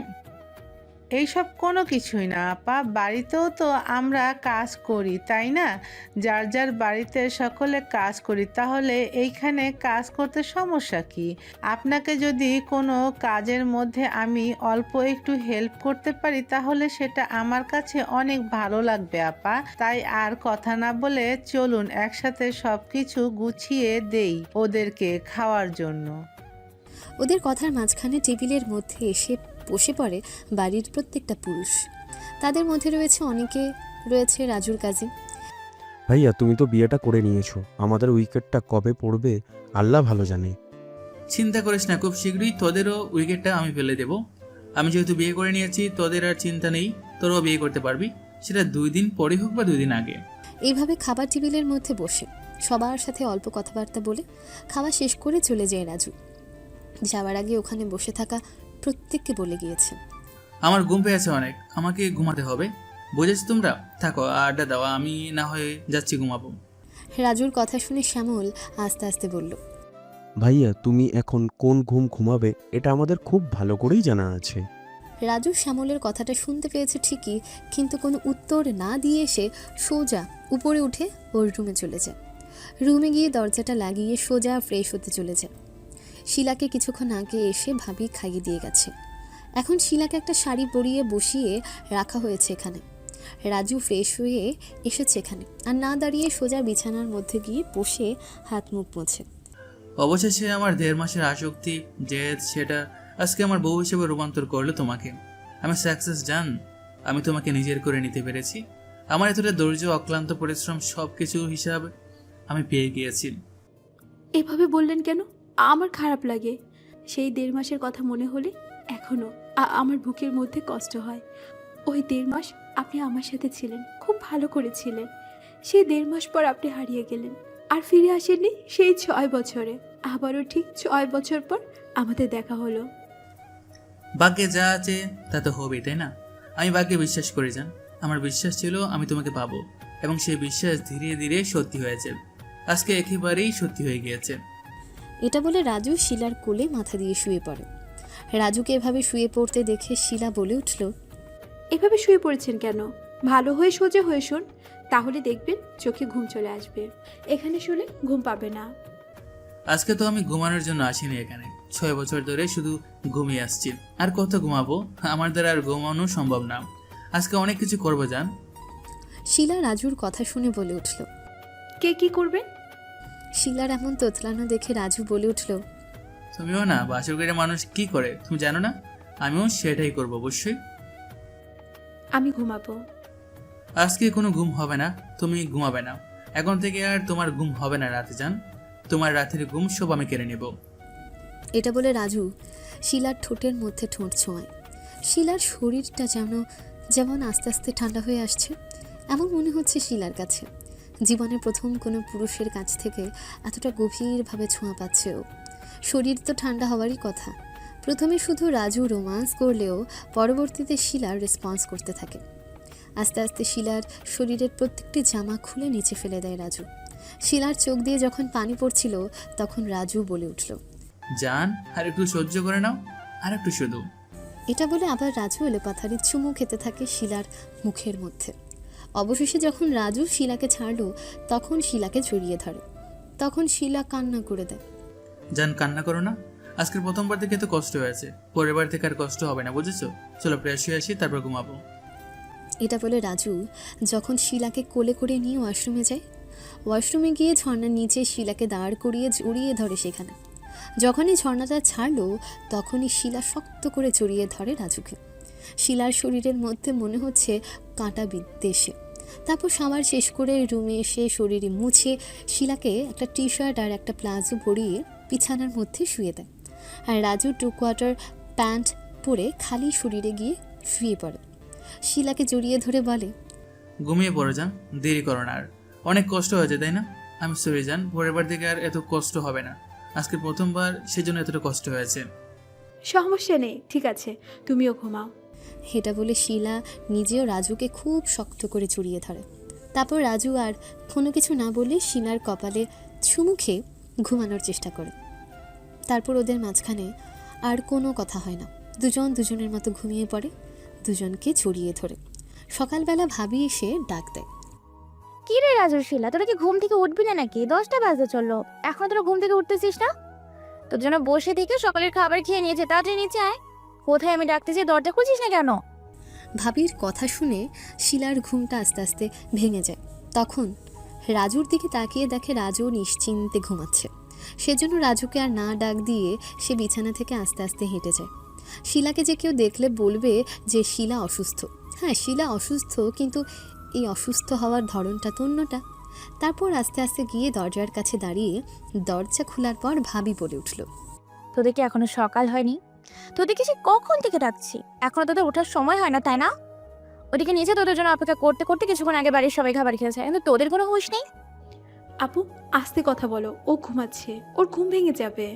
G: এইসব কোনো কিছুই না আপা, বাড়িতেও তো আমরা কাজ করি তাই না? যার যার বাড়িতে সকলে কাজ করি, তাহলে এইখানে কাজ করতে সমস্যা কি? আপনাকে যদি কোনো কাজের মধ্যে আমি অল্প একটু হেল্প করতে পারি তাহলে সেটা আমার কাছে অনেক ভালো লাগবে আপা। তাই আর কথা না বলে চলুন একসাথে সব কিছু গুছিয়ে দেই ওদেরকে খাওয়ার জন্য।
D: ওদের কথার মাঝখানে টেবিলের মধ্যে এসে বসে পড়ে বাড়ির প্রত্যেকটা পুরুষ। তাদের মধ্যে রয়েছে রাজুর কাজিন।
M: ভাইয়া তুমি তো বিয়েটা করে নিয়েছো, আমাদের উইকেটটা কবে পড়বে আল্লাহ ভালো জানে।
B: চিন্তা করিস না, খুব শীঘ্রই তোদেরও উইকেটটা আমি ফেলে দেব। আমি যেহেতু বিয়ে করে নিয়েছি তোদের আর চিন্তা নেই, তোরাও বিয়ে করতে পারবি, সেটা 2 দিন পরে হোক বা 2 দিন আগে।
D: এইভাবে খাবার টেবিলের মধ্যে বসে সবার সাথে অল্প কথাবার্তা বলে খাওয়া শেষ করে চলে যায় রাজু। যাওয়ার আগে ওখানে বসে থাকা প্রত্যেককে বলে গিয়েছে,
B: আমার ঘুম পেয়েছে অনেক, আমাকে ঘুমাতে হবে। বুঝেছো তোমরা? থাকো আড্ডা দাও, আমি না হয়ে যাচ্ছি ঘুমাবো।
D: রাজুর কথা শুনে শ্যামল আস্তে আস্তে বলল,
M: ভাইয়া তুমি এখন কোন ঘুম ঘুমাবে এটা আমাদের খুব ভালো করেই জানা আছে।
D: রাজু শ্যামলের কথাটা শুনতে পেয়েছে ঠিকই, কিন্তু কোনো উত্তর না দিয়ে এসে সোজা উপরে উঠে ওর রুমে চলে যায়। রুমে গিয়ে দরজাটা লাগিয়ে সোজা ফ্রেশ হতে চলে যায়। শিলাকে কিছুক্ষণ আগে এসে ভাবি খাইয়ে দিয়ে গেছে। এখন শিলাকে একটা শাড়ি পরিয়ে বসিয়ে রাখা হয়েছে এখানে। রাজু ফ্রেশ হয়ে এসেছে এখানে, আর না দাঁড়িয়ে সোজা বিছানার মধ্যে গিয়ে বসে হাত মুখ মোছে।
B: অবশেষে আমার 1.5 মাসের আসক্তি যে সেটা আজকে আমার বউ হিসেবে রূপান্তর করলো তোমাকে। আমি সাকসেস জান, আমি তোমাকে নিজের করে নিতে পেরেছি। আমার এতটা ধৈর্য, অক্লান্ত পরিশ্রম সব কিছু হিসাব আমি পেয়ে গিয়েছি।
F: এভাবে বললেন কেন? আমার খারাপ লাগে। সেই 1.5 মাসের কথা মনে হলে এখনো আমার বুকের মধ্যে কষ্ট হয়। ওই 1.5 মাস আপনি আমার সাথে ছিলেন, খুব ভালো করেছিলেন। সেই 1.5 মাস পর আপনি হারিয়ে গেলেন, আর ফিরে আসেননি সেই 6 বছরে। আবারও ঠিক 6 বছর পর আমাদের দেখা হলো।
B: ভাগ্যে যা আছে তা তো হবেই, তাই না? আমি ভাগ্যে বিশ্বাস করি জান। আমার বিশ্বাস ছিল আমি তোমাকে পাবো, এবং সেই বিশ্বাস ধীরে ধীরে সত্যি হয়েছে। আজকে একেবারেই সত্যি হয়ে গিয়েছে।
D: এটা বলে রাজু শিলার কোলে মাথা দিয়ে শুয়ে পড়ে। রাজুকে এভাবে শুয়ে পড়তে দেখে শিলা বলে উঠল,
F: এভাবে শুয়ে পড়েছেন কেন? ভালো হয়ে সোজা হয়ে শুন, তাহলে দেখবেন চোখে ঘুম চলে আসবে। এখানে শুলে ঘুম পাবে না।
B: আজকে তো আমি ঘুমানোর জন্য আসিনি এখানে, 6 বছর ধরে শুধু ঘুমিয়ে আসছি। আর কত ঘুমাবো? আমার দ্বারা আর ঘুমানো সম্ভব না। আজকে অনেক কিছু করবো জান।
D: শিলা রাজুর কথা শুনে বলে উঠল।
F: কে কি করবেন?
D: শিলার এমন তোতলানো দেখে রাজু বলে উঠল,
B: তুমিও না বাসর ঘরে মানুষ কি করে তুমি জানো না? আমিও সেটাই করবো অবশ্যই।
F: আমি ঘুমাবো।
B: আজকে কোনো ঘুম হবে না, তুমি ঘুমাবে না। এখন থেকে আর তোমার ঘুম হবে না রাতে জান। তোমার রাতের ঘুম সব আমি কেড়ে নেব।
D: এটা বলে রাজু শিলার ঠোঁটের মধ্যে ঠোঁট ছোঁয়ায়। শিলার শরীরটা যেমন আস্তে আস্তে ঠান্ডা হয়ে আসছে, এমন মনে হচ্ছে শিলার কাছে জীবনের প্রথম কোনো পুরুষের কাছ থেকে এতটা গভীরভাবে ছোঁয়া পাচ্ছে ও। শরীর তো ঠান্ডা হওয়ারই কথা। প্রথমে শুধু রাজু রোমান্স করলেও পরবর্তীতে শিলার রেসপন্স করতে থাকে। আস্তে আস্তে শিলার শরীরের প্রত্যেকটি জামা খুলে নিচে ফেলে দেয় রাজু। শিলার চোখ দিয়ে যখন পানি পড়ছিল তখন রাজু বলে উঠল,
B: জান আর একটু সহ্য করে নাও, আর একটু শুধু।
D: এটা বলে আবার রাজু এলোপাথারি চুমু খেতে থাকে শিলার মুখের মধ্যে। অবশেষে যখন রাজু শিলাকে ছাড়লো তখন শিলাকে জড়িয়ে ধরে। তখন শিলা কান্না করে দেয়।
B: জান কান্না করো না, আজকের প্রথমবার থেকে তো কষ্ট হয়েছে, পরের বার থেকে আর কষ্ট হবে না, বুঝেছো? চলো ফ্রেশ হয়ে আসি, তারপর ঘুমাবো।
D: এটা বলে রাজু যখন শিলাকে কোলে করে নিয়ে ওয়াশরুমে যায়, ওয়াশরুমে গিয়ে ঝর্ণার নিচে শিলাকে দাঁড় করিয়ে জড়িয়ে ধরে সেখানে। যখনই ঝর্ণাটা ছাড়লো তখনই শিলা শক্ত করে জড়িয়ে ধরে রাজুকে। শিলার শরীরের মধ্যে মনে হচ্ছে কাঁটা বিদ্বেষে। তারপর সামার শেষ করে রুমে এসে শরীরে মুছে শিলাকে একটা টি শার্ট আর একটা প্লাজো পরিয়ে বিছানার মধ্যে শুয়ে দেয়। আর রাজু 2 কোয়ার্টার প্যান্ট পরে খালি শরীরে গিয়ে শুয়ে পড়ে। শিলাকে জড়িয়ে ধরে বলে,
B: ঘুমিয়ে পড়ো যান, দেরি করো না আর। অনেক কষ্ট হয়েছে তাই না? আমি সরি জান, পরের বার থেকে আর এত কষ্ট হবে না। আজকে প্রথমবার, সেজন্য এতটা কষ্ট হয়েছে।
F: সমস্যা নেই, ঠিক আছে, তুমিও ঘুমাও।
D: এটা বলে শিলা নিজেও রাজুকে খুব শক্ত করে জড়িয়ে ধরে। তারপর রাজু আর কোনো কিছু না বলে শিলার কপালে চুমু খেয়ে ঘুমানোর চেষ্টা করে। তারপর ওদের মাঝখানে আর কোনো কথা হয় না। দুজন দুজনের মতো ঘুমিয়ে পড়ে, দুজনকে জড়িয়ে ধরে। সকালবেলা ভাবি এসে ডাক দেয়,
H: কি রে রাজু শিলা, তোরা কি ঘুম থেকে উঠবি না নাকি? 10টা বাজতে চললো, এখন তোরা ঘুম থেকে উঠতেছিস না? তোর জন্য বসে থেকে সকালের খাবার খেয়ে নিয়েছে, তাড়াতাড়ি নিচে আয়। কোথায় আমি ডাকতেছি, দরজা খুঁজিস না কেন?
D: ভাবির কথা শুনে শিলার ঘুমটা আস্তে আস্তে ভেঙে যায়। তখন রাজুর দিকে তাকিয়ে দেখে রাজু নিশ্চিন্তে ঘুমাচ্ছে। সেজন্য রাজুকে আর না ডাক দিয়ে সে বিছানা থেকে আস্তে আস্তে হেঁটে যায়। শিলাকে যে কেউ দেখলে বলবে যে শিলা অসুস্থ। হ্যাঁ, শিলা অসুস্থ, কিন্তু এই অসুস্থ হওয়ার ধরনটা তো অন্যটা। তারপর আস্তে আস্তে গিয়ে দরজার কাছে দাঁড়িয়ে দরজা খোলার পর ভাবি বলে উঠল,
H: তোদের কি এখনো সকাল হয়নি? তোদেরকে সে কখন থেকে ডাকছি, এখনো তোদের ওঠার সময় হয় না তাই না? ওদিকে নিচে তোদের জন্য অপেক্ষা করতে করতে কিছুক্ষণ আগে বাড়ির সবাই খাবার খেয়েছে, কিন্তু তোদের কোনো হুঁশ নেই।
F: আপু, আস্তে কথা বলো, ও ঘুমাচ্ছে, ওর ঘুম ভেঙে যাবে।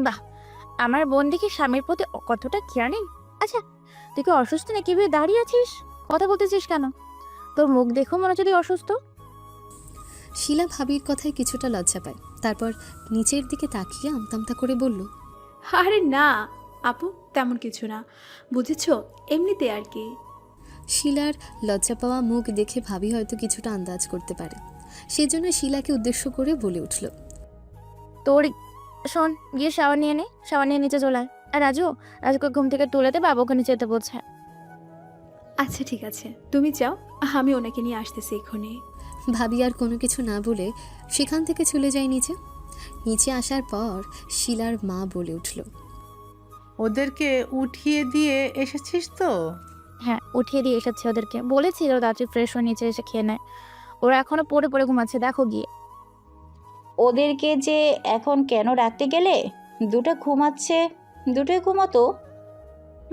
H: বাহ, আমার বোন দেখি স্বামীর প্রতি কতটা কেয়ার নেই। আচ্ছা, তুই কি অসুস্থ নাকি? ভেবে দাঁড়িয়ে আছিস, কথা বলতেছিস কেন? তোর মুখ দেখো মনে হচ্ছে তুই অসুস্থ।
D: শিলা ভাবির কথায় কিছুটা লজ্জা পায়। তারপর নিচের দিকে তাকিয়ে আমতামতা করে বলল,
F: আরে না আপু, তেমন কিছু না, বুঝেছো, এমনিতে আর কি।
D: শিলার লজ্জা পাওয়া মুখ দেখে ভাবি হয়তো কিছুটা আন্দাজ করতে পারে। সেজন্য শিলাকে উদ্দেশ্য করে বলে উঠল,
H: তোর শোন, গিয়ে শাওয়ার নিয়ে নে, শাওয়ার নিয়ে নিচে চলে আয়। আর রাজুকে ঘুম থেকে তুলে দে, বাবুকে নিচে যেতে বলছে।
F: আচ্ছা ঠিক আছে, তুমি যাও, আমি ওনাকে নিয়ে আসতেছি এক্ষুনি।
D: ভাবি আর কোনো কিছু না বলে সেখান থেকে চলে যায় নিচে। নিচে আসার পর শিলার মা বলে উঠল,
G: ওদেরকে উঠিয়ে দিয়ে এসেছিস তো?
H: হ্যাঁ, উঠিয়ে দিয়ে এসেছে ওদেরকে, বলেছিল রাত্রি ফ্রেশ হয়ে নিচে এসে খেয়ে নেয়। ওরা এখনো পড়ে পড়ে ঘুমাচ্ছে, দেখো গিয়ে।
C: ওদেরকে যে এখন কেন রাখতে গেলে? দুটো ঘুমাচ্ছে, দুটোই ঘুমাতো।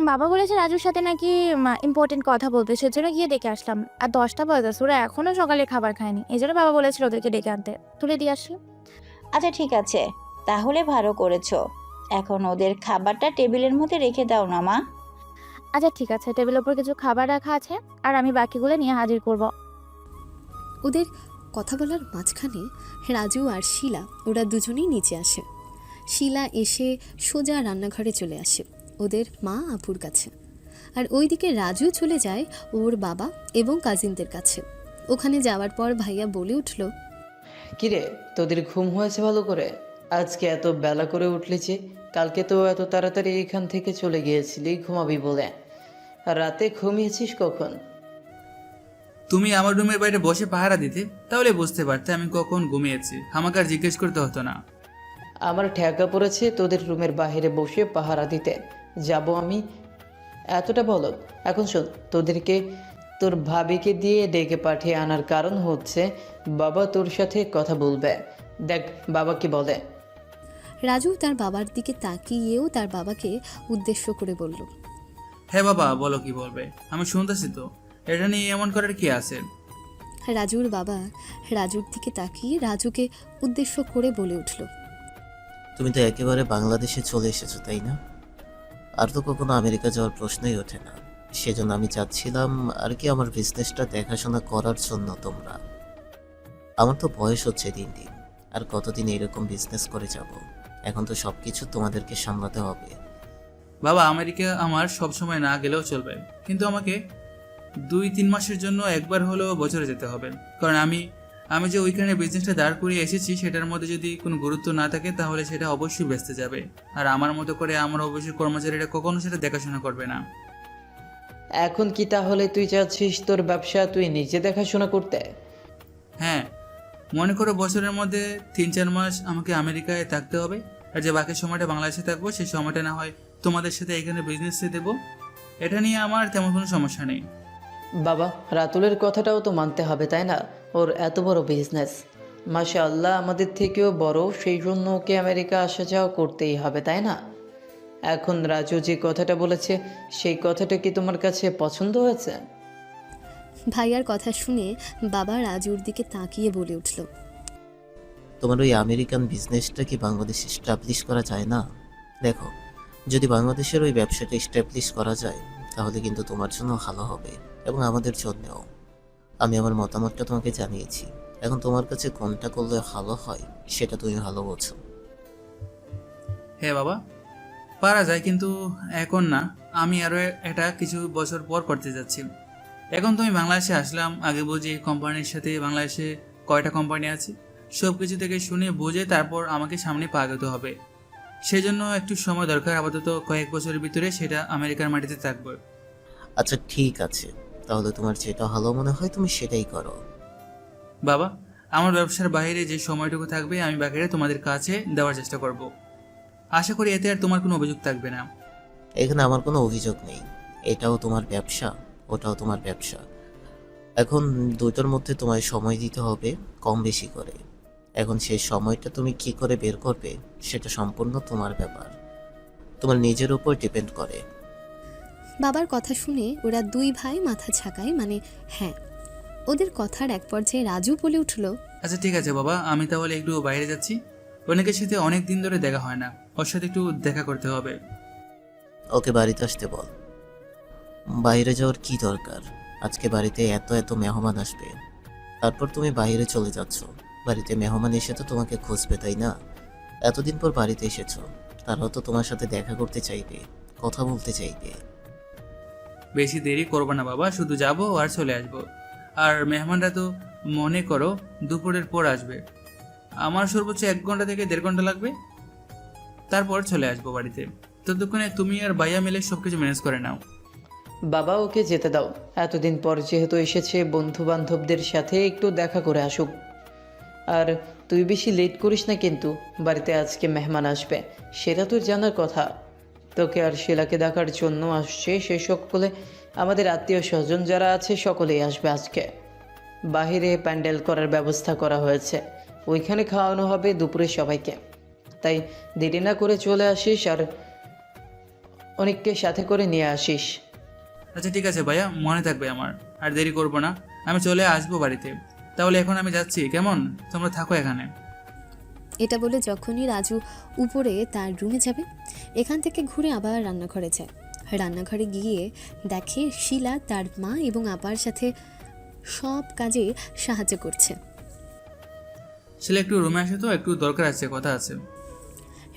H: বাবা বলেছে রাজুর সাথে নাকি ইম্পর্টেন্ট কথা বলতে, সেজন্য গিয়ে ডেকে আসলাম। আর 10টা বাজে, ওরা এখনো সকালে খাবার খায়নি, এই জন্য বাবা বলেছিল ওদেরকে ডেকে আনতে, তুলে দিয়ে আসি।
C: আচ্ছা ঠিক আছে, তাহলে ভালো করেছো। এখন ওদের খাবারটা টেবিলের মধ্যে রেখে দাও না মা।
H: আচ্ছা ঠিক আছে, টেবিলের উপর কিছু খাবার রাখা আছে, আর আমি বাকিগুলো নিয়ে হাজির করব।
D: ওদের কথা বলার মাঝখানে রাজু আর শিলা ওরা দুজনেই নিচে আসে। শিলা এসে সোজা রান্নাঘরে চলে আসে ওদের মা আপুর কাছে। আর ওইদিকে রাজু চলে যায় ওর বাবা এবং কাজিনদের কাছে। ওখানে যাওয়ার পর ভাইয়া বলে উঠল,
I: কিরে, তোদের ঘুম হয়েছে ভালো করে? আজকে এত বেলা করে উঠলি যে? কালকে তো এত তাড়াতাড়ি এখান থেকে চলে গিয়েছিলি ঘুমাবি বলে। আর রাতে ঘুমিয়েছিস কখন?
B: তুমি আমার রুমের বাইরে বসে পাহারা দিতে, তাহলে বুঝতে পারতে আমি কখন ঘুমিয়েছি। আমাকে আর জিজ্ঞেস করতে হতো না।
I: আমার ঠেকা পড়েছে তোদের রুমের বাইরে বসে পাহারা দিতে যাব আমি? এতটা বলো। এখন শোন, তোদেরকে তোর ভাবিকে দিয়ে ডেকে পাঠিয়ে আনার কারণ হচ্ছে বাবা তোর সাথে কথা বলবে। দেখ বাবা কি বলে।
D: রাজু তার বাবার দিকে তাকিয়েও তার বাবাকে উদ্দেশ্য করে বলল,
B: হ্যাঁ বাবা, বলো কি বলবে, আমি শুনতেছি তো। এটা নিয়ে এমন করার কি আছে?
D: রাজুর বাবা রাজুর দিকে তাকিয়ে রাজুকে উদ্দেশ্য করে বলে উঠল,
A: তুমি তো একেবারে বাংলাদেশে চলে এসেছো, তাই না? আর তো কখনো আমেরিকা যাওয়ার প্রশ্নই ওঠে না। সেজন্য আমি চাচ্ছিলাম আর কি আমার বিজনেসটা দেখাশোনা করার জন্য তোমরা। আমার তো বয়স হচ্ছে দিন দিন, আর কতদিন এরকম বিজনেস করে যাব? এখন তো সব কিছু তোমাদেরকে সামলাতে হবে।
B: বাবা, আমেরিকা আমার সব সময় না গেলেও চলবে, কিন্তু আমাকে 2-3 মাসের জন্য একবার হলেও বছরে যেতে হবে। কারণ আমি যে ওইখানে বিজনেসটা দাঁড় করিয়ে এসেছি, সেটার মধ্যে যদি কোনো গুরুত্ব না থাকে তাহলে সেটা অবশ্যই বেঁচতে যাবে। আর আমার মতো করে আমার অবশ্যই কর্মচারীরা কখনো সেটা দেখাশোনা করবে না।
I: এখন কি তাহলে তুই চাচ্ছিস তোর ব্যবসা তুই নিজে দেখাশোনা করতে?
B: হ্যাঁ, মনে করো বছরের মধ্যে 3-4 মাস আমাকে আমেরিকায় থাকতে হবে, আর যে বাকি সময়টা বাংলাদেশে থাকবো সেই সময়টা না হয় তোমাদের সাথে এখানে বিজনেসে দেবো। এটা নিয়ে আমার তেমন কোনো সমস্যা নেই।
I: বাবা, রাতুলের কথাটাও তো মানতে হবে তাই না? ওর এত বড় বিজনেস, মাশাআল্লাহ, আমাদের থেকেও বড়, সেই জন্য ওকে আমেরিকা আসা যাওয়া করতেই হবে তাই না? এখন রাজু যে কথাটা বলেছে সেই কথাটা কি তোমার কাছে পছন্দ হয়েছে?
D: ভাইয়ার কথা শুনে বাবা রাজুর দিকে তাকিয়ে বলে উঠল,
A: তোমার ওই আমেরিকান বিজনেসটা কি বাংলাদেশে এস্টাবলিশ করা যায় না? দেখো, যদি বাংলাদেশের ওই ব্যবসাটা এস্টাবলিশ করা যায় তাহলে কিন্তু তোমার জন্য ভালো হবে এবং আমাদের জন্যও। আমি আমার মতামতটা তোমাকে জানিয়েছি। এখন তোমার কাছে কোনটা করলে ভালো হয় সেটা তুমি ভালো বোঝো।
B: হ্যাঁ বাবা, পারা যায়, কিন্তু এখন না। আমি আরও এটা কিছু বছর পর করতে যাচ্ছি। এখন তো আমি বাংলাদেশে আসলাম, আগে বুঝি এই কোম্পানির সাথে বাংলাদেশে কয়টা কোম্পানি আছে সব কিছু থেকে শুনে বুঝে তারপর আমাকে সামনে পা আগাতে হবে। সেই জন্য একটু সময় দরকার। আপাতত কয়েক বছরের ভিতরে সেটা আমেরিকার মাটিতে থাকবে।
A: আচ্ছা ঠিক আছে, তাহলে তোমার যেটা ভালো মনে হয় তুমি সেটাই করো।
B: বাবা, আমার ব্যবসার বাইরে যে সময়টুকু থাকবে আমি বাকিটা তোমাদের কাছে দেওয়ার চেষ্টা করব। আশা করি এতে আর তোমার কোনো অভিযোগ থাকবে না।
A: এখানে আমার কোনো অভিযোগ নেই। এটাও তোমার ব্যবসা, ওটাও তোমার ব্যবসা। এখন দুটোর মধ্যে তোমায় সময় দিতে হবে কম বেশি করে। এখন সেই সময়টা তুমি কি করে বের করবে সেটা সম্পূর্ণ তোমার ব্যাপার, তোমার নিজের উপর ডিপেন্ড করে।
D: বাবার কথা শুনে ওরা দুই ভাই মাথা ঝাঁকায়, মানে হ্যাঁ। ওদের কথার এক পর্যায়ে রাজু বলে উঠল,
B: আচ্ছা ঠিক আছে বাবা, আমি তাহলে একটু বাইরে যাচ্ছি। অনেকের সাথে অনেক দিন ধরে দেখা হয় না, ওর সাথে একটু দেখা করতে হবে।
A: ওকে বাড়িতে আসতে বল। বাইরে যাওয়ার কি দরকার? আজকে বাড়িতে এত এত মেহমান আসবে, তারপর তুমি বাইরে চলে যাচ্ছ। বাড়িতে মেহমান এসে তো তোমাকে খুঁজবে, তাই না? এতদিন পর বাড়িতে এসেছো, তারাও তো তোমার সাথে দেখা করতে চাইবে, কথা বলতে চাইবে।
B: বেশি দেরি করবো না বাবা, শুধু যাব আর চলে আসবো। আর মেহমানরা তো মনে করো দুপুরের পর আসবে। আমার সর্বোচ্চ 1 ঘন্টা থেকে 1.5 ঘন্টা লাগবে, তারপর চলে আসবো বাড়িতে। ততক্ষণে তুমি আর ভাইয়া মিলে সবকিছু ম্যানেজ করে নাও।
I: বাবা, ওকে যেতে দাও। এতদিন পর যেহেতু এসেছে, বন্ধু বান্ধবদের সাথে একটু দেখা করে আসুক। আর তুই বেশি লেট করিস না কিন্তু, বাড়িতে আজকে মেহমান আসবে, সেটা তো জানার কথা। তোকে আর শিলাকে দেখার জন্য আসছে, সে সকলে আমাদের আত্মীয় স্বজন যারা আছে সকলেই আসবে আজকে। বাহিরে প্যান্ডেল করার ব্যবস্থা করা হয়েছে, ওইখানে খাওয়ানো হবে দুপুরে সবাইকে। তাই দেরি না করে চলে আসিস আর অনেককে সাথে করে নিয়ে আসিস।
B: আচ্ছা ঠিক আছে ভাইয়া, মনে থাকবে আমার। আর দেরি করবো না, আমি চলে আসবো বাড়িতে। তাহলে এখন আমি যাচ্ছি, কেমন? তোমরা থাকো এখানে।
D: এটা বলে যখনই রাজু উপরে তার রুমে যাবে, এখান থেকে ঘুরে আবার রান্নাঘরে যায়। রান্নাঘরে গিয়ে দেখে শিলা তার মা এবং আপার সাথে সব কাজে সাহায্য করছে।
B: ছেলে একটু রুমে আসে তো, একটু দরকার আছে, কথা আছে।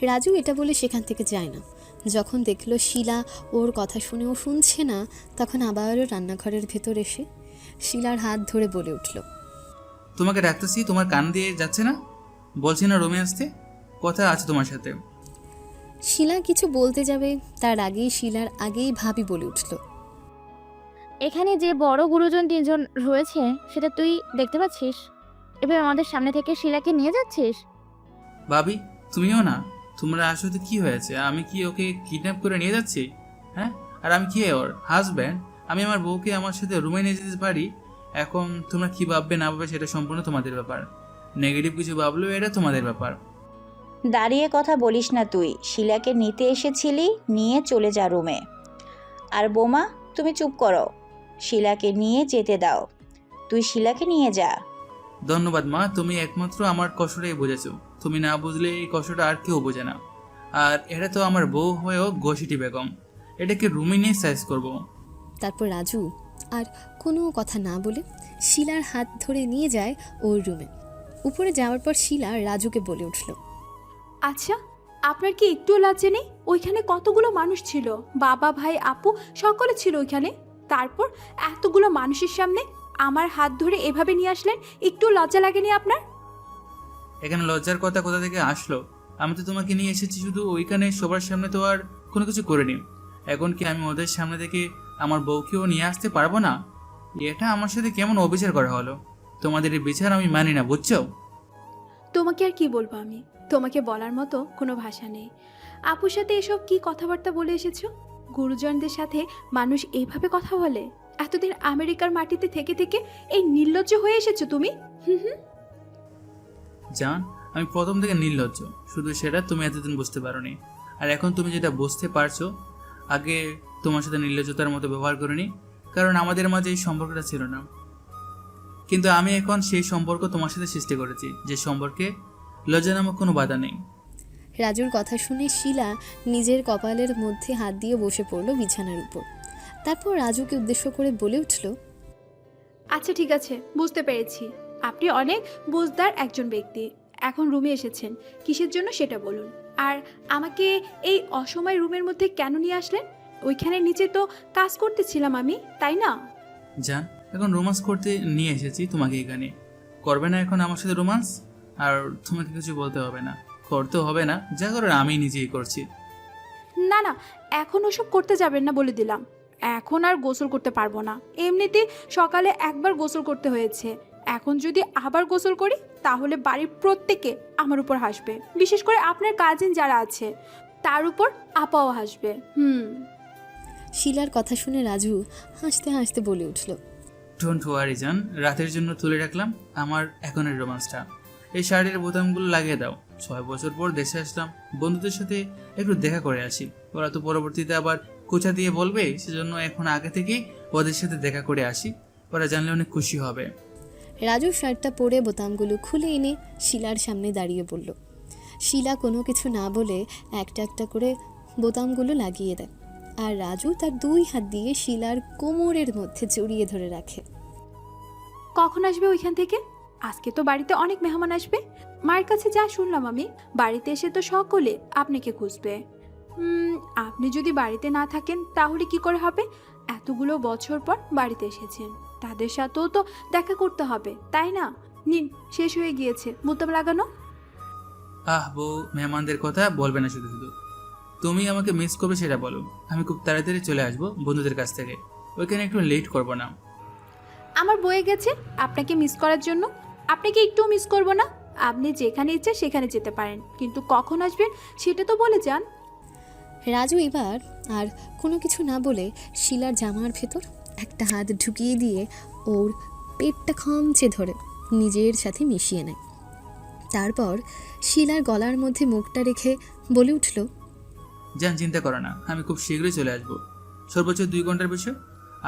D: রাজু এটা বলে সেখান থেকে যায় না। যখন দেখলো শিলা ওর কথা শুনেও শুনছে না, তখন আবারও রান্নাঘরের ভেতর এসে শিলার হাত ধরে বলে উঠল,
B: তোমাকে ডাকতেছি, তোমার কান দিয়ে যাচ্ছে না? বলছি না রুমে আসতে, কথা আছে তোমার সাথে।
D: শিলা কিছু বলতে যাবে তার আগেই শিলার আগেই ভাবি বলে উঠল,
H: এখানে যে বড় গুরুজন তিনজন রয়েছে সেটা তুই দেখতে পাচ্ছিস? এবার আমাদের সামনে থেকে শিলাকে নিয়ে যাচ্ছিস?
B: ভাবি তুমিও না, তোমরা আসলে কি হয়েছে? আমি কি ওকে কিডন্যাপ করে নিয়ে যাচ্ছি? হ্যাঁ, আর আমি কি ওর হাজব্যান্ড? আমি আমার বউকে আমার সাথে রুমে নিয়ে যেতে পারি। এখন তোমরা কি ভাববে না ভাববে সেটা সম্পূর্ণ তোমাদের ব্যাপার। নেগেটিভ কিছু ভাবলেও এটা তোমাদের ব্যাপার।
C: দাঁড়িয়ে কথা বলিস না তুই। শিলাকে নিতে এসেছিলি, নিয়ে চলে যা রুমে। আর বোমা, তুমি চুপ করো। শিলাকে নিয়ে যেতে দাও। তুই শিলাকে নিয়ে যা।
B: ধন্যবাদ মা, তুমি একমাত্র আমার কষ্টটাই বুঝেছো। তুমি না বুঝলে এই কষ্টটা আর কেউ বোঝে না। আর এটা তো আমার বউ হয়েও গোশিটি বেগম, এটাকে রুমে নিয়ে সাইজ করবো।
D: তারপর রাজু আর কোনো কথা না বলে শিলার হাত ধরে নিয়ে যায় ওর রুমে। উপরে যাওয়ার পর শিলা রাজুকে বলে উঠল,
F: আচ্ছা, আপনার কি একটু লজ্জা নেই? ওইখানে কতগুলো মানুষ ছিল, বাবা, ভাই, আপু সকলে ছিল ওইখানে। তারপর এতগুলো মানুষের সামনে আমার হাত ধরে এভাবে নিয়ে আসলেন, একটু লজ্জা লাগেনি আপনার?
B: এখানে লজ্জার কথা কোথা থেকে আসলো? আমি তো তোমাকে নিয়ে এসেছি শুধু ওইখানে, সবার সামনে তো আর কোনো কিছু করিনি। এখন কি আমি ওদের সামনে থেকে আমার বউকেও নিয়ে আসতে পারবো না? এটা আমার সাথে কেমন অবিচার করা হলো? তোমাদের এই বিচার আমি মানি না, বুঝছো?
F: তোমাকে আর কি বলবো আমি? তোমাকে বলার মতো কোনো ভাষা নেই। আপুর সাথে এসব কি কথাবার্তা বলে এসেছো? গুরুজনদের সাথে মানুষ এইভাবে কথা বলে? এতদিন আমেরিকার মাটিতে থেকে থেকে এই নির্লজ্জ হয়ে এসেছো তুমি।
B: জান, আমি প্রথম থেকে নির্লজ্জ, শুধু সেটা তুমি এতদিন বুঝতে পারোনি। আর এখন তুমি যেটা বুঝতে পারছো, আগে তোমার সাথে নির্লজ্জতার মতো ব্যবহার করিনি, কারণ আমাদের মাঝে এই সম্পর্কটা ছিল না। কিন্তু আমি এখন সেই সম্পর্ক তোমার সাথে সৃষ্টি করেছি, যে সম্পর্কে লজ্জা নামক কোনো বাধা নেই।
D: রাজুর কথা শুনে শিলা নিজের কপালের মধ্যে হাত দিয়ে বসে পড়ল বিছানার উপর। তারপর রাজুকে উদ্দেশ্য করে বলে উঠল,
F: আচ্ছা ঠিক আছে, বুঝতে পেরেছি। আপনি অনেক বুঝদার একজন ব্যক্তি। এখন রুমে এসেছেন কিসের জন্য সেটা বলুন। আর আমাকে এই অসময় রুমের মধ্যে কেন নিয়ে আসলেন? ওইখানে নিচে তো কাজ করতেছিলাম আমি, তাই না?
B: জান, এখন রোমান্স করতে নিয়ে এসেছি তোমাকে এখানে। করবে না এখন আমার সাথে রোমান্স? আর তোমাকে কিছু বলতে হবে না, করতে হবে না, যা করে আমি নিজেই করছি।
F: না না, এখন ওসব করতে যাবেন না বলে দিলাম। এখন আর গোসল করতে পারবো না। এমনিতে সকালে একবার গোসল করতে হয়েছে, এখন যদি আবার গোসল করি তাহলে বাড়ির প্রত্যেকে আমার উপর হাসবে, বিশেষ করে আপনার কাজিন যারা আছে তার উপর আপাও হাসবে।
D: শিলার কথা শুনে রাজু হাসতে হাসতে বলে উঠল,
B: ডোন্ট ওয়ারি জান, রাতের জন্য তুলে রাখলাম আমার এখনের রোমান্সটা। এই শাড়ির বোতামগুলো লাগিয়ে দাও। 6 বছর পর দেশে আসলাম, বন্ধুদের সাথে একটু দেখা করে আসি। ওরা তো পরবর্তীতে আবার কোচা দিয়ে বলবে, সেজন্য এখন আগে থেকেই ওদের সাথে দেখা করে আসি, ওরা জানলে অনেক খুশি হবে।
D: রাজু শার্টটা পরে বোতামগুলো খুলে এনে শিলার সামনে দাঁড়িয়ে বলল। শিলা কোনো কিছু না বলে একটা একটা করে বোতামগুলো লাগিয়ে দেয়, আর রাজু তার 2 হাত দিয়ে শিলার কোমরের মধ্যে জড়িয়ে ধরে রাখে।
F: কখন আসবে ওইখান থেকে? আজকে তো বাড়িতে অনেক মেহমান আসবে। মায়ের কাছে যা শুনলাম আমি, বাড়িতে এসে তো সকলে আপনাকে খুঁজবে। আপনি যদি বাড়িতে না থাকেন তাহলে কি করে হবে? এতগুলো বছর পর বাড়িতে এসেছেন, তাদের সাথেও তো দেখা করতে হবে, তাই না? নিন, শেষ হয়ে গিয়েছে বোতাম লাগানো।
B: বউ, মেহমানদের কথা বলবে না শুধু শুধু। তুমি আমাকে মিস করবে সেটা বলো। আমি খুব তাড়াতাড়ি চলে আসবো বন্ধুদের কাছ থেকে, ওইখানে একটু লেট করবো না।
F: আমার বয়ে গেছে আপনাকে মিস করার জন্য। আপনাকে একটু মিস করব না? আপনি যেখানে ইচ্ছে সেখানে যেতে পারেন, কিন্তু কখন আসবেন সেটা তো বলে যান।
D: রাজু এবার আর কোনো কিছু না বলে শিলার জামার ভেতর একটা হাত ঢুকিয়ে দিয়ে ওর পেটটা খামচে ধরে নিজের সাথে মিশিয়ে নেয়। তারপর শিলার গলার মধ্যে মুখটা রেখে বলে উঠল,
B: জান, চিন্তা করো না, আমি খুব শীঘ্রই চলে আসবো, সর্বোচ্চ 2 ঘন্টার বিষয়।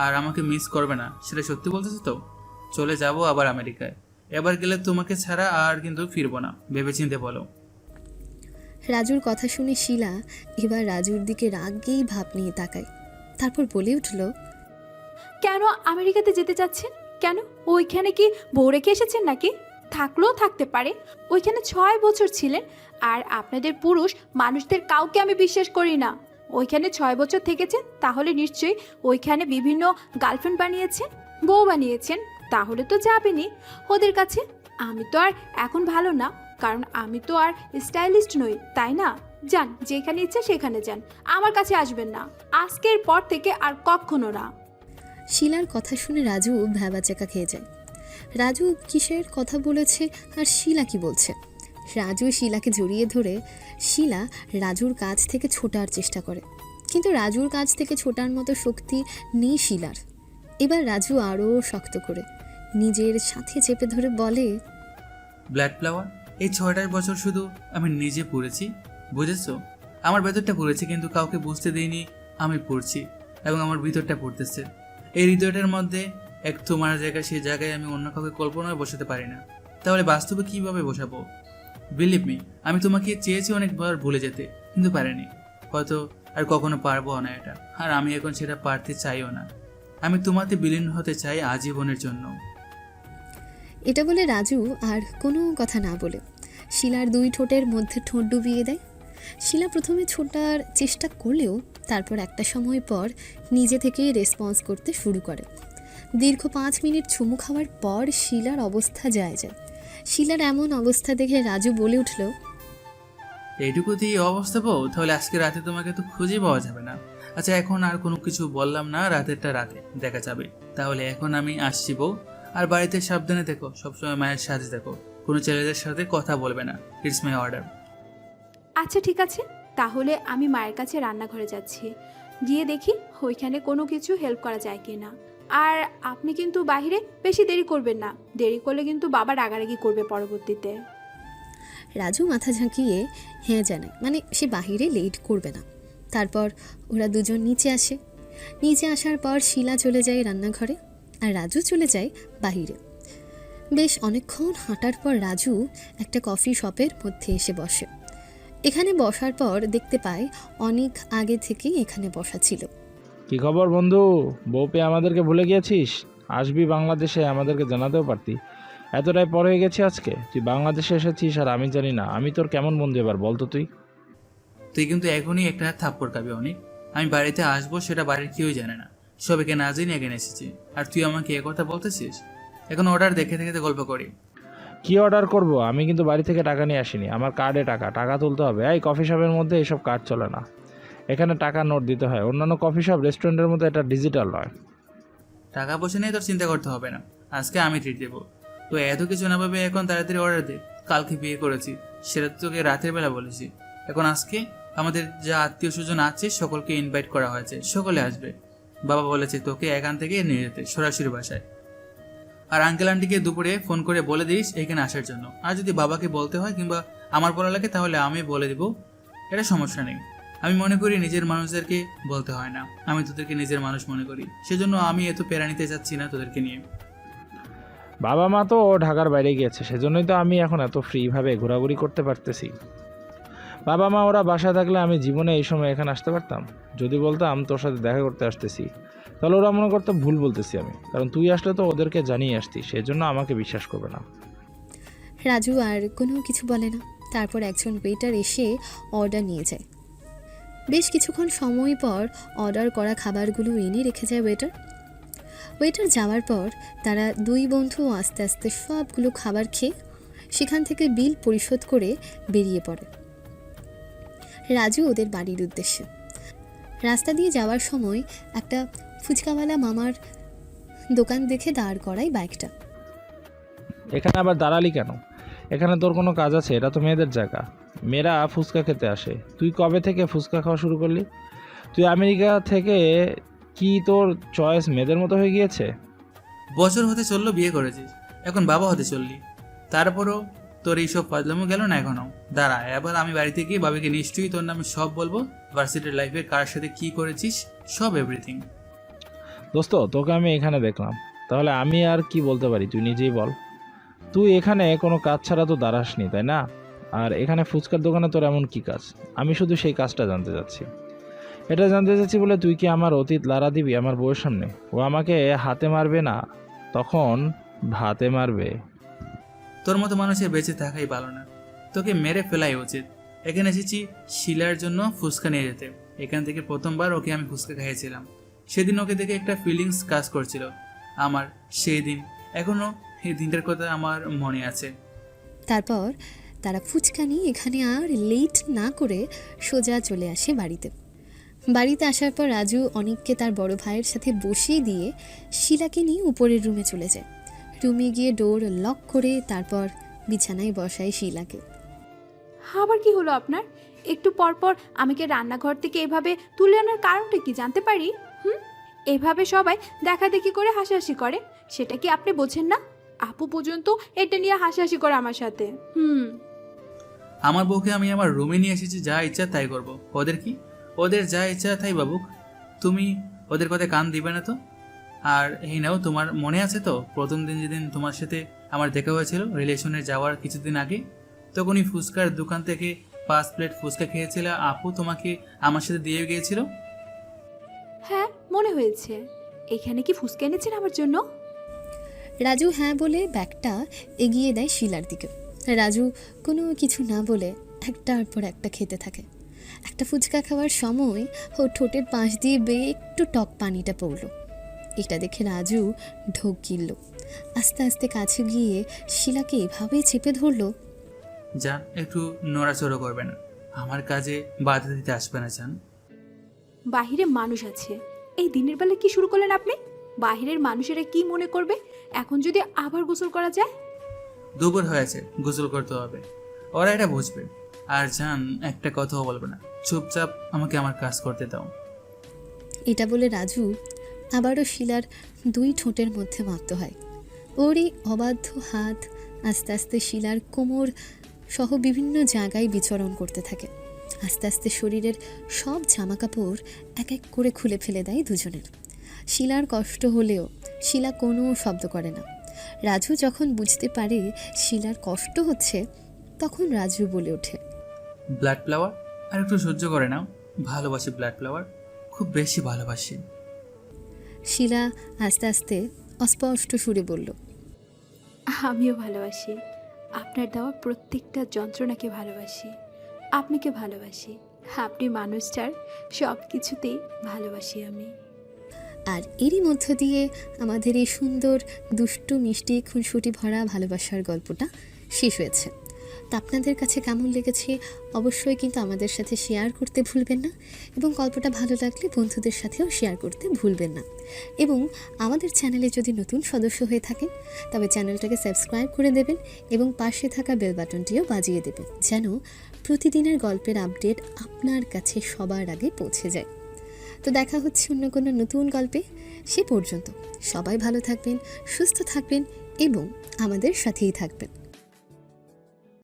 B: আর আমাকে মিস করবে না সেটা সত্যি বলতেছো তো? চলে যাব আবার আমেরিকায়, এবার গেলে তোমাকে ছাড়া আর কিন্তু ফিরবো না, ভেবেচিন্তে বলো।
D: রাজুর কথা শুনে শিলা এবার রাজুর দিকে রাগেই ভাব নিয়ে তাকায়। তারপর বলে উঠল,
F: কেন আমেরিকাতে যেতে চাচ্ছেন? কেন? ওইখানে কি বউ রেখে এসেছেন নাকি? থাকলেও থাকতে পারে। ওইখানে 6 বছর ছিলেন, আর আপনাদের পুরুষ মানুষদের কাউকে আমি বিশ্বাস করি না। ওইখানে 6 বছর থেকেছেন, তাহলে নিশ্চয়ই ওইখানে বিভিন্ন গার্লফ্রেন্ড বানিয়েছেন, বউ বানিয়েছেন, তাহলে তো যাবেনই ওদের কাছে। আমি তো আর এখন ভালো না, কারণ আমি তো আর স্টাইলিস্ট নই, তাই না? যান, যেখানে ইচ্ছা সেখানে যান, আমার কাছে আসবেন না আজকের পর থেকে আর কখনো না।
D: শিলার কথা শুনে রাজু ভ্যাবাচেকা খেয়ে যায়। রাজু কিসের কথা বলেছে আর শিলা কি বলছে? রাজু শিলাকে জড়িয়ে ধরে শিলা রাজুর কাছ থেকে ছোটার চেষ্টা করে, কিন্তু রাজুর কাছ থেকে ছোটার মতো শক্তি নেই শিলার। এবার রাজু আরও শক্ত করে নিজের সাথে চেপে ধরে বলে,
B: ব্লাড ফ্লাওয়ার, এই 6টা বছর শুধু আমি নিজে পড়েছি, বুঝেছো? আমার ভেতরটা পড়েছে, কিন্তু কাউকে বুঝতে দিইনি আমি পড়ছি, এবং আমার ভিতরটা পড়তেছে। এই হৃদয়টার মধ্যে এক তোমার জায়গা, সেই জায়গায় আমি অন্য কাউকে কল্পনায় বসাতে পারি না, তাহলে বাস্তবে কিভাবে বসাবো? বিলিভ মি, আমি তোমাকে চেয়েছি অনেকবার ভুলে যেতে, কিন্তু পারিনি। হয়তো আর কখনো পারবো না এটা, আর আমি এখন সেটা পারতে চাইও না। আমি তোমাতে বিলীন হতে চাই আজীবনের জন্য।
D: এটা বলে রাজু আর কোনো কথা না বলে শিলার 2 ঠোঁটের মধ্যে ঠোঁট ডুবিয়ে দেয়। শিলা প্রথমে ছোটার চেষ্টা করলেও তারপর একটা সময় পর নিজে থেকেই রেসপন্স করতে শুরু করে। দীর্ঘ 5 মিনিট চুমু খাওয়ার পর শিলার অবস্থা যায়। শিলার এমন অবস্থা দেখে রাজু বলে উঠল,
B: এইটুকুতেই অবস্থা পাও? তাহলে আজকে রাতে তোমাকে তো খুঁজে পাওয়া যাবে না। আচ্ছা, এখন আর কোনো কিছু বললাম না, রাতেরটা রাতে দেখা যাবে। তাহলে এখন আমি আসছি বউ, আর বাড়িতে সাবধানে দেখো, সবসময় মায়ের সাথে দেখো, কোনো ছেলেদের সাথে কথা বলবে না। It's my order.
F: আচ্ছা ঠিক আছে, তাহলে আমি মায়ের কাছে রান্নাঘরে যাচ্ছি, গিয়ে দেখি ওইখানে কোনো কিছু হেল্প করা যায় কি না। আর আপনি কিন্তু বাইরে বেশি দেরি করবেন না, দেরি করলে কিন্তু বাবা রাগারাগি করবে পরবর্তীতে।
D: রাজু মাথা ঝাঁকিয়ে হ্যাঁ জানায়, মানে সে বাহিরে লেট করবে না। তারপর ওরা দুজন নিচে আসে। নিচে আসার পর শিলা চলে যায় রান্নাঘরে আর রাজু চলে যায় বাহিরে। বেশ অনেকক্ষণ হাঁটার পর রাজু একটা কফি শপের মধ্যে এসে বসে। এখানে বসার পর দেখতে পায় অনেক আগে থেকেই এখানে বসা ছিল।
E: কি খবর বন্ধু? বউ পেয়ে আমাদেরকে ভুলে গিয়েছিস? আসবি বাংলাদেশে, আমাদেরকে জানাতেও পারতি। এতটাই পর হয়ে গেছে আজকে, তুই বাংলাদেশে এসেছিস আর আমি জানি না। আমি তোর কেমন বন্ধু এবার বলতো তুই?
B: তুই কিন্তু এখনই একটা থাপ্পড় খাবি অনেক। আমি বাড়িতে আসবো সেটা বাড়ির কেউই জানে না, সবাইকে না জেনে এখানে এসেছি, আর তুই আমাকে কথা বলতেছিস? এখন অর্ডার দেখে দেখে গল্প করি।
E: কি অর্ডার করব? আমি কিন্তু বাড়ি থেকে টাকা নিয়ে আসিনি, আমার কার্ডে টাকা তুলতে হবে। এই কফি শপের মধ্যে এসব কার্ড চলে না, এখানে টাকা নোট দিতে হয়। অন্যান্য কফি শপ রেস্টুরেন্টের মধ্যে এটা ডিজিটাল নয়।
B: টাকা পয়সা নিয়ে তোর চিন্তা করতে হবে না, আজকে আমি ট্রিট দেবো। তো এত কিছু না ভাবে এখন তাড়াতাড়ি অর্ডার দে। কালকে বিয়ে করেছি, সেটা তোকে রাতের বেলা বলেছি। এখন আজকে আমাদের যা আত্মীয় স্বজন আছে সকলকে ইনভাইট করা হয়েছে, সকলে আসবে। বাবা বলেছে তোকে এখান থেকে নিয়ে যেতে সরাসরি বাসায়। আর আঙ্কেল আন্টিকে দুপুরে ফোন করে বলে দিস এখানে আসার জন্য। আর যদি বাবাকে বলতে হয় কিংবা আমার বলা লাগে তাহলে আমি বলে দেবো, এটা সমস্যা নেই। আমি মনে করি নিজের মানুষদেরকে বলতে হয় না, আমি তোদেরকে নিজের মানুষ মনে করি, সেজন্য আমি এত প্যারা নিতে চাচ্ছি না তোদেরকে নিয়ে।
E: বাবা মা তো ঢাকার বাইরে গিয়েছে, সেজন্যই তো আমি এখন এত ফ্রিভাবে ঘোরাঘুরি করতে পারতেছি। বাবা মা ওরা বাসায় থাকলে আমি জীবনে এই সময় এখানে আসতে পারতাম? যদি বলতাম তোর সাথে দেখা করতে আসতেছি, তাহলে ওরা মনে করতে ভুল বলতেছি আমি, কারণ তুই আসলে তো ওদেরকে জানিয়ে আসতি, সেজন্য আমাকে বিশ্বাস করবে না।
D: রাজু আর কোনো কিছু বলে না। তারপর একজন ওয়েটার এসে অর্ডার নিয়ে যায়। বেশ কিছুক্ষণ সময় পর অর্ডার করা খাবারগুলো এনে রেখে যায় ওয়েটার যাওয়ার পর তারা 2 বন্ধু আস্তে আস্তে সবগুলো খাবার খেয়ে সেখান থেকে বিল পরিশোধ করে বেরিয়ে পড়ে রাজু ওদের বাড়ির উদ্দেশ্যে। রাস্তা দিয়ে যাওয়ার সময় একটা ফুচকাওয়ালা মামার দোকান দেখে দাঁড় করায় বাইকটা।
E: এখানে আবার দাঁড়ালি কেন? এখানে তোর কোনো কাজ আছে? এটা তো মেয়েদের জায়গা, মেয়েরা ফুচকা খেতে আসে। তুই কবে থেকে ফুচকা খাওয়া শুরু করলি? তুই আমেরিকা থেকে কি তোর চয়েস মেয়েদের মতো হয়ে গিয়েছে?
B: বছর হতে চললো বিয়ে করেছিস, এখন বাবা হতে চললি, তারপরও তোর এইসব ফাজলামো গেল না এখনো? দাঁড়া, এবার আমি বাড়িতে গিয়ে বাবাকে নিশ্চয়ই তোর নামে সব বলবো, ভার্সিটির লাইফে কার সাথে কি করেছিস সব, এভরিথিং।
E: দোস্ত, তোকে আমি এখানে দেখলাম, তাহলে আমি আর কি বলতে পারি তুই নিজেই বল। তুই এখানে কোনো কাজ ছাড়া তো দাঁড়াসনি, তাই না? আর এখানে ফুচকার দোকানে তোর এমন কি কাজ? আমি শুধু সেই কাজটা জানতে চাচ্ছি। এটা জানতে চাচ্ছি বলে তুই কি আমার অতীত লাড়া দিবি আমার বউয়ের সামনে? ও আমাকে হাতে মারবে না, তখন ভাতে মারবে।
B: তো তোর মতো মানুষের বেঁচে থাকাই ভালো না, তোকে মেরে ফেলাই উচিত। এখানে এসেছি শিলার জন্য ফুচকা নিয়ে যেতে। এখান থেকে প্রথমবার ওকে আমি ফুচকা খাইয়েছিলাম। সেদিন ওকে দেখে একটা ফিলিংস কাজ করছিল আমার, সেই দিন এখনো এই দিনটার কথা আমার মনে আছে।
D: তারপর তারা ফুচকা নিয়ে এখানে আর লেট না করে সোজা চলে আসে বাড়িতে। বাড়িতে আসার পর রাজু অনিককে তার বড় ভাইয়ের সাথে বসিয়ে দিয়ে শিলাকে নিয়ে উপরের রুমে চলে যায়। রুমে গিয়ে ডোর লক করে তারপর বিছানায় বসায় শিলাকে।
F: আবার কি হলো আপনার? একটু পর পর আমাকে রান্নাঘর থেকে এভাবে তুলে আনার কারণটা কি জানতে পারি? এভাবে সবাই দেখাদেখি করে হাসাহাসি করে, সেটা কি আপনি বোঝেন না? আপু পর্যন্ত এটা নিয়ে হাসাহাসি করে আমার সাথে।
B: আমার বউকে আমি আমার রুমে নিয়ে এসেছি, যা ইচ্ছা তাই করব। ওদের কি? ওদের যা ইচ্ছা তাই বাবুক, তুমি ওদের কথায় কান দিবে না তো? আর এই নাও, তোমার মনে আছে তো প্রথম দিন যেদিন তোমার সাথে আমার দেখা হয়েছিল রিলেশনে যাওয়ার কিছুদিন আগে? তখনই ফুচকার দোকান থেকে 5 প্লেট ফুচকা খেয়েছিল, আপু তোমাকে আমার সাথে দিয়ে গিয়েছিল।
F: হ্যাঁ মনে হয়েছে। এখানে কি ফুচকা এনেছেন আমার জন্য?
D: রাজু হ্যাঁ বলে ব্যাগটা এগিয়ে দেয় শিলার দিকে। রাজু কোনো কিছু না বলে একটার পর একটা খেতে থাকে। একটা ফুচকা খাওয়ার সময় ও ঠোঁটের পাশ দিয়ে বেয়ে একটু টক পানিটা পড়ল। এটা দেখে রাজু ঢোক গিলল। আস্তে আস্তে কাছে গিয়ে শিলাকে এভাবেই চেপে ধরল।
B: জান, একটু নড়াচড়া করবে না, আমার কাজে বাধা দিতে আসবে না জান।
F: বাহিরে মানুষ আছে, এই দিনের বেলা কি শুরু করলেন আপনি? বাহিরের মানুষেরা কি মনে করবে এখন যদি আবার গোসল করা যায়?
B: দুপুর হয়েছে, গোসল করতে হবে, ওরা এটা বুঝবে। আর জান, একটা কথাও বলবে না, চুপচাপ আমাকে আমার কাজ করতে দাও।
D: এটা বলে রাজু আবারও শিলার 2 ঠোঁটের মধ্যে মারতে হয়। ওরই অবাধ্য হাত আস্তে আস্তে শিলার কোমর সহ বিভিন্ন জায়গায় বিচরণ করতে থাকে। আস্তে আস্তে শরীরের সব জামাকাপড় এক এক করে খুলে ফেলে দেয় দুজনের। শিলার কষ্ট হলেও শিলা কোনো শব্দ করে না। রাজু যখন বুঝতে পারে শিলার কষ্ট হচ্ছে, তখন রাজু বলে ওঠে,
B: ব্লাড ফ্লাওয়ার, আর একটু সহ্য করে নাও, ভালোবাসি ব্লাড ফ্লাওয়ার, খুব বেশি ভালোবাসি।
D: শিলা আস্তে আস্তে অস্পষ্ট সুরে বলল,
F: আমিও ভালোবাসি, আপনার দেওয়া প্রত্যেকটা যন্ত্রণাকে ভালোবাসি, আপনাকে ভালোবাসি, আপনি মানুষটার সব কিছুতেই ভালোবাসি আমি।
D: আর এরই মধ্য দিয়ে আমাদের এই সুন্দর দুষ্টু মিষ্টি খুনসুটি ভরা ভালোবাসার গল্পটা শেষ হয়েছে। তো আপনাদের কাছে কেমন লেগেছে অবশ্যই কিন্তু আমাদের সাথে শেয়ার করতে ভুলবেন না, এবং গল্পটা ভালো লাগলে বন্ধুদের সাথেও শেয়ার করতে ভুলবেন না। এবং আমাদের চ্যানেলে যদি নতুন সদস্য হয়ে থাকেন তবে চ্যানেলটাকে সাবস্ক্রাইব করে দেবেন এবং পাশে থাকা বেল বাটনটিও বাজিয়ে দেবেন, যেন প্রতিদিনের গল্পের আপডেট আপনার কাছে সবার আগে পৌঁছে যায়। তো দেখা হচ্ছে অন্য কোনো নতুন গল্পে। সে পর্যন্ত সবাই ভালো থাকবেন, সুস্থ থাকবেন এবং আমাদের সাথেই থাকবেন।